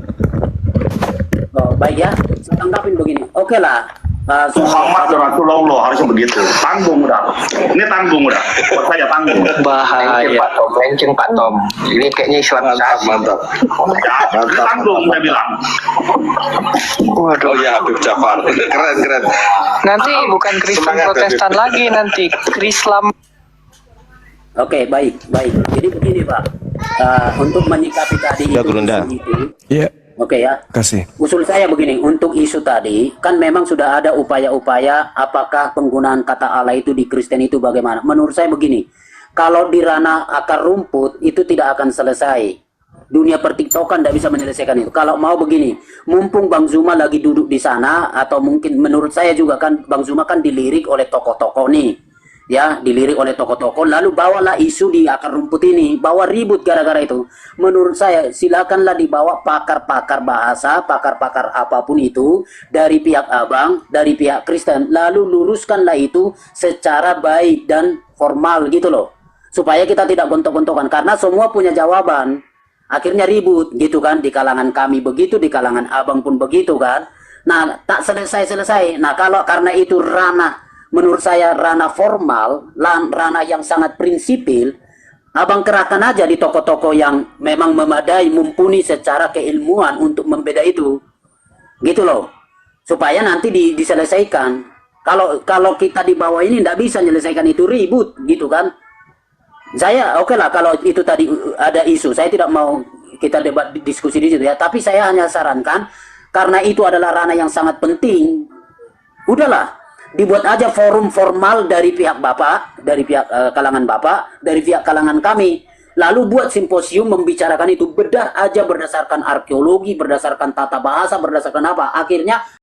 Oh, baik ya, saya tanggapin begini. Oke lah.
Muhammad Rasulullah harusnya begitu. Tanggung udah. Ini tanggung udah. Buat saya tanggung.
Bahaya. Lenceng Pak Tom. Ini kayaknya Islamisasi.
Mantap.
Ya, ini tanggung udah bilang.
Oh ya Habib Jafar, keren.
Nanti bukan Kristen
Semangat,
Protestan
Habib.
lagi, nanti Islam.
Oke, baik. Jadi begini Pak. Untuk menyikapi tadi
Ya, Gurunda.
itu.
Ya,
Oke ya.
kasih.
Usul saya begini, untuk isu tadi, kan memang sudah ada upaya-upaya apakah penggunaan kata Allah itu di Kristen itu bagaimana. Menurut saya begini, kalau di ranah akar rumput itu tidak akan selesai. Dunia pertiktokan tidak bisa menyelesaikan itu. Kalau mau begini, mumpung Bang Zuma lagi duduk di sana, atau mungkin menurut saya juga kan Bang Zuma kan dilirik oleh tokoh-tokoh nih. Ya, dilirik oleh tokoh-tokoh, lalu bawalah isu di akar rumput ini, bawa ribut gara-gara itu. Menurut saya, silakanlah dibawa pakar-pakar bahasa, pakar-pakar apapun itu, dari pihak abang, dari pihak Kristen, lalu luruskanlah itu secara baik dan formal gitu loh. Supaya kita tidak gontok-gontokan, karena semua punya jawaban. Akhirnya ribut gitu kan, di kalangan kami begitu, di kalangan abang pun begitu kan. Nah, tak selesai-selesai. Nah, kalau karena itu ranah, menurut saya ranah formal, ranah yang sangat prinsipil, abang kerahkan aja di toko-toko yang memang memadai, mumpuni secara keilmuan untuk membeda itu. Gitu loh. supaya nanti diselesaikan. Kalau kita di bawah ini tidak bisa menyelesaikan itu, ribut gitu kan. Saya oke lah kalau itu tadi ada isu, saya tidak mau kita debat diskusi di situ ya, tapi saya hanya sarankan karena itu adalah ranah yang sangat penting. Udahlah, dibuat aja forum formal dari pihak Bapak, dari pihak kalangan Bapak, dari pihak kalangan kami. Lalu buat simposium membicarakan itu, bedah aja berdasarkan arkeologi, berdasarkan tata bahasa, berdasarkan apa. Akhirnya